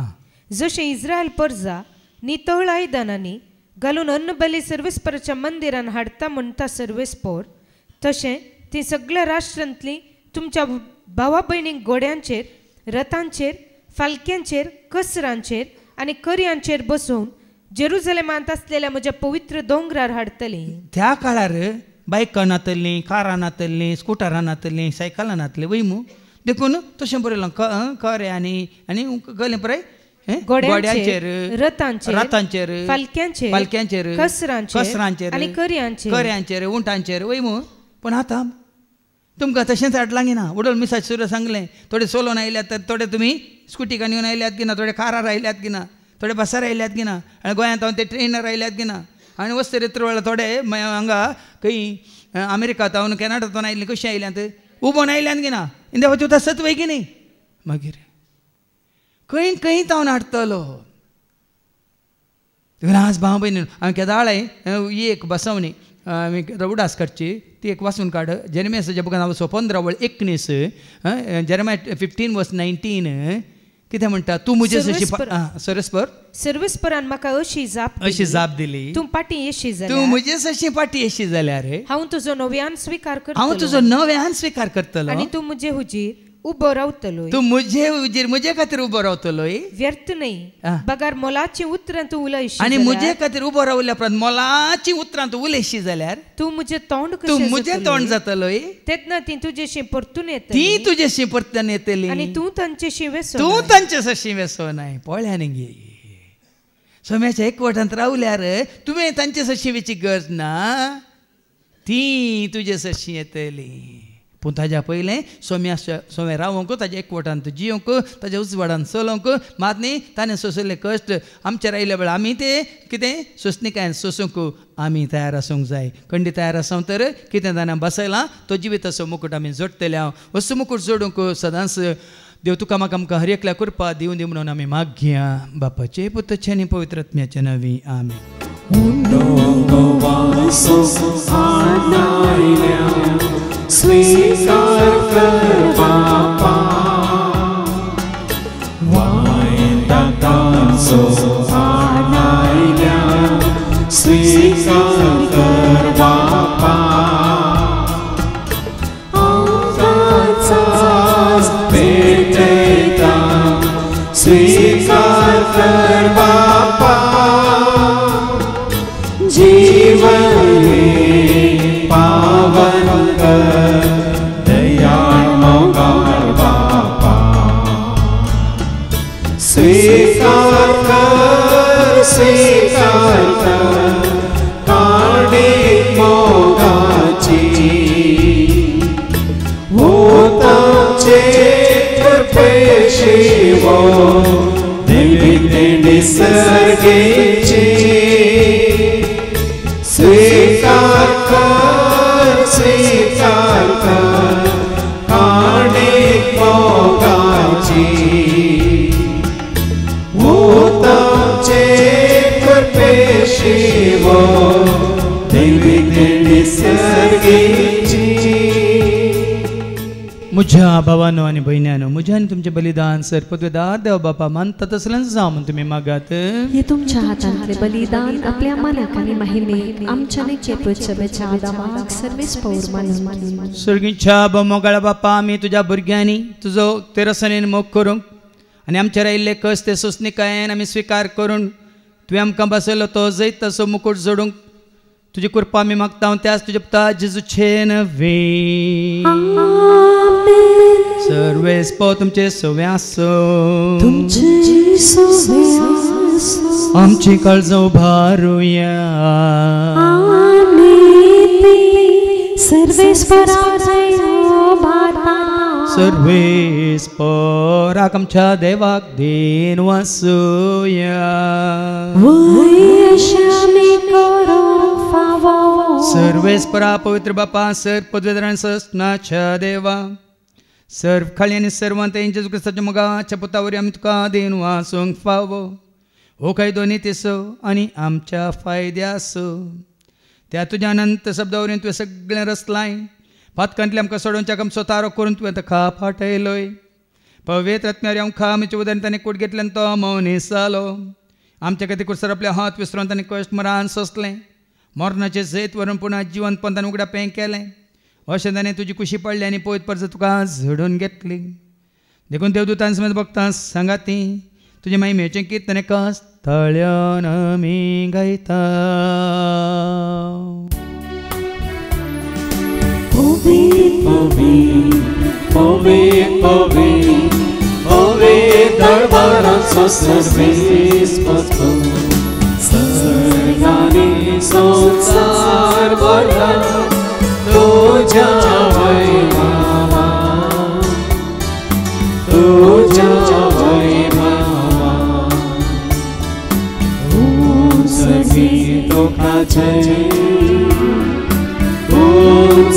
जशें इस्रायल परजा नितळ आयदनांनी घालून अन्नबली सर्वेस्पराच्या मंदिरान हाडटा म्हणटा सर्वेस्पोर तशें ती सगळ्या राष्ट्रांतली तुमच्या भावा भयणीक घोड्यांचेर रथांचेर फालक्यांचेर कसरांचेर आनी करयांचेर बसोवन जेरुजलेमांत आसलेल्या म्हज्या पवित्र दोंगरार हाडटली त्या काळार बायकां नातलीं कारां नातलीं स्कुटरां नातलीं सायकलां नातलीं वयमू देखून तशें बरयलां करे आनी गलें पळय घोड्यांचेर रथांचेर फालक्यांचेर कसरांचेर आनी करयांचेर उंटांचेर वयमू पूण आतां तुमकां तशेंच हाडलां गी ना उडोल मिसाचे सुरू सांगलें थोडे चलोवन आयल्यात तर थोडे तुमी स्कुटीकान येवन आयल्यात की ना थोडे कारार आयल्यात की ना थोडे बसार आयल्यात की ना आनी गोंयांत हांव ते ट्रेनर आयल्यात की ना आनी वस्तर येत्र वेळार थोडे हांगा खंय अमेरिकांत हांव कॅनडांतून आयिल्लीं कशीं आयल्यांत उबोन आयल्यात की ना इंदे वचूं तसत वय की न्ही मागीर खंय खंय हांव हाडटलो आज भाव भयणीन हांवें केदाळे ही एक बसवणी आमी उडासकडची ती एक वाचून काड जेरेमियाच्या बुकान हांव 15:19 जेरेमिया 15:19 कितें म्हणटा तूं म्हजे सर्वेस्पर म्हाका अशी जाप दिली तूं पाटी येशी जाल्यार तूं म्हजे अशी पाटी येशी जाल्यार हांव तुजो नव्यान स्वीकार करतलो आनी तूं म्हजे हुजीर उबो रावतलो तूं म्हजे खातीर उबो रावतलो व्यर्थ न्ही बगार मोलाची उतरां तूं उलयशी आनी म्हजे खातीर उबो रावल्या उपरांत मोलाची उतरां तूं उलयशी जाल्यार तूं म्हजें तोंड जातलो तेन्ना ती तुजेशी परतून येतली आनी तूं तांचेशी वेसो नाय पळयानी गे सोम्याच्या एकवटांत रावल्यार तुवें तांचे सशिवेची गरज ना ती तुजे सशी येतली पूण ताज्या पयलें सोम्या रावोंक ताज्या एकवटांत जियोंक ताज्या उजवाडान चलोवंक मात न्ही ताणें सोंसयल्ले कश्ट आमचेर आयल्या वेळार आमी ते कितें सोंसणिकायेन सोंसूंक आमी तयार आसूंक जाय खंडी तयार आसूं तर कितें ताणें बसयलां तो जिविताचो मुकूट आमी जोडटले हांव असो मुकूट जोडूंक सदांच देव तुका म्हाका आमकां हर एकल्या कृपा दिवन दी म्हणून आमी मागया बापाचे पुताचे आनी पवित्र आत्म्याचे नांवी आमीन स्वीकार कर बापा वायतांचो आनायल्या स्वीकार कर बापा पेटयता स्वीकार कर बापा जीवन पावन कर दयाळ मोगाळ बापा स्वीकार कर काडी मोगाची होताचे कृपेशी वो देवी निसर्गेची स्वीकार कर काडी मोगाची होताचे कृपेशी वो देवी निसर्गेची म्हज्या भावानो आनी भयण्यानो म्हज्या आनी तुमचें बलिदान सर पदवेदार देव बापा मानता तसलें जावं म्हण तुमी मागात हे तुमच्या हातांतले बलिदान आपल्या मनाक आनी महिमेक आमच्या नेचेपच्या आदामाक सर्वेस्पौर मानून सर्गीच्या मोगाळ बापा आमी तुज्या भुरग्यांनी तुजो तेरसनेन मोग करूंक आनी आमचेर आयिल्ले कश्ट ते सोंसणिकायेन आमी स्विकार करून तुवें आमकां बसयलो तो जैत तसो मुकूट जोडूंक तुझी कृपा आम्ही मागता त्याच तुझ्या पुता जेजूचे नवे सर्वेस पो तुमचे सव्यास आमची काळज उभारूया सर्वेस पराक आमच्या देवाक देन वासूया सर्वेस परा पवित्र बापा सर्व पदवीधरां सस्नाच्या देवा सर्व खाली आणि सर्वांत जेजू क्रिस्ताच्या मगाच्या पुतावरी आमी तुका देन वासूंक फावो हो काही दोन्ही तेसो आणि आमच्या फायद्यास त्या तुझ्या अनंत शब्दावरून तुवें सगळें रचलाय पातकांतले आमकां सोडोवच्याक आमचो तारो करून तुवें ताका फाटयलोय पवित्र आत्म्यार आमकां आमच्या उदरान ताणें कूड घेतल्यान तो मौनीस जालो आमच्या खातीर कुसर आपले हात विसरून ताणें कश्ट मरान सोंसलें मरणाचें जैत व्हरून पुन्हा जिवंत पंथान उगड्या पें केलें अशें ताणें तुजी खुशी पडली आनी पळयत परस तुका झडून घेतली देखून देवदूतां समेत भक्तां सांगाती तुजे महिमेचें कीर्तन कस तळ्यान आमी गायता दरबारांचो सर्वेस पतो सर्गांनी संसार भरला तुझ्या वैभवा तुझ्या वैभवा सगळी तुका जय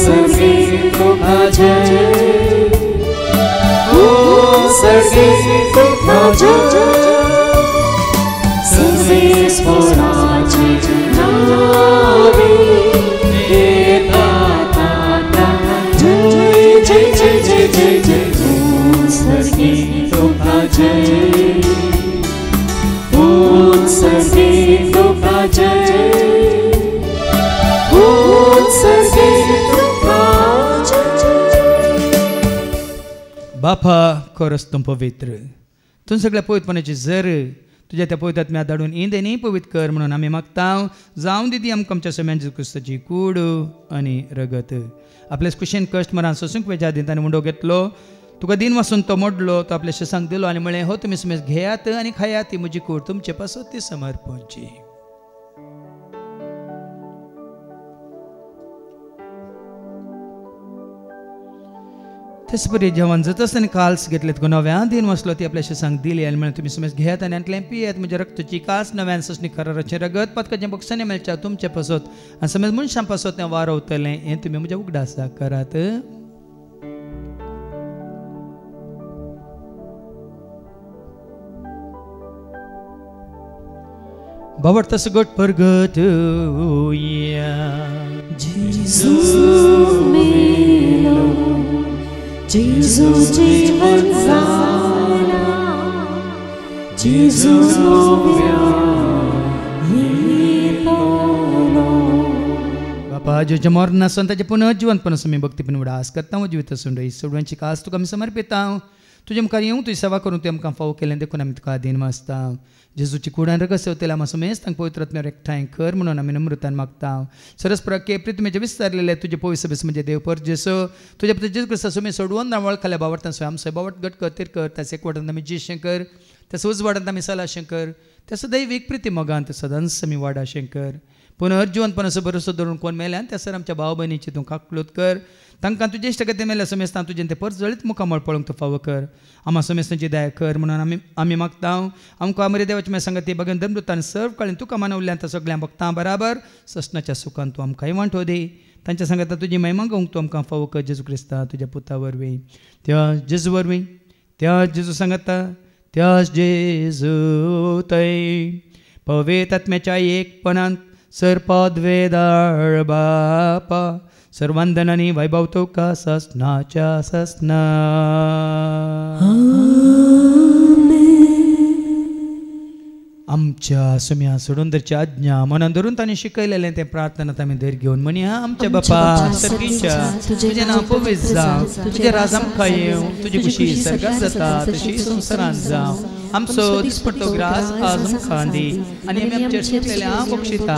सगळी तुका जय सगळी तुका जय सर्वेश्वराचे नावे येता जय जय जय जय जय जय सगळी तुका जय सगळी तुका जय बापा खरंच तुम पवित्र तूं सगळ्या पवित्रपणाची जर तुझ्या त्या पवित्र आत्म्या धाडून इंदेनी पवित्र कर म्हणून आमी मागता जावं दिदी आमकां आमच्या समेन जेजू क्रिस्ताची कूड आनी रगत आपल्याच कुशेन कश्ट मरान सोसूंक वेच्या दिन ताणें मुंडो घेतलो तुका दिन वासून तो मोडलो तो आपल्या शिसांक दिलो आनी म्हळें हो तुमी समेज घेयात आनी खायात ती म्हजी कूड तुमचे पासत ती समर्पणची तेच बरी जेवण जात आसतना काल्स घेतलेत गो नव्यान दिन वसलो ती आपल्या शिसांक दिली आनी म्हळें तुमी समेज घेयात आनी आंतलें पियेत म्हज्या रक्ताची कास नव्यान ससणी कराराचें रगत पदकाचें बक्षांनी मेळच्या तुमचे पासत आनी समेज मनशां पासत तें वारवतलें हें तुमी म्हज्या उगडासा करात बाबा तसं गोट परगट Jesus जीवन जाला Jesus नव्या बापा जो मरण आसन ताचे पुनः जिवंतपण आमी भक्तीपण उडास करता जिवीत आसून सगळ्यांची कास तुका आमी समर्पिता तुजे मुखार येवं तुजी सेवा करून तुवें आमकां फावो केलें देखून आमी तुका दिन वाचता जेजूची कुडान रगत सेवतेला आमी समेज तांकां पवित्र आत्म्यार एकठांय कर म्हणून आमी नम्रतान मागता सरस्प्रके प्रितमेचे विस्तारलेले तुजे पवित्र सभेस म्हणजे देव पर जेसो तुजे पुत्र जेजू क्रिस्ता समेज सोडवून नावळ खाल्या बावडता स्वयं सय बावट गट कर तिर कर त्याच एक वाटांत आमी जेशें कर त्याच उजवाडांत आमी सलाशें कर त्याच दैवीक प्रिती मोगांत सदांच आमी वाडाशें कर पुनः जिवंतपणाचो भरोसो धरून कोण मेल्यान त्या सर आमच्या भाव भयणीची तूं काकलूत कर तांकां तुजे इश्ट गती मेल्या समेस्तां तुजें ते परत जळीत मुखामळ पळोवंक तूं फावो कर आम्हा समेस्तांची दया कर म्हणून आमी मागता आमकां अमरे देवाची मे सांगत ती बगन धर्मदूतान सर्व काळीन तुका मानवल्ल्यान त्या सगळ्या भक्तां बराबर ससनाच्या सुखान तूं आमकांय वांटो दी तांच्या सांगता तुजी महिमा घेवंक तूं आमकां फावो कर जेजू क्रिस्ता तुज्या पुता वरवीं त्या जेजू वरवीं त्या जेजू सांगता त्या जेजू तय पवित्र आत्म्याच्या एकपणांत सरपद वेदाळ बापा सर्वंदनानी वैभव तुका ससनाच्या ससना आमच्या सुम्या सोडूंदरची आज्ञा मनान धरून ताणें शिकयलेलें तें प्रार्थनात आमी धैर्य घेवन म्हणया आमच्या बापा सर्गीच्या तुजें नांव पवित्र जावं तुजें राज आमकां येवं तुजी खुशी सर्गांत जाता तशी संवसारांत जावं आमचो दिसपट्टो ग्रास आज आमकां दी आनी आमी आमचेर सुटलेले बक्षिता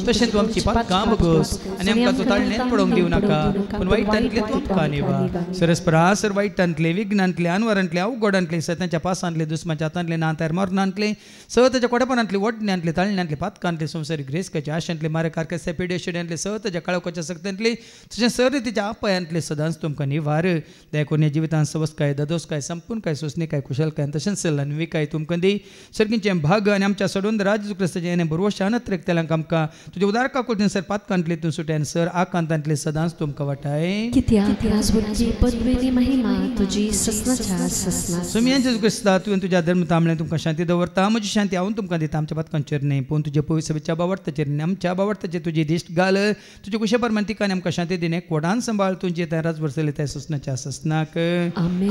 तशें तूं आमची पातकां बगोस आनी आमकां तूं ताळणेंत पडोवंक दिवं नाका पूण वायटांतले तूं तुका निवा सरस्परासर वायटांतले विघ्नांतले अनवरांतले अवघडांतले सत्याच्या पासांतले दुस्माच्या हातांतले नातार मरणांतले सवताच्या कोडेपणांतले वडण्यांतले ताळण्यांतले पातकांतले संवसारीक ग्रेसकाच्या आशांतले मारेकारके सेपिडेशड्यांतले सवताच्या काळोखाच्या सक्त्यांतले तशें सररितीच्या आपयांतले सदांच तुमकां निवार दया करून जिवितांत सवस्काय ददोसकाय संपूर्णकाय सोसणीकाय कुशलकाय तशेंच सल्लान्विकाय तुमकां दी सर्गींचें भाग आनी आमच्या सडून राजू क्रिस्ताचे येणे बरोवशान त्रेकतेल्यांक आमकां तुज्या उदार काकुळेन सर पातकांतले तूं सुट्यान सर आकांतांतले सदांच तुमकां वाटाय कित्याक राजवटी पदवेली महिमा तुजी ससनाच्या ससना सुमयांचे क्रिस्ता तुवें तुज्या धर्म तांबळे तुमकां शांती दवरता म्हजी शांती हांव तुमकां दिता आमच्या पातकांचेर न्ही पूण तुजे पवित्र सभेच्या बावडताचेर न्ही आमच्या बावडताचेर तुजी दिश्ट घाल तुजे कुशे परमांतिकांनी आमकां शांती दिने कोडान सांबाळ तुजी त्या राजवरसले त्या ससनाच्या ससनाक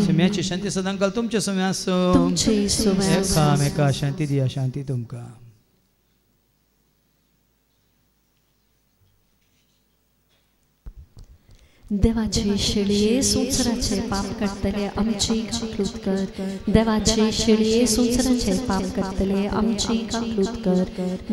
सुमयाची शांती सदां घाल तुमचे सुम्या एका शांती दिया शांती तुमकां देवाचे शेळये संवसाराचे पाप करतले आमची काकलूत कर देवाचे शेळये संवसाराचे पाप करतले आमची काकलूत कर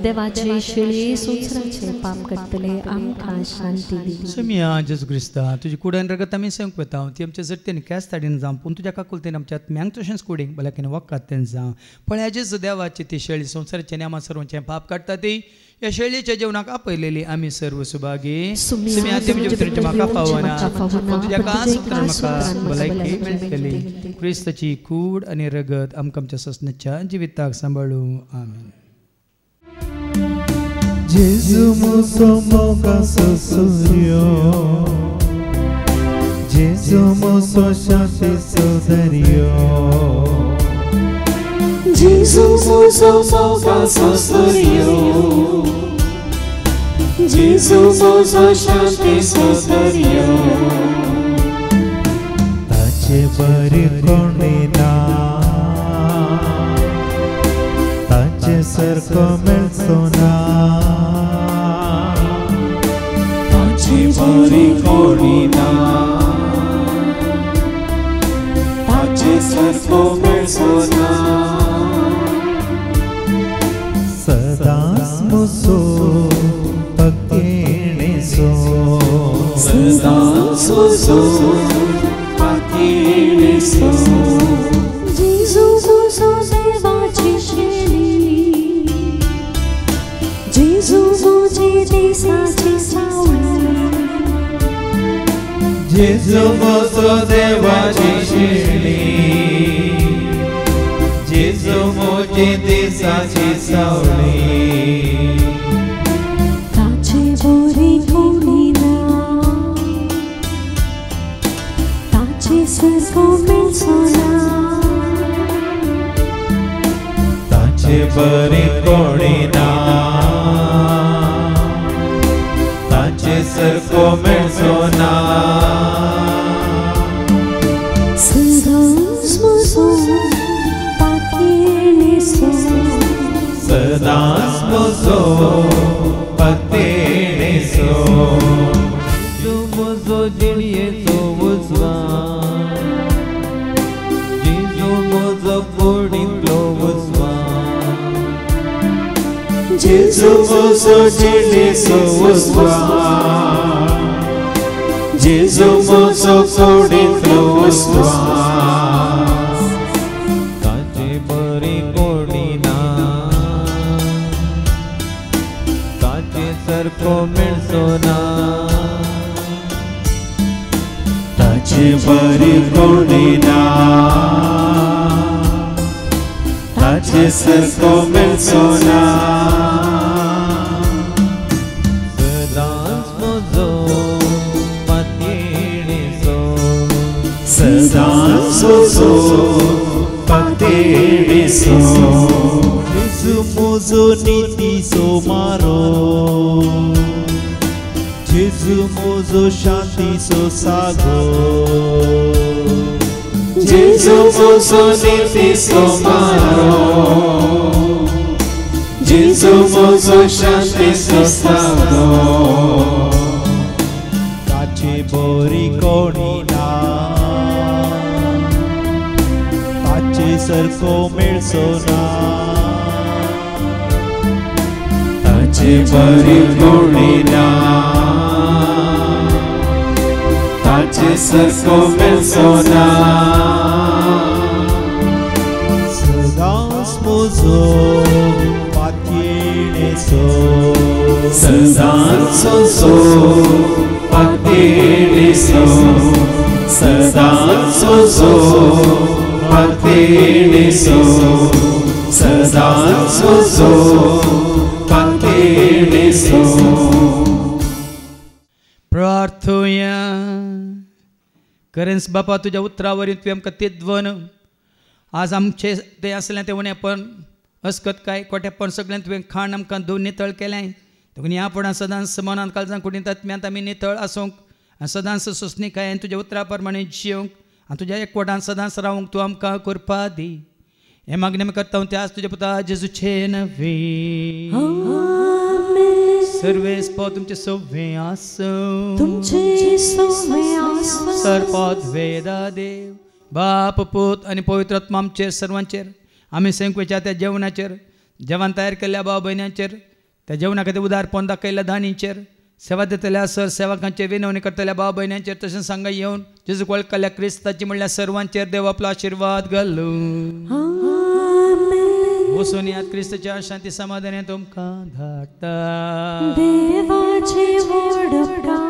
देवाचे शेळये संवसाराचे पाप करतले आमकां शांती दी सुमिया जेजू क्रिस्ता तुजी कुडान रगत आमी संक वता ती आमच्या जट्टेन कॅस ताडीन जावं पूण तुज्या काकुलतेन आमच्या आत्म्यांक तशेंच कुडीक भलायकेन वखदांत जावं पळय जेजू देवाची ती शेळी संवसाराचे नेमा सर्वांचे पाप काडटा ती या शेळयेच्या जेवणाक आपयलेली आमी सर्व सुभागी सुमिया तुमच्या म्हाका पावना तुज्या कास उतरां म्हाका भलायकी मेळटली क्रिस्ताची कूड आनी रगत आमकां आमच्या ससनाच्या जिविताक सांबाळूं आमीन जेजू मोसो मोगा सोसुर्यो जेजू मोसो शांती सोदर्यो Jesus mozo gasosorio Jesus mozo shanti sosorio ताचे बरी कोणी ना ताचे सारको मेळचो ना ताची बरी कोणी ना ताचे सारको मेळचो ना सदांच मोसो भक्तीने सो सदांच मोसो भक्तीने सो जेजू मोसो देवाची शेळी जेजू मोजे देसाची सावळी जेजू मोसो देवाची शेळी जेजू मोजे देसाची सावळी ताचे बोरी कोणी ना ताचे सर्को मेळचो ना ताचे बरी कोणी ना ताचे सारको मेळचो ना सदांच मोसो सदांच मोसो भक्तीने सो जेजू मोसो जिणयेचो उजवा जेजू मोसो कोडींतलो उजवा जेजू मोसो जिणयेचो उजवा जेजू मोसो कोडींतलो उजवा सारको मेळचो ना ताचे बरी कोणी ना ताचे सारको मेळचो ना सदांच मोजो पातयेणे सो सदांच मोजो पातयेणे सो जेजू मोजो नीती सो मारो जेजू मोजो शांती सो सागो जेजू मोजो नीती सो मारो जेजू मोजो शांती सो सागो ताचे बोरी कोणी ना ताचे सरको मेळचो ना ताचे परिपूर्णिना ताचे सरको मेळचो ना सदांच म्हजो पातयेणेचो सदांचो पातयेणेचो सदांचो पातयेणेचो सदांचो पातयेणेचो प्रार्थोया करेन्स बापा तुझ्या उतरावरील तुवें आमकां तेद्वन आज आमचे तें आसलें तें उणें पण अस्कत काय कोटेपण सगळें तुवें खाण आमकां दोन नितळ केलें तुवें ह्या पुणा सदांच मनान काळजां कुडींत आत्म्यांत आमी नितळ आसूंक आनी सदांच सोंसणीकायेन तुज्या उतरा प्रमाणे जियोंक आनी तुज्या एकवटान सदांच रावंक तूं आमकां कृपा दी हे मागणें आमी करता ते आज तुज्या पुता जेजूचे नवे सर्वेस्प तुमचे सव्वे आसूं तुमचे सव्वे आसूं सर्पाद वेदा देव बाप पूत आनी पवित्र आत्मा आमचेर सर्वांचेर आमी संकवेच्या त्या जेवणाचेर जेवण तयार केल्ल्या भाव भयणांचेर त्या जेवणा खातीर उदारपण दाखयल्या दानींचेर सेवा दितल्या सर सेवकांचे विनवणी करतल्या भाव भयणांचेर तशेंच सांगा येवन जेजू वळखल्या क्रिस्ताची म्हणल्यार सर्वांचेर देव आपलो आशिर्वाद घालूं वचून यात क्रिस्ताच्या शांती समाधान तुमकां धाडटा देवाचे व्हड